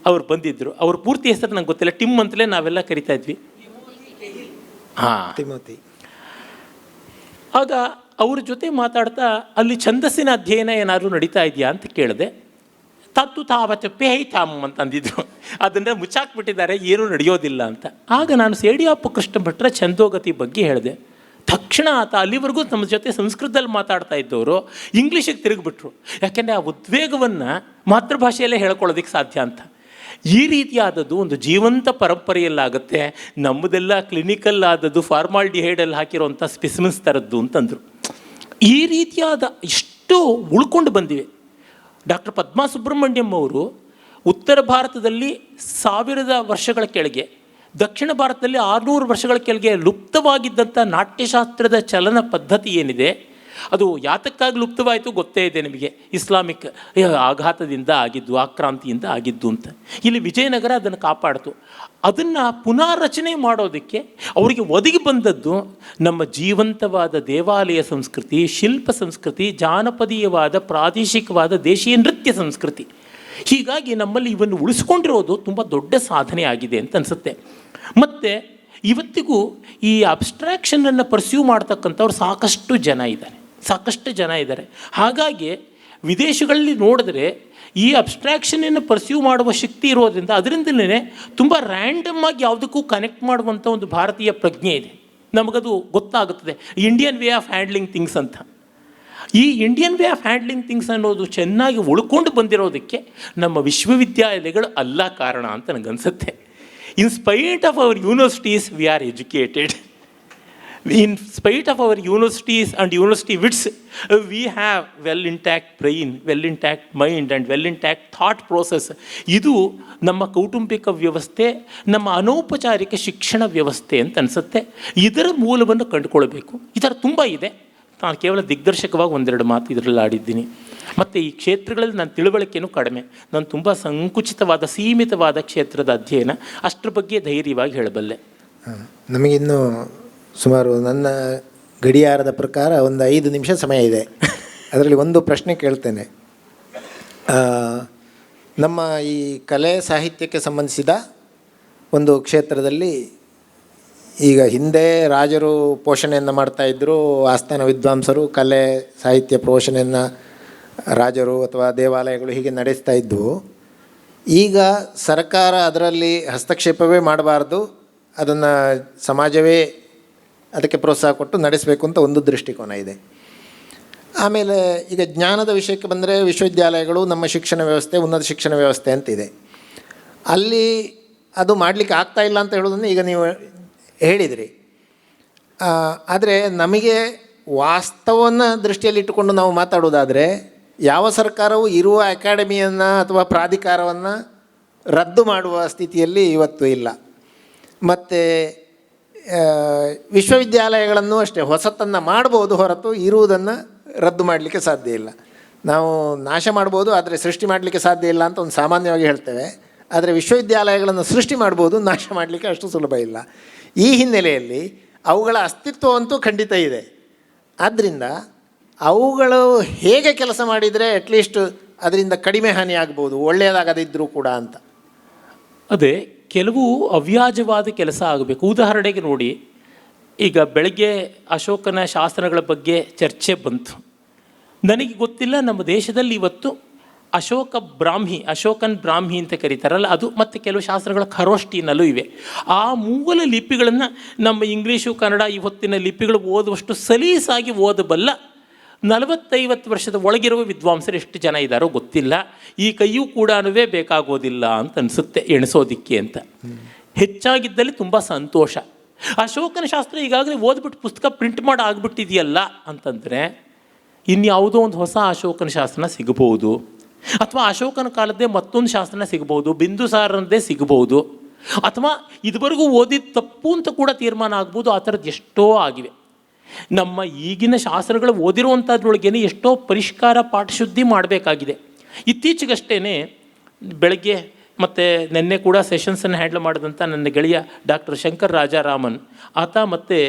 ಅವ್ರು ಬಂದಿದ್ದರು. ಅವ್ರ ಪೂರ್ತಿ ಹೆಸರು ನಂಗೆ ಗೊತ್ತಿಲ್ಲ, ಟಿಮ್ ಅಂತಲೇ ನಾವೆಲ್ಲ ಕರಿತಾ ಇದ್ವಿ. ತಿಮೋತಿ. ಆಗ ಅವ್ರ ಜೊತೆ ಮಾತಾಡ್ತಾ ಅಲ್ಲಿ ಛಂದಸ್ಸಿನ ಅಧ್ಯಯನ ಏನಾದರೂ ನಡೀತಾ ಇದೆಯಾ ಅಂತ ಕೇಳಿದೆ. ತತ್ತು ತಾವತ್ತು ಪೇಯ್ತಾಮ್ ಅಂತ ಅಂದಿದ್ರು. ಅದನ್ನು ಮುಚ್ಚಾಕ್ಬಿಟ್ಟಿದ್ದಾರೆ, ಏನೂ ನಡೆಯೋದಿಲ್ಲ ಅಂತ. ಆಗ ನಾನು ಸೇಡಿಯಪ್ಪ ಕೃಷ್ಣ ಭಟ್ರ ಛಂದೋಗತಿ ಬಗ್ಗೆ ಹೇಳಿದೆ. ತಕ್ಷಣ ಆತ ಅಲ್ಲಿವರೆಗೂ ನಮ್ಮ ಜೊತೆ ಸಂಸ್ಕೃತದಲ್ಲಿ ಮಾತಾಡ್ತಾ ಇದ್ದವರು ಇಂಗ್ಲೀಷಿಗೆ ತಿರುಗಿಬಿಟ್ರು. ಯಾಕೆಂದರೆ ಆ ಉದ್ವೇಗವನ್ನು ಮಾತೃಭಾಷೆಯಲ್ಲೇ ಹೇಳ್ಕೊಳ್ಳೋದಕ್ಕೆ ಸಾಧ್ಯ ಅಂತ. ಈ ರೀತಿಯಾದದ್ದು ಒಂದು ಜೀವಂತ ಪರಂಪರೆಯಲ್ಲಾಗುತ್ತೆ. ನಮ್ಮದೆಲ್ಲ ಕ್ಲಿನಿಕಲ್ ಆದದ್ದು ಫಾರ್ಮಾಲ್ಡಿಹೈಡಲ್ಲಿ ಹಾಕಿರೋಂಥ ಸ್ಪೆಸಿಮೆನ್ಸ್ ಥರದ್ದು ಅಂತಂದರು. ಈ ರೀತಿಯಾದ ಇಷ್ಟು ಉಳ್ಕೊಂಡು ಬಂದಿವೆ. ಡಾಕ್ಟರ್ ಪದ್ಮಾ ಸುಬ್ರಹ್ಮಣ್ಯಂ ಅವರು ಉತ್ತರ ಭಾರತದಲ್ಲಿ 1000 ವರ್ಷಗಳ ಕೆಳಗೆ, ದಕ್ಷಿಣ ಭಾರತದಲ್ಲಿ 600 ವರ್ಷಗಳ ಕೆಳಗೆ ಲುಪ್ತವಾಗಿದ್ದಂಥ ನಾಟ್ಯಶಾಸ್ತ್ರದ ಚಲನ ಪದ್ಧತಿ ಏನಿದೆ, ಅದು ಯಾತಕ್ಕಾಗಿ ಲುಪ್ತವಾಯಿತು ಗೊತ್ತೇ ಇದೆ ನಿಮಗೆ. ಇಸ್ಲಾಮಿಕ್ ಆಘಾತದಿಂದ ಆಗಿದ್ದು, ಆಕ್ರಾಂತಿಯಿಂದ ಆಗಿದ್ದು ಅಂತ. ಇಲ್ಲಿ ವಿಜಯನಗರ ಅದನ್ನು ಕಾಪಾಡಿತು. ಅದನ್ನು ಪುನಾರಚನೆ ಮಾಡೋದಕ್ಕೆ ಅವರಿಗೆ ಒದಗಿ ಬಂದದ್ದು ನಮ್ಮ ಜೀವಂತವಾದ ದೇವಾಲಯ ಸಂಸ್ಕೃತಿ, ಶಿಲ್ಪ ಸಂಸ್ಕೃತಿ, ಜಾನಪದೀಯವಾದ ಪ್ರಾದೇಶಿಕವಾದ ದೇಶೀಯ ನೃತ್ಯ ಸಂಸ್ಕೃತಿ. ಹೀಗಾಗಿ ನಮ್ಮಲ್ಲಿ ಇವನ್ನು ಉಳಿಸ್ಕೊಂಡಿರೋದು ತುಂಬ ದೊಡ್ಡ ಸಾಧನೆ ಆಗಿದೆ ಅಂತ ಅನಿಸುತ್ತೆ. ಮತ್ತು ಇವತ್ತಿಗೂ ಈ ಅಬ್ಸ್ಟ್ರಾಕ್ಷನನ್ನು ಪರ್ಸ್ಯೂ ಮಾಡ್ತಕ್ಕಂಥವ್ರು ಸಾಕಷ್ಟು ಜನ ಇದ್ದಾರೆ. ಹಾಗಾಗಿ ವಿದೇಶಗಳಲ್ಲಿ ನೋಡಿದ್ರೆ ಈ ಅಬ್ಸ್ಟ್ರಾಕ್ಷನನ್ನು ಪರ್ಸ್ಯೂ ಮಾಡುವ ಶಕ್ತಿ ಇರೋದ್ರಿಂದ ಅದರಿಂದಲೇ ತುಂಬ ರ್ಯಾಂಡಮ್ ಆಗಿ ಯಾವುದಕ್ಕೂ ಕನೆಕ್ಟ್ ಮಾಡುವಂಥ ಒಂದು ಭಾರತೀಯ ಪ್ರಜ್ಞೆ ಇದೆ. ನಮಗದು ಗೊತ್ತಾಗುತ್ತದೆ. Indian way of handling things ಅಂತ. ಈ Indian way of handling things ಅನ್ನೋದು ಚೆನ್ನಾಗಿ ಉಳ್ಕೊಂಡು ಬಂದಿರೋದಕ್ಕೆ ನಮ್ಮ ವಿಶ್ವವಿದ್ಯಾಲಯಗಳು ಅಲ್ಲ ಕಾರಣ ಅಂತ ನನಗನ್ಸುತ್ತೆ. In spite of our universities we are educated. In spite of our universities and university wits, we have well intact brain, well intact mind and well intact thought process. ಇದು ನಮ್ಮ ಕೌಟುಂಬಿಕ ವ್ಯವಸ್ಥೆ, ನಮ್ಮ ಅನೌಪಚಾರಿಕ ಶಿಕ್ಷಣ ವ್ಯವಸ್ಥೆ ಅಂತ ಅನಿಸುತ್ತೆ. ಇದರ ಮೂಲವನ್ನು ಕಂಡುಕೊಳ್ಬೇಕು. ಈ ಥರ ತುಂಬ ಇದೆ. ನಾನು ಕೇವಲ ದಿಗ್ದರ್ಶಕವಾಗಿ 1-2 ಮಾತು ಇದರಲ್ಲಿ ಆಡಿದ್ದೀನಿ. ಮತ್ತು ಈ ಕ್ಷೇತ್ರಗಳಲ್ಲಿ ನನ್ನ ತಿಳುವಳಿಕೆಯೂ ಕಡಿಮೆ. ನಾನು ತುಂಬ ಸಂಕುಚಿತವಾದ ಸೀಮಿತವಾದ ಕ್ಷೇತ್ರದ ಅಧ್ಯಯನ, ಅಷ್ಟರ ಬಗ್ಗೆ ಧೈರ್ಯವಾಗಿ ಹೇಳಬಲ್ಲೆ. ನಮಗಿನ್ನೂ ಸುಮಾರು ನನ್ನ ಗಡಿಯಾರದ ಪ್ರಕಾರ ಒಂದು 5 ನಿಮಿಷ ಸಮಯ ಇದೆ. ಅದರಲ್ಲಿ ಒಂದು ಪ್ರಶ್ನೆ ಕೇಳ್ತೇನೆ. ನಮ್ಮ ಈ ಕಲೆ ಸಾಹಿತ್ಯಕ್ಕೆ ಸಂಬಂಧಿಸಿದ ಒಂದು ಕ್ಷೇತ್ರದಲ್ಲಿ ಈಗ ಹಿಂದೆ ರಾಜರು ಪೋಷಣೆಯನ್ನು ಮಾಡ್ತಾಯಿದ್ರು, ಆಸ್ಥಾನ ವಿದ್ವಾಂಸರು ಕಲೆ ಸಾಹಿತ್ಯ ಪೋಷಣೆಯನ್ನು ರಾಜರು ಅಥವಾ ದೇವಾಲಯಗಳು ಹೀಗೆ ನಡೆಸ್ತಾ ಇದ್ವು. ಈಗ ಸರ್ಕಾರ ಅದರಲ್ಲಿ ಹಸ್ತಕ್ಷೇಪವೇ ಮಾಡಬಾರ್ದು, ಅದನ್ನು ಸಮಾಜವೇ ಅದಕ್ಕೆ ಪ್ರೋತ್ಸಾಹ ಕೊಟ್ಟು ನಡೆಸಬೇಕು ಅಂತ ಒಂದು ದೃಷ್ಟಿಕೋನ ಇದೆ. ಆಮೇಲೆ ಈಗ ಜ್ಞಾನದ ವಿಷಯಕ್ಕೆ ಬಂದರೆ ವಿಶ್ವವಿದ್ಯಾಲಯಗಳು ನಮ್ಮ ಶಿಕ್ಷಣ ವ್ಯವಸ್ಥೆ, ಉನ್ನತ ಶಿಕ್ಷಣ ವ್ಯವಸ್ಥೆ ಅಂತಿದೆ. ಅಲ್ಲಿ ಅದು ಮಾಡಲಿಕ್ಕೆ ಆಗ್ತಾಯಿಲ್ಲ ಅಂತ ಹೇಳೋದನ್ನು ಈಗ ನೀವು ಹೇಳಿದಿರಿ. ಆದರೆ ನಮಗೆ ವಾಸ್ತವವನ್ನು ದೃಷ್ಟಿಯಲ್ಲಿಟ್ಟುಕೊಂಡು ನಾವು ಮಾತಾಡೋದಾದರೆ ಯಾವ ಸರ್ಕಾರವು ಇರುವ ಅಕಾಡೆಮಿಯನ್ನು ಅಥವಾ ಪ್ರಾಧಿಕಾರವನ್ನು ರದ್ದು ಮಾಡುವ ಸ್ಥಿತಿಯಲ್ಲಿ ಇವತ್ತು ಇಲ್ಲ. ಮತ್ತು ವಿಶ್ವವಿದ್ಯಾಲಯಗಳನ್ನು ಅಷ್ಟೇ ಹೊಸತನ್ನು ಮಾಡ್ಬೋದು ಹೊರತು ಇರುವುದನ್ನು ರದ್ದು ಮಾಡಲಿಕ್ಕೆ ಸಾಧ್ಯ ಇಲ್ಲ. ನಾವು ನಾಶ ಮಾಡ್ಬೋದು, ಆದರೆ ಸೃಷ್ಟಿ ಮಾಡಲಿಕ್ಕೆ ಸಾಧ್ಯ ಇಲ್ಲ ಅಂತ ಒಂದು ಸಾಮಾನ್ಯವಾಗಿ ಹೇಳ್ತೇವೆ. ಆದರೆ ವಿಶ್ವವಿದ್ಯಾಲಯಗಳನ್ನು ಸೃಷ್ಟಿ ಮಾಡ್ಬೋದು, ನಾಶ ಮಾಡಲಿಕ್ಕೆ ಅಷ್ಟು ಸುಲಭ ಇಲ್ಲ. ಈ ಹಿನ್ನೆಲೆಯಲ್ಲಿ ಅವುಗಳ ಅಸ್ತಿತ್ವವಂತೂ ಖಂಡಿತ ಇದೆ. ಆದ್ದರಿಂದ ಅವುಗಳು ಹೇಗೆ ಕೆಲಸ ಮಾಡಿದರೆ ಅಟ್ಲೀಸ್ಟ್ ಅದರಿಂದ ಕಡಿಮೆ ಹಾನಿ ಆಗ್ಬೋದು, ಒಳ್ಳೆಯದಾಗದಿದ್ದರೂ ಕೂಡ ಅಂತ. ಅದೇ ಕೆಲವು ಅವ್ಯಾಜವಾದ ಕೆಲಸ ಆಗಬೇಕು. ಉದಾಹರಣೆಗೆ ನೋಡಿ, ಈಗ ಬೆಳಗ್ಗೆ ಅಶೋಕನ ಶಾಸನಗಳ ಬಗ್ಗೆ ಚರ್ಚೆ ಬಂತು. ನನಗೆ ಗೊತ್ತಿಲ್ಲ, ನಮ್ಮ ದೇಶದಲ್ಲಿ ಇವತ್ತು ಅಶೋಕನ್ ಬ್ರಾಹ್ಮಿ ಅಂತ ಕರೀತಾರಲ್ಲ ಅದು, ಮತ್ತು ಕೆಲವು ಶಾಸ್ತ್ರಗಳ ಖರೋಷ್ಠಿನಲ್ಲೂ ಇವೆ. ಆ ಮೂಲ ಲಿಪಿಗಳನ್ನು ನಮ್ಮ ಇಂಗ್ಲೀಷು ಕನ್ನಡ ಇವತ್ತಿನ ಲಿಪಿಗಳು ಓದುವಷ್ಟು ಸಲೀಸಾಗಿ ಓದಬಲ್ಲ 40-50 ವರ್ಷದ ಒಳಗಿರುವ ವಿದ್ವಾಂಸರು ಎಷ್ಟು ಜನ ಇದ್ದಾರೋ ಗೊತ್ತಿಲ್ಲ. ಈ ಕೈಯೂ ಕೂಡ ಬೇಕಾಗೋದಿಲ್ಲ ಅಂತ ಅನಿಸುತ್ತೆ ಎಣಿಸೋದಿಕ್ಕೆ ಅಂತ. ಹೆಚ್ಚಾಗಿದ್ದಲ್ಲಿ ತುಂಬ ಸಂತೋಷ. ಅಶೋಕನ ಶಾಸ್ತ್ರ ಈಗಾಗಲೇ ಓದ್ಬಿಟ್ಟು ಪುಸ್ತಕ ಪ್ರಿಂಟ್ ಮಾಡಿ ಆಗಿಬಿಟ್ಟಿದೆಯಲ್ಲ ಅಂತಂದರೆ ಇನ್ಯಾವುದೋ ಒಂದು ಹೊಸ ಅಶೋಕನ ಶಾಸ್ತ್ರನ ಸಿಗಬಹುದು, ಅಥವಾ ಅಶೋಕನ ಕಾಲದ್ದೇ ಮತ್ತೊಂದು ಶಾಸ್ತ್ರನ ಸಿಗಬಹುದು, ಬಿಂದುಸಾರನದೇ ಸಿಗಬಹುದು, ಅಥವಾ ಇದುವರೆಗೂ ಓದಿದ ತಪ್ಪು ಅಂತ ಕೂಡ ತೀರ್ಮಾನ ಆಗ್ಬೋದು. ಆ ಥರದ್ದು ಎಷ್ಟೋ ಆಗಿವೆ. ನಮ್ಮ ಈಗಿನ ಶಾಸ್ತ್ರಗಳು ಓದಿರುವಂಥದ್ರೊಳಗೇನೆ ಎಷ್ಟೋ ಪರಿಷ್ಕಾರ ಪಾಠಶುದ್ಧಿ ಮಾಡಬೇಕಾಗಿದೆ. ಇತ್ತೀಚೆಗಷ್ಟೇ ಬೆಳಗ್ಗೆ ಮತ್ತು ನಿನ್ನೆ ಕೂಡ ಸೆಷನ್ಸನ್ನು ಹ್ಯಾಂಡಲ್ ಮಾಡಿದಂಥ ನನ್ನ ಗೆಳೆಯ ಡಾಕ್ಟರ್ ಶಂಕರ್ ರಾಜಾರಾಮನ್, ಆತ ಮತ್ತು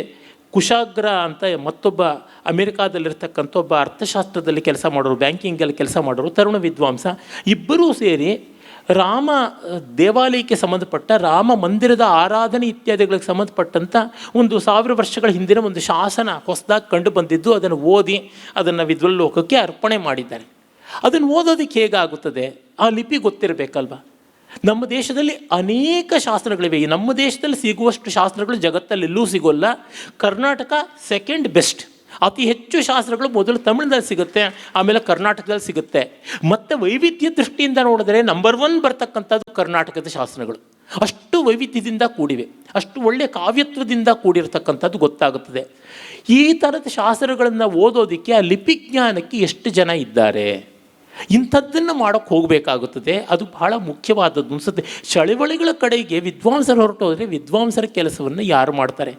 ಕುಶಾಗ್ರ ಅಂತ ಮತ್ತೊಬ್ಬ ಅಮೆರಿಕಾದಲ್ಲಿರ್ತಕ್ಕಂಥ ಒಬ್ಬ ಅರ್ಥಶಾಸ್ತ್ರದಲ್ಲಿ ಕೆಲಸ ಮಾಡೋರು, ಬ್ಯಾಂಕಿಂಗಲ್ಲಿ ಕೆಲಸ ಮಾಡೋರು, ತರುಣ ವಿದ್ವಾಂಸ, ಇಬ್ಬರೂ ಸೇರಿ ರಾಮ ದೇವಾಲಯಕ್ಕೆ ಸಂಬಂಧಪಟ್ಟ ರಾಮ ಮಂದಿರದ ಆರಾಧನೆ ಇತ್ಯಾದಿಗಳಿಗೆ ಸಂಬಂಧಪಟ್ಟಂಥ ಒಂದು 1000 ವರ್ಷಗಳ ಹಿಂದಿನ ಒಂದು ಶಾಸನ ಹೊಸದಾಗಿ ಕಂಡು ಬಂದಿದ್ದು, ಅದನ್ನು ಓದಿ ಅದನ್ನು ವಿದ್ವಲ್ಲೋಕಕ್ಕೆ ಅರ್ಪಣೆ ಮಾಡಿದ್ದಾರೆ. ಅದನ್ನು ಓದೋದಕ್ಕೆ ಹೇಗಾಗುತ್ತದೆ? ಆ ಲಿಪಿ ಗೊತ್ತಿರಬೇಕಲ್ವ. ನಮ್ಮ ದೇಶದಲ್ಲಿ ಅನೇಕ ಶಾಸ್ತ್ರಗಳಿವೆ. ನಮ್ಮ ದೇಶದಲ್ಲಿ ಸಿಗುವಷ್ಟು ಶಾಸ್ತ್ರಗಳು ಜಗತ್ತಲ್ಲೆಲ್ಲೂ ಸಿಗೋಲ್ಲ. Karnataka second best. ಅತಿ ಹೆಚ್ಚು ಶಾಸ್ತ್ರಗಳು ಮೊದಲು ತಮಿಳಿನಲ್ಲಿ ಸಿಗುತ್ತೆ, ಆಮೇಲೆ ಕರ್ನಾಟಕದಲ್ಲಿ ಸಿಗುತ್ತೆ. ಮತ್ತು ವೈವಿಧ್ಯ ದೃಷ್ಟಿಯಿಂದ ನೋಡಿದ್ರೆ ನಂಬರ್ 1 ಬರ್ತಕ್ಕಂಥದ್ದು ಕರ್ನಾಟಕದ ಶಾಸ್ತ್ರಗಳು. ಅಷ್ಟು ವೈವಿಧ್ಯದಿಂದ ಕೂಡಿವೆ, ಅಷ್ಟು ಒಳ್ಳೆಯ ಕಾವ್ಯತ್ವದಿಂದ ಕೂಡಿರ್ತಕ್ಕಂಥದ್ದು ಗೊತ್ತಾಗುತ್ತದೆ. ಈ ಥರದ ಶಾಸ್ತ್ರಗಳನ್ನು ಓದೋದಕ್ಕೆ, ಆ ಲಿಪಿ ಜ್ಞಾನಕ್ಕೆ ಎಷ್ಟು ಜನ ಇದ್ದಾರೆ, ಇಂಥದ್ದನ್ನು ಮಾಡೋಕ್ಕೆ ಹೋಗಬೇಕಾಗುತ್ತದೆ. ಅದು ಬಹಳ ಮುಖ್ಯವಾದದ್ದು ಅನಿಸುತ್ತೆ. ಚಳವಳಿಗಳ ಕಡೆಗೆ ವಿದ್ವಾಂಸರು ಹೊರಟೋದ್ರೆ ವಿದ್ವಾಂಸರ ಕೆಲಸವನ್ನು ಯಾರು ಮಾಡ್ತಾರೆ?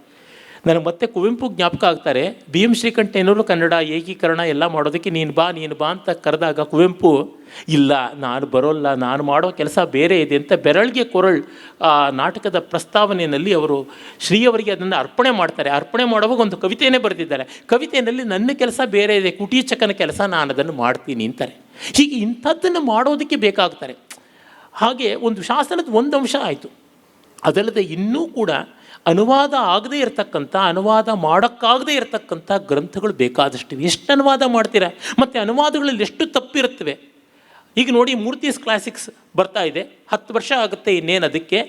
ನನಗೆ ಮತ್ತೆ ಕುವೆಂಪು ಜ್ಞಾಪಕ ಆಗ್ತಾರೆ. ಬಿ ಎಂ ಶ್ರೀಕಂಠಯ್ಯನವರು ಕನ್ನಡ ಏಕೀಕರಣ ಎಲ್ಲ ಮಾಡೋದಕ್ಕೆ ನೀನು ಬಾ ಅಂತ ಕರೆದಾಗ ಕುವೆಂಪು ಇಲ್ಲ, ನಾನು ಬರೋಲ್ಲ, ನಾನು ಮಾಡೋ ಕೆಲಸ ಬೇರೆ ಇದೆ ಅಂತ ಬೆರಳಿಗೆ ಕೊರಳು ಆ ನಾಟಕದ ಪ್ರಸ್ತಾವನೆಯಲ್ಲಿ ಅವರು ಶ್ರೀಯವರಿಗೆ ಅದನ್ನು ಅರ್ಪಣೆ ಮಾಡ್ತಾರೆ. ಅರ್ಪಣೆ ಮಾಡುವಾಗ ಒಂದು ಕವಿತೆಯೇ ಬರೆದಿದ್ದಾರೆ. ಕವಿತೆಯಲ್ಲಿ ನನ್ನ ಕೆಲಸ ಬೇರೆ ಇದೆ, ಕುಟೀಚಕನ ಕೆಲಸ ನಾನು ಅದನ್ನು ಮಾಡ್ತೀನಿ ಅಂತಾರೆ. ಹೀಗೆ ಇಂಥದ್ದನ್ನು ಮಾಡೋದಕ್ಕೆ ಬೇಕಾಗ್ತಾರೆ. ಹಾಗೆ ಒಂದು ಶಾಸನದ ಒಂದು ಅಂಶ ಆಯಿತು. ಅದಲ್ಲದೆ ಇನ್ನೂ ಕೂಡ ಅನುವಾದ ಆಗದೇ ಇರತಕ್ಕಂಥ, ಅನುವಾದ ಮಾಡೋಕ್ಕಾಗದೇ ಇರತಕ್ಕಂಥ ಗ್ರಂಥಗಳು ಬೇಕಾದಷ್ಟಿವೆ. ಎಷ್ಟು ಅನುವಾದ ಮಾಡ್ತೀರಾ? ಮತ್ತು ಅನುವಾದಗಳಲ್ಲಿ ಎಷ್ಟು ತಪ್ಪಿರುತ್ತವೆ. ಈಗ ನೋಡಿ, ಮೂರ್ತಿಸ್ ಕ್ಲಾಸಿಕ್ಸ್ ಬರ್ತಾ ಇದೆ, 10 ವರ್ಷ ಆಗುತ್ತೆ ಇನ್ನೇನು ಅದಕ್ಕೆ.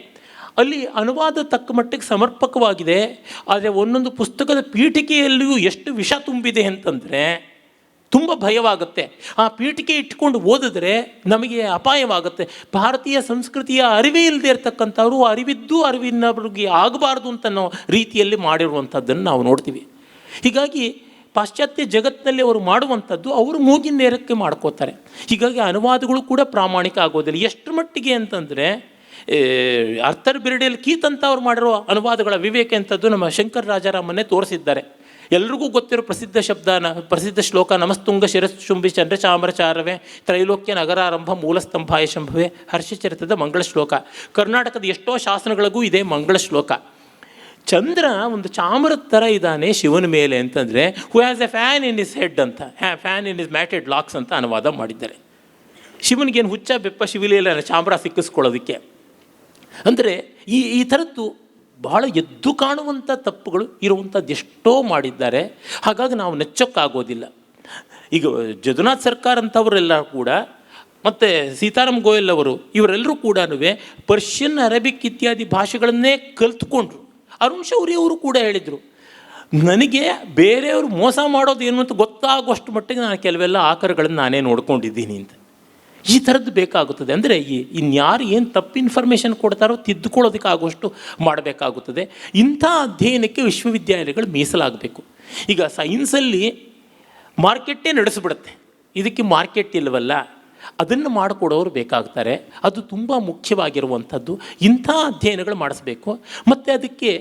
ಅಲ್ಲಿ ಅನುವಾದ ತಕ್ಕ ಮಟ್ಟಿಗೆ ಸಮರ್ಪಕವಾಗಿದೆ. ಆದರೆ ಒಂದೊಂದು ಪುಸ್ತಕದ ಪೀಠಿಕೆಯಲ್ಲಿಯೂ ಎಷ್ಟು ವಿಷ ತುಂಬಿದೆ ಅಂತಂದರೆ ತುಂಬ ಭಯವಾಗುತ್ತೆ. ಆ ಪೀಠಿಕೆ ಇಟ್ಕೊಂಡು ಓದಿದ್ರೆ ನಮಗೆ ಅಪಾಯವಾಗುತ್ತೆ. ಭಾರತೀಯ ಸಂಸ್ಕೃತಿಯ ಅರಿವೇ ಇಲ್ಲದೆ ಇರತಕ್ಕಂಥವ್ರು ಅರಿವಿದ್ದು ಅರಿವಿನವ್ರಿಗೆ ಆಗಬಾರ್ದು ಅಂತನೋ ರೀತಿಯಲ್ಲಿ ಮಾಡಿರುವಂಥದ್ದನ್ನು ನಾವು ನೋಡ್ತೀವಿ. ಹೀಗಾಗಿ ಪಾಶ್ಚಾತ್ಯ ಜಗತ್ತಿನಲ್ಲಿ ಅವರು ಮಾಡುವಂಥದ್ದು ಅವರು ಮೂಗಿನ ನೇರಕ್ಕೆ ಮಾಡ್ಕೋತಾರೆ. ಹೀಗಾಗಿ ಅನುವಾದಗಳು ಕೂಡ ಪ್ರಾಮಾಣಿಕ ಆಗೋದಿಲ್ಲ. ಎಷ್ಟು ಮಟ್ಟಿಗೆ ಅಂತಂದರೆ ಅರ್ಥರ್ ಬಿರಡಿಯಲ್ಲಿ ಕೀತ್ ಅಂತ ಅವ್ರು ಮಾಡಿರೋ ಅನುವಾದಗಳ ವಿವೇಕ ಅಂಥದ್ದು ನಮ್ಮ ಶಂಕರ್ ರಾಜಾರಾಮನ್ನೇ ತೋರಿಸಿದ್ದಾರೆ. ಎಲ್ರಿಗೂ ಗೊತ್ತಿರೋ ಪ್ರಸಿದ್ಧ ಶ್ಲೋಕ ನಮಸ್ತುಂಗ ಶಿರಶುಂಭಿ ಚಂದ್ರಚಾಮರಚಾರವೇ ತ್ರೈಲೋಕ್ಯ ನಗರಾರಂಭ ಮೂಲಸ್ತಂಭಾಯ ಶಂಭವೇ ಹರ್ಷಚರಿತದ ಮಂಗಳ ಶ್ಲೋಕ. ಕರ್ನಾಟಕದ ಎಷ್ಟೋ ಶಾಸನಗಳಿಗೂ ಇದೇ ಮಂಗಳ ಶ್ಲೋಕ. ಚಂದ್ರ ಒಂದು ಚಾಮರದ ಥರ ಇದ್ದಾನೆ ಶಿವನ ಮೇಲೆ ಅಂತಂದರೆ, who has A fan in is head ಅಂತ, ಫ್ಯಾನ್ ಇನ್ ಇಸ್ ಮ್ಯಾಟೆಡ್ ಲಾಕ್ಸ್ ಅಂತ ಅನುವಾದ ಮಾಡಿದ್ದಾರೆ. ಶಿವನಿಗೇನು ಹುಚ್ಚ ಬೆಪ್ಪ ಶಿವಲಿಲ್ಲ ಚಾಮರ ಸಿಕ್ಕಿಸ್ಕೊಳ್ಳೋದಕ್ಕೆ. ಅಂದರೆ ಈ ಥರದ್ದು ಬಹಳ ಎದ್ದು ಕಾಣುವಂಥ ತಪ್ಪುಗಳು ಇರುವಂಥದ್ದು ಎಷ್ಟೋ ಮಾಡಿದ್ದಾರೆ. ಹಾಗಾಗಿ ನಾವು ನೆಚ್ಚೋಕ್ಕಾಗೋದಿಲ್ಲ. ಈಗ ಜದುನಾಥ್ ಸರ್ಕಾರ್ ಅಂಥವರೆಲ್ಲ ಕೂಡ, ಮತ್ತು ಸೀತಾರಾಮ್ ಗೋಯಲ್ ಅವರು, ಇವರೆಲ್ಲರೂ ಕೂಡ ಪರ್ಷಿಯನ್, ಅರೇಬಿಕ್ ಇತ್ಯಾದಿ ಭಾಷೆಗಳನ್ನೇ ಕಲ್ತ್ಕೊಂಡ್ರು. ಅರುಣ್ ಶೌರಿ ಅವರು ಕೂಡ ಹೇಳಿದರು, ನನಗೆ ಬೇರೆಯವರು ಮೋಸ ಮಾಡೋದು ಏನು ಅಂತ ಗೊತ್ತಾಗುವಷ್ಟು ಮಟ್ಟಿಗೆ ನಾನು ಕೆಲವೆಲ್ಲ ಆಕರಗಳನ್ನು ನಾನೇ ನೋಡ್ಕೊಂಡಿದ್ದೀನಿ ಅಂತ. ಈ ಥರದ್ದು ಬೇಕಾಗುತ್ತದೆ. ಅಂದರೆ ಇನ್ಯಾರು ಏನು ತಪ್ಪು ಇನ್ಫಾರ್ಮೇಷನ್ ಕೊಡ್ತಾರೋ ತಿದ್ದುಕೊಳ್ಳೋದಕ್ಕಾಗುವಷ್ಟು ಮಾಡಬೇಕಾಗುತ್ತದೆ. ಇಂಥ ಅಧ್ಯಯನಕ್ಕೆ ವಿಶ್ವವಿದ್ಯಾಲಯಗಳು ಮೀಸಲಾಗಬೇಕು. ಈಗ ಸೈನ್ಸಲ್ಲಿ ಮಾರ್ಕೆಟೇ ನಡೆಸಿಬಿಡುತ್ತೆ, ಇದಕ್ಕೆ ಮಾರ್ಕೆಟ್ ಇಲ್ಲವಲ್ಲ, ಅದನ್ನು ಮಾಡಿಕೊಡೋರು ಬೇಕಾಗ್ತಾರೆ. ಅದು ತುಂಬ ಮುಖ್ಯವಾಗಿರುವಂಥದ್ದು. ಇಂಥ ಅಧ್ಯಯನಗಳು ಮಾಡಿಸ್ಬೇಕು. ಮತ್ತು ಅದಕ್ಕೆ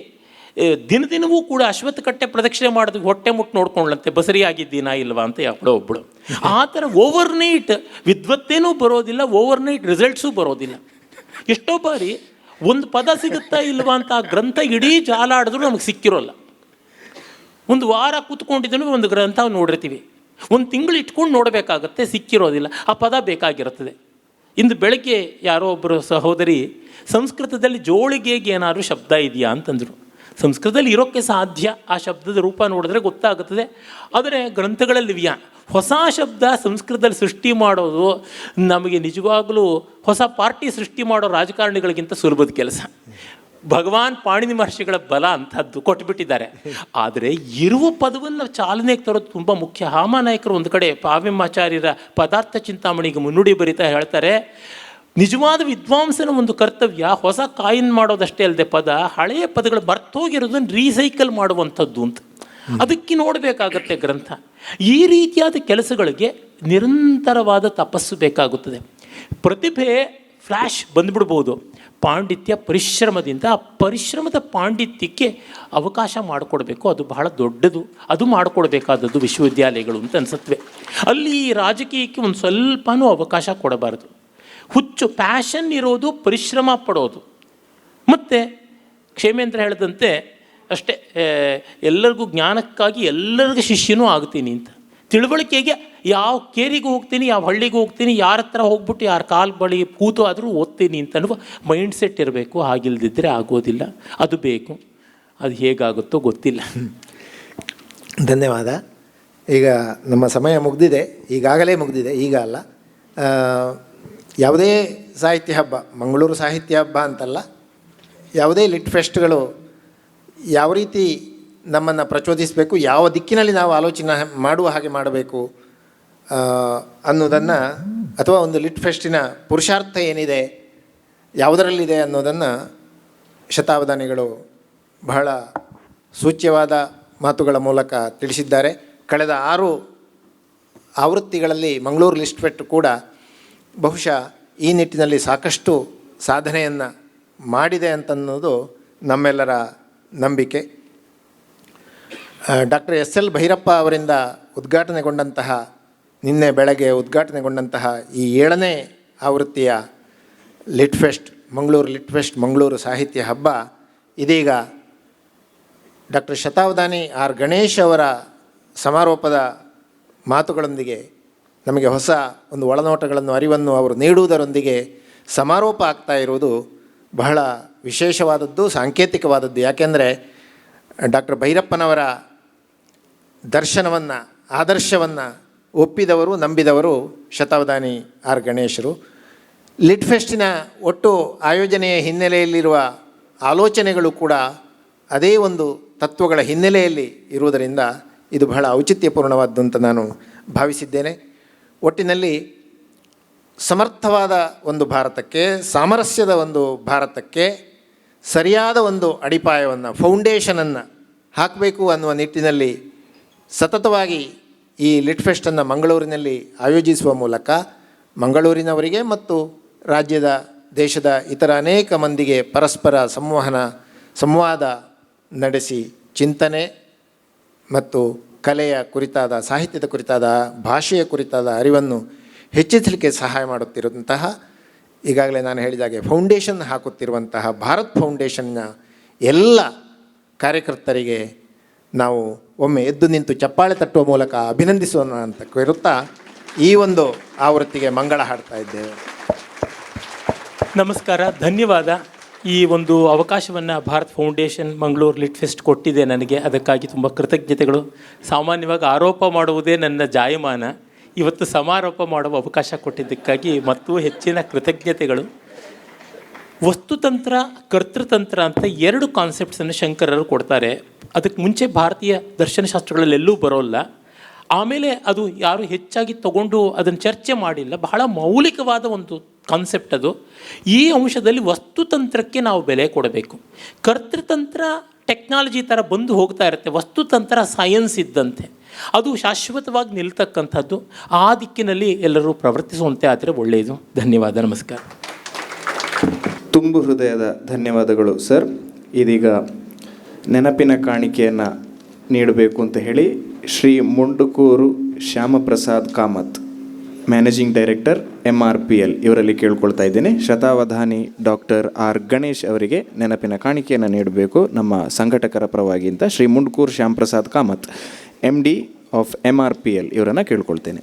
ದಿನವೂ ಕೂಡ ಅಶ್ವತ್ಥ ಕಟ್ಟೆ ಪ್ರದಕ್ಷಿಣೆ ಮಾಡೋದು ಹೊಟ್ಟೆ ಮುಟ್ಟು ನೋಡ್ಕೊಳ್ಳಂತೆ, ಬಸರಿ ಆಗಿದ್ದೀನಾ ಇಲ್ವಾ ಅಂತ ಯಾವಳೋ ಒಬ್ಬಳು. ಆ ಥರ ಓವರ್ನೈಟ್ ವಿದ್ವತ್ತೇನೂ ಬರೋದಿಲ್ಲ, ಓವರ್ನೈಟ್ ರಿಸಲ್ಟ್ಸೂ ಬರೋದಿಲ್ಲ. ಎಷ್ಟೋ ಬಾರಿ ಒಂದು ಪದ ಸಿಗುತ್ತಾ ಇಲ್ವಾ ಅಂತ ಆ ಗ್ರಂಥ ಇಡೀ ಜಾಲಾಡಿದ್ರೂ ನಮಗೆ ಸಿಕ್ಕಿರೋಲ್ಲ. ಒಂದು ವಾರ ಕೂತ್ಕೊಂಡಿದ್ದನು ಒಂದು ಗ್ರಂಥ ನೋಡಿರ್ತೀವಿ, ಒಂದು ತಿಂಗಳು ಇಟ್ಕೊಂಡು ನೋಡಬೇಕಾಗತ್ತೆ, ಸಿಕ್ಕಿರೋದಿಲ್ಲ. ಆ ಪದ ಬೇಕಾಗಿರುತ್ತದೆ. ಇಂದು ಬೆಳಗ್ಗೆ ಯಾರೋ ಒಬ್ಬರು ಸಹೋದರಿ ಸಂಸ್ಕೃತದಲ್ಲಿ ಜೋಳಿಗೆಗೆ ಏನಾದರೂ ಶಬ್ದ ಇದೆಯಾ ಅಂತಂದರು. ಸಂಸ್ಕೃತದಲ್ಲಿ ಇರೋಕ್ಕೆ ಸಾಧ್ಯ, ಆ ಶಬ್ದದ ರೂಪ ನೋಡಿದ್ರೆ ಗೊತ್ತಾಗುತ್ತದೆ. ಆದರೆ ಗ್ರಂಥಗಳಲ್ಲಿ ಹೊಸ ಶಬ್ದ ಸಂಸ್ಕೃತದಲ್ಲಿ ಸೃಷ್ಟಿ ಮಾಡೋದು ನಮಗೆ ನಿಜವಾಗಲೂ ಹೊಸ ಪಾರ್ಟಿ ಸೃಷ್ಟಿ ಮಾಡೋ ರಾಜಕಾರಣಿಗಳಿಗಿಂತ ಸುಲಭದ ಕೆಲಸ. ಭಗವಾನ್ ಪಾಣಿನಿ ಮಹರ್ಷಿಗಳ ಬಲ ಅಂಥದ್ದು ಕೊಟ್ಬಿಟ್ಟಿದ್ದಾರೆ. ಆದರೆ ಇರುವ ಪದವನ್ನು ಚಾಲನೆಗೆ ತರೋದು ತುಂಬ ಮುಖ್ಯ. ಹಾಮಾನಾಯಕರು ಒಂದು ಕಡೆ ಪಾವ್ಯಮಾಚಾರ್ಯರ ಪದಾರ್ಥ ಚಿಂತಾಮಣಿಗೆ ಮುನ್ನುಡಿ ಬರಿತಾ ಹೇಳ್ತಾರೆ, ನಿಜವಾದ ವಿದ್ವಾಂಸನ ಒಂದು ಕರ್ತವ್ಯ ಹೊಸ ಕಾಯಿನ್ ಮಾಡೋದಷ್ಟೇ ಅಲ್ಲದೆ ಹಳೆಯ ಪದಗಳು ಮರ್ತೋಗಿರೋದನ್ನು ರೀಸೈಕಲ್ ಮಾಡುವಂಥದ್ದು ಅಂತ. ಅದಕ್ಕೆ ನೋಡಬೇಕಾಗತ್ತೆ ಗ್ರಂಥ. ಈ ರೀತಿಯಾದ ಕೆಲಸಗಳಿಗೆ ನಿರಂತರವಾದ ತಪಸ್ಸು ಬೇಕಾಗುತ್ತದೆ. ಪ್ರತಿಭೆ ಫ್ಲ್ಯಾಶ್ ಬಂದುಬಿಡ್ಬೋದು, ಪಾಂಡಿತ್ಯ ಪರಿಶ್ರಮದಿಂದ, ಆ ಪರಿಶ್ರಮದ ಪಾಂಡಿತ್ಯಕ್ಕೆ ಅವಕಾಶ ಮಾಡಿಕೊಡ್ಬೇಕು. ಅದು ಬಹಳ ದೊಡ್ಡದು. ಅದು ಮಾಡಿಕೊಡ್ಬೇಕಾದದ್ದು ವಿಶ್ವವಿದ್ಯಾಲಯಗಳು ಅಂತ ಅನಿಸುತ್ತವೆ. ಅಲ್ಲಿ ರಾಜಕೀಯಕ್ಕೆ ಒಂದು ಸ್ವಲ್ಪನೂ ಅವಕಾಶ ಕೊಡಬಾರದು. ಹುಚ್ಚು ಪ್ಯಾಷನ್ ಇರೋದು, ಪರಿಶ್ರಮ ಪಡೋದು. ಮತ್ತು ಕ್ಷೇಮೇಂದ್ರ ಹೇಳಿದಂತೆ ಅಷ್ಟೇ, ಎಲ್ಲರಿಗೂ ಜ್ಞಾನಕ್ಕಾಗಿ ಎಲ್ಲರಿಗೂ ಶಿಷ್ಯನೂ ಆಗ್ತೀನಿ ಅಂತ. ತಿಳುವಳಿಕೆಗೆ ಯಾವ ಕೇರಿಗೆ ಹೋಗ್ತೀನಿ, ಯಾವ ಹಳ್ಳಿಗೆ ಹೋಗ್ತೀನಿ, ಯಾರ ಹತ್ರ ಹೋಗ್ಬಿಟ್ಟು ಯಾರ ಕಾಲು ಬಳಿ ಕೂತು ಆದರೂ ಓದ್ತೀನಿ ಅಂತ ಅನ್ನುವ ಮೈಂಡ್ ಸೆಟ್ ಇರಬೇಕು. ಹಾಗಿಲ್ದಿದ್ದರೆ ಆಗೋದಿಲ್ಲ. ಅದು ಬೇಕು. ಅದು ಹೇಗಾಗುತ್ತೋ ಗೊತ್ತಿಲ್ಲ. ಧನ್ಯವಾದ. ಈಗ ನಮ್ಮ ಸಮಯ ಮುಗಿದಿದೆ, ಈಗಾಗಲೇ ಮುಗಿದಿದೆ, ಈಗ ಅಲ್ಲ. ಯಾವುದೇ ಸಾಹಿತ್ಯ ಹಬ್ಬ, ಮಂಗಳೂರು ಸಾಹಿತ್ಯ ಹಬ್ಬ ಅಂತಲ್ಲ, ಯಾವುದೇ ಲಿಟ್ ಫೆಸ್ಟ್ಗಳು ಯಾವ ರೀತಿ ನಮ್ಮನ್ನು ಪ್ರಚೋದಿಸಬೇಕು, ಯಾವ ದಿಕ್ಕಿನಲ್ಲಿ ನಾವು ಆಲೋಚನೆ ಮಾಡುವ ಹಾಗೆ ಮಾಡಬೇಕು ಅನ್ನೋದನ್ನು, ಅಥವಾ ಒಂದು ಲಿಟ್ ಫೆಸ್ಟಿನ ಪುರುಷಾರ್ಥ ಏನಿದೆ, ಯಾವುದರಲ್ಲಿದೆ ಅನ್ನೋದನ್ನು ಶತಾವಧಾನಿಗಳು ಬಹಳ ಸೂಚ್ಯವಾದ ಮಾತುಗಳ ಮೂಲಕ ತಿಳಿಸಿದ್ದಾರೆ. ಕಳೆದ 6 ಆವೃತ್ತಿಗಳಲ್ಲಿ ಮಂಗಳೂರು ಲಿಸ್ಟ್ ಫೆಸ್ಟ್ ಕೂಡ ಬಹುಶಃ ಈ ನಿಟ್ಟಿನಲ್ಲಿ ಸಾಕಷ್ಟು ಸಾಧನೆಯನ್ನು ಮಾಡಿದೆ ಅಂತನ್ನೋದು ನಮ್ಮೆಲ್ಲರ ನಂಬಿಕೆ. Doctor SL. ಭೈರಪ್ಪ ಅವರಿಂದ ಉದ್ಘಾಟನೆಗೊಂಡಂತಹ, ನಿನ್ನೆ ಬೆಳಗ್ಗೆ ಉದ್ಘಾಟನೆಗೊಂಡಂತಹ ಈ 7ನೇ ಆವೃತ್ತಿಯ Lit Fest, Mangaluru Lit Fest, Mangaluru ಸಾಹಿತ್ಯ ಹಬ್ಬ ಇದೀಗ ಡಾಕ್ಟರ್ ಶತಾವಧಾನಿ ಆರ್ ಗಣೇಶ್ ಅವರ ಸಮಾರೋಪದ ಮಾತುಗಳೊಂದಿಗೆ, ನಮಗೆ ಹೊಸ ಒಂದು ಒಳನೋಟಗಳನ್ನು, ಅರಿವನ್ನು ಅವರು ನೀಡುವುದರೊಂದಿಗೆ ಸಮಾರೋಪ ಆಗ್ತಾ ಇರುವುದು ಬಹಳ ವಿಶೇಷವಾದದ್ದು, ಸಾಂಕೇತಿಕವಾದದ್ದು. ಯಾಕೆಂದರೆ ಡಾಕ್ಟರ್ ಭೈರಪ್ಪನವರ ದರ್ಶನವನ್ನು, ಆದರ್ಶವನ್ನು ಒಪ್ಪಿದವರು, ನಂಬಿದವರು ಶತಾವಧಾನಿ ಆರ್ ಗಣೇಶರು. ಲಿಟ್ ಫೆಸ್ಟಿನ ಒಟ್ಟು ಆಯೋಜನೆಯ ಹಿನ್ನೆಲೆಯಲ್ಲಿರುವ ಆಲೋಚನೆಗಳು ಕೂಡ ಅದೇ ಒಂದು ತತ್ವಗಳ ಹಿನ್ನೆಲೆಯಲ್ಲಿ ಇರುವುದರಿಂದ ಇದು ಬಹಳ ಔಚಿತ್ಯಪೂರ್ಣವಾದ್ದು ಅಂತ ನಾನು ಭಾವಿಸಿದ್ದೇನೆ. ಒಟ್ಟಿನಲ್ಲಿ ಸಮರ್ಥವಾದ ಒಂದು ಭಾರತಕ್ಕೆ, ಸಾಮರಸ್ಯದ ಒಂದು ಭಾರತಕ್ಕೆ ಸರಿಯಾದ ಒಂದು ಅಡಿಪಾಯವನ್ನು, ಫೌಂಡೇಶನನ್ನು ಹಾಕಬೇಕು ಅನ್ನುವ ನಿಟ್ಟಿನಲ್ಲಿ ಸತತವಾಗಿ ಈ ಲಿಟ್ ಫೆಸ್ಟನ್ನು ಮಂಗಳೂರಿನಲ್ಲಿ ಆಯೋಜಿಸುವ ಮೂಲಕ ಮಂಗಳೂರಿನವರಿಗೆ ಮತ್ತು ರಾಜ್ಯದ, ದೇಶದ ಇತರ ಅನೇಕ ಮಂದಿಗೆ ಪರಸ್ಪರ ಸಂವಾದ ನಡೆಸಿ ಚಿಂತನೆ ಮತ್ತು ಕಲೆಯ ಕುರಿತಾದ, ಸಾಹಿತ್ಯದ ಕುರಿತಾದ, ಭಾಷೆಯ ಕುರಿತಾದ ಅರಿವನ್ನು ಹೆಚ್ಚಿಸಲಿಕ್ಕೆ ಸಹಾಯ ಮಾಡುತ್ತಿರುವಂತಹ, ಈಗಾಗಲೇ ನಾನು ಹೇಳಿದಾಗೆ ಫೌಂಡೇಶನ್ ಹಾಕುತ್ತಿರುವಂತಹ ಭಾರತ್ ಫೌಂಡೇಶನ್ನ ಎಲ್ಲ ಕಾರ್ಯಕರ್ತರಿಗೆ ನಾವು ಒಮ್ಮೆ ಎದ್ದು ನಿಂತು ಚಪ್ಪಾಳೆ ತಟ್ಟುವ ಮೂಲಕ ಅಭಿನಂದಿಸೋಣ ಅಂತ ಕೋರುತ್ತಾ ಈ ಒಂದು ಆವೃತ್ತಿಗೆ ಮಂಗಳ ಹಾಡ್ತಾ ಇದ್ದೇವೆ. ನಮಸ್ಕಾರ, ಧನ್ಯವಾದ. ಈ ಒಂದು ಅವಕಾಶವನ್ನು Bharat Foundation Mangaluru Lit Fest ಕೊಟ್ಟಿದೆ ನನಗೆ, ಅದಕ್ಕಾಗಿ ತುಂಬ ಕೃತಜ್ಞತೆಗಳು. ಸಾಮಾನ್ಯವಾಗಿ ಆರೋಪ ಮಾಡುವುದೇ ನನ್ನ ಜಾಯಮಾನ, ಇವತ್ತು ಸಮಾರೋಪ ಮಾಡುವ ಅವಕಾಶ ಕೊಟ್ಟಿದ್ದಕ್ಕಾಗಿ ಮತ್ತೂ ಹೆಚ್ಚಿನ ಕೃತಜ್ಞತೆಗಳು. ವಸ್ತುತಂತ್ರ, ಕರ್ತೃತಂತ್ರ ಅಂತ 2 ಕಾನ್ಸೆಪ್ಟ್ಸನ್ನು ಶಂಕರರು ಕೊಡ್ತಾರೆ. ಅದಕ್ಕೆ ಮುಂಚೆ ಭಾರತೀಯ ದರ್ಶನಶಾಸ್ತ್ರಗಳಲ್ಲೆಲ್ಲೂ ಬರೋಲ್ಲ. ಆಮೇಲೆ ಅದು ಯಾರು ಹೆಚ್ಚಾಗಿ ತಗೊಂಡು ಅದನ್ನು ಚರ್ಚೆ ಮಾಡಿಲ್ಲ. ಬಹಳ ಮೌಲಿಕವಾದ ಒಂದು ಕಾನ್ಸೆಪ್ಟ್ ಅದು. ಈ ಅಂಶದಲ್ಲಿ ವಸ್ತುತಂತ್ರಕ್ಕೆ ನಾವು ಬೆಲೆ ಕೊಡಬೇಕು. ಕರ್ತೃತಂತ್ರ ಟೆಕ್ನಾಲಜಿ ಥರ ಬಂದು ಹೋಗ್ತಾ ಇರುತ್ತೆ, ವಸ್ತುತಂತ್ರ ಸೈನ್ಸ್ ಇದ್ದಂತೆ, ಅದು ಶಾಶ್ವತವಾಗಿ ನಿಲ್ತಕ್ಕಂಥದ್ದು. ಆ ದಿಕ್ಕಿನಲ್ಲಿ ಎಲ್ಲರೂ ಪ್ರವರ್ತಿಸುವಂತೆ ಆದರೆ ಒಳ್ಳೆಯದು. ಧನ್ಯವಾದ, ನಮಸ್ಕಾರ. ತುಂಬು ಹೃದಯದ ಧನ್ಯವಾದಗಳು ಸರ್. ಇದೀಗ ನೆನಪಿನ ಕಾಣಿಕೆಯನ್ನು ನೀಡಬೇಕು ಅಂತ ಹೇಳಿ Shri Mundukur Shyamaprasad Kamath, managing director MRPL, ಇವರಲ್ಲಿ ಕೇಳ್ಕೊಳ್ತಾ ಇದ್ದೇನೆ. ಶತಾವಧಾನಿ ಡಾಕ್ಟರ್ ಆರ್ ಗಣೇಶ್ ಅವರಿಗೆ ನೆನಪಿನ ಕಾಣಿಕೆಯನ್ನು ನೀಡಬೇಕು ನಮ್ಮ ಸಂಘಟಕರ ಪರವಾಗಿ ಅಂತ Shri Mundukur Shyamaprasad Kamath, MD of MRPL ಇವರನ್ನು ಕೇಳ್ಕೊಳ್ತೇನೆ.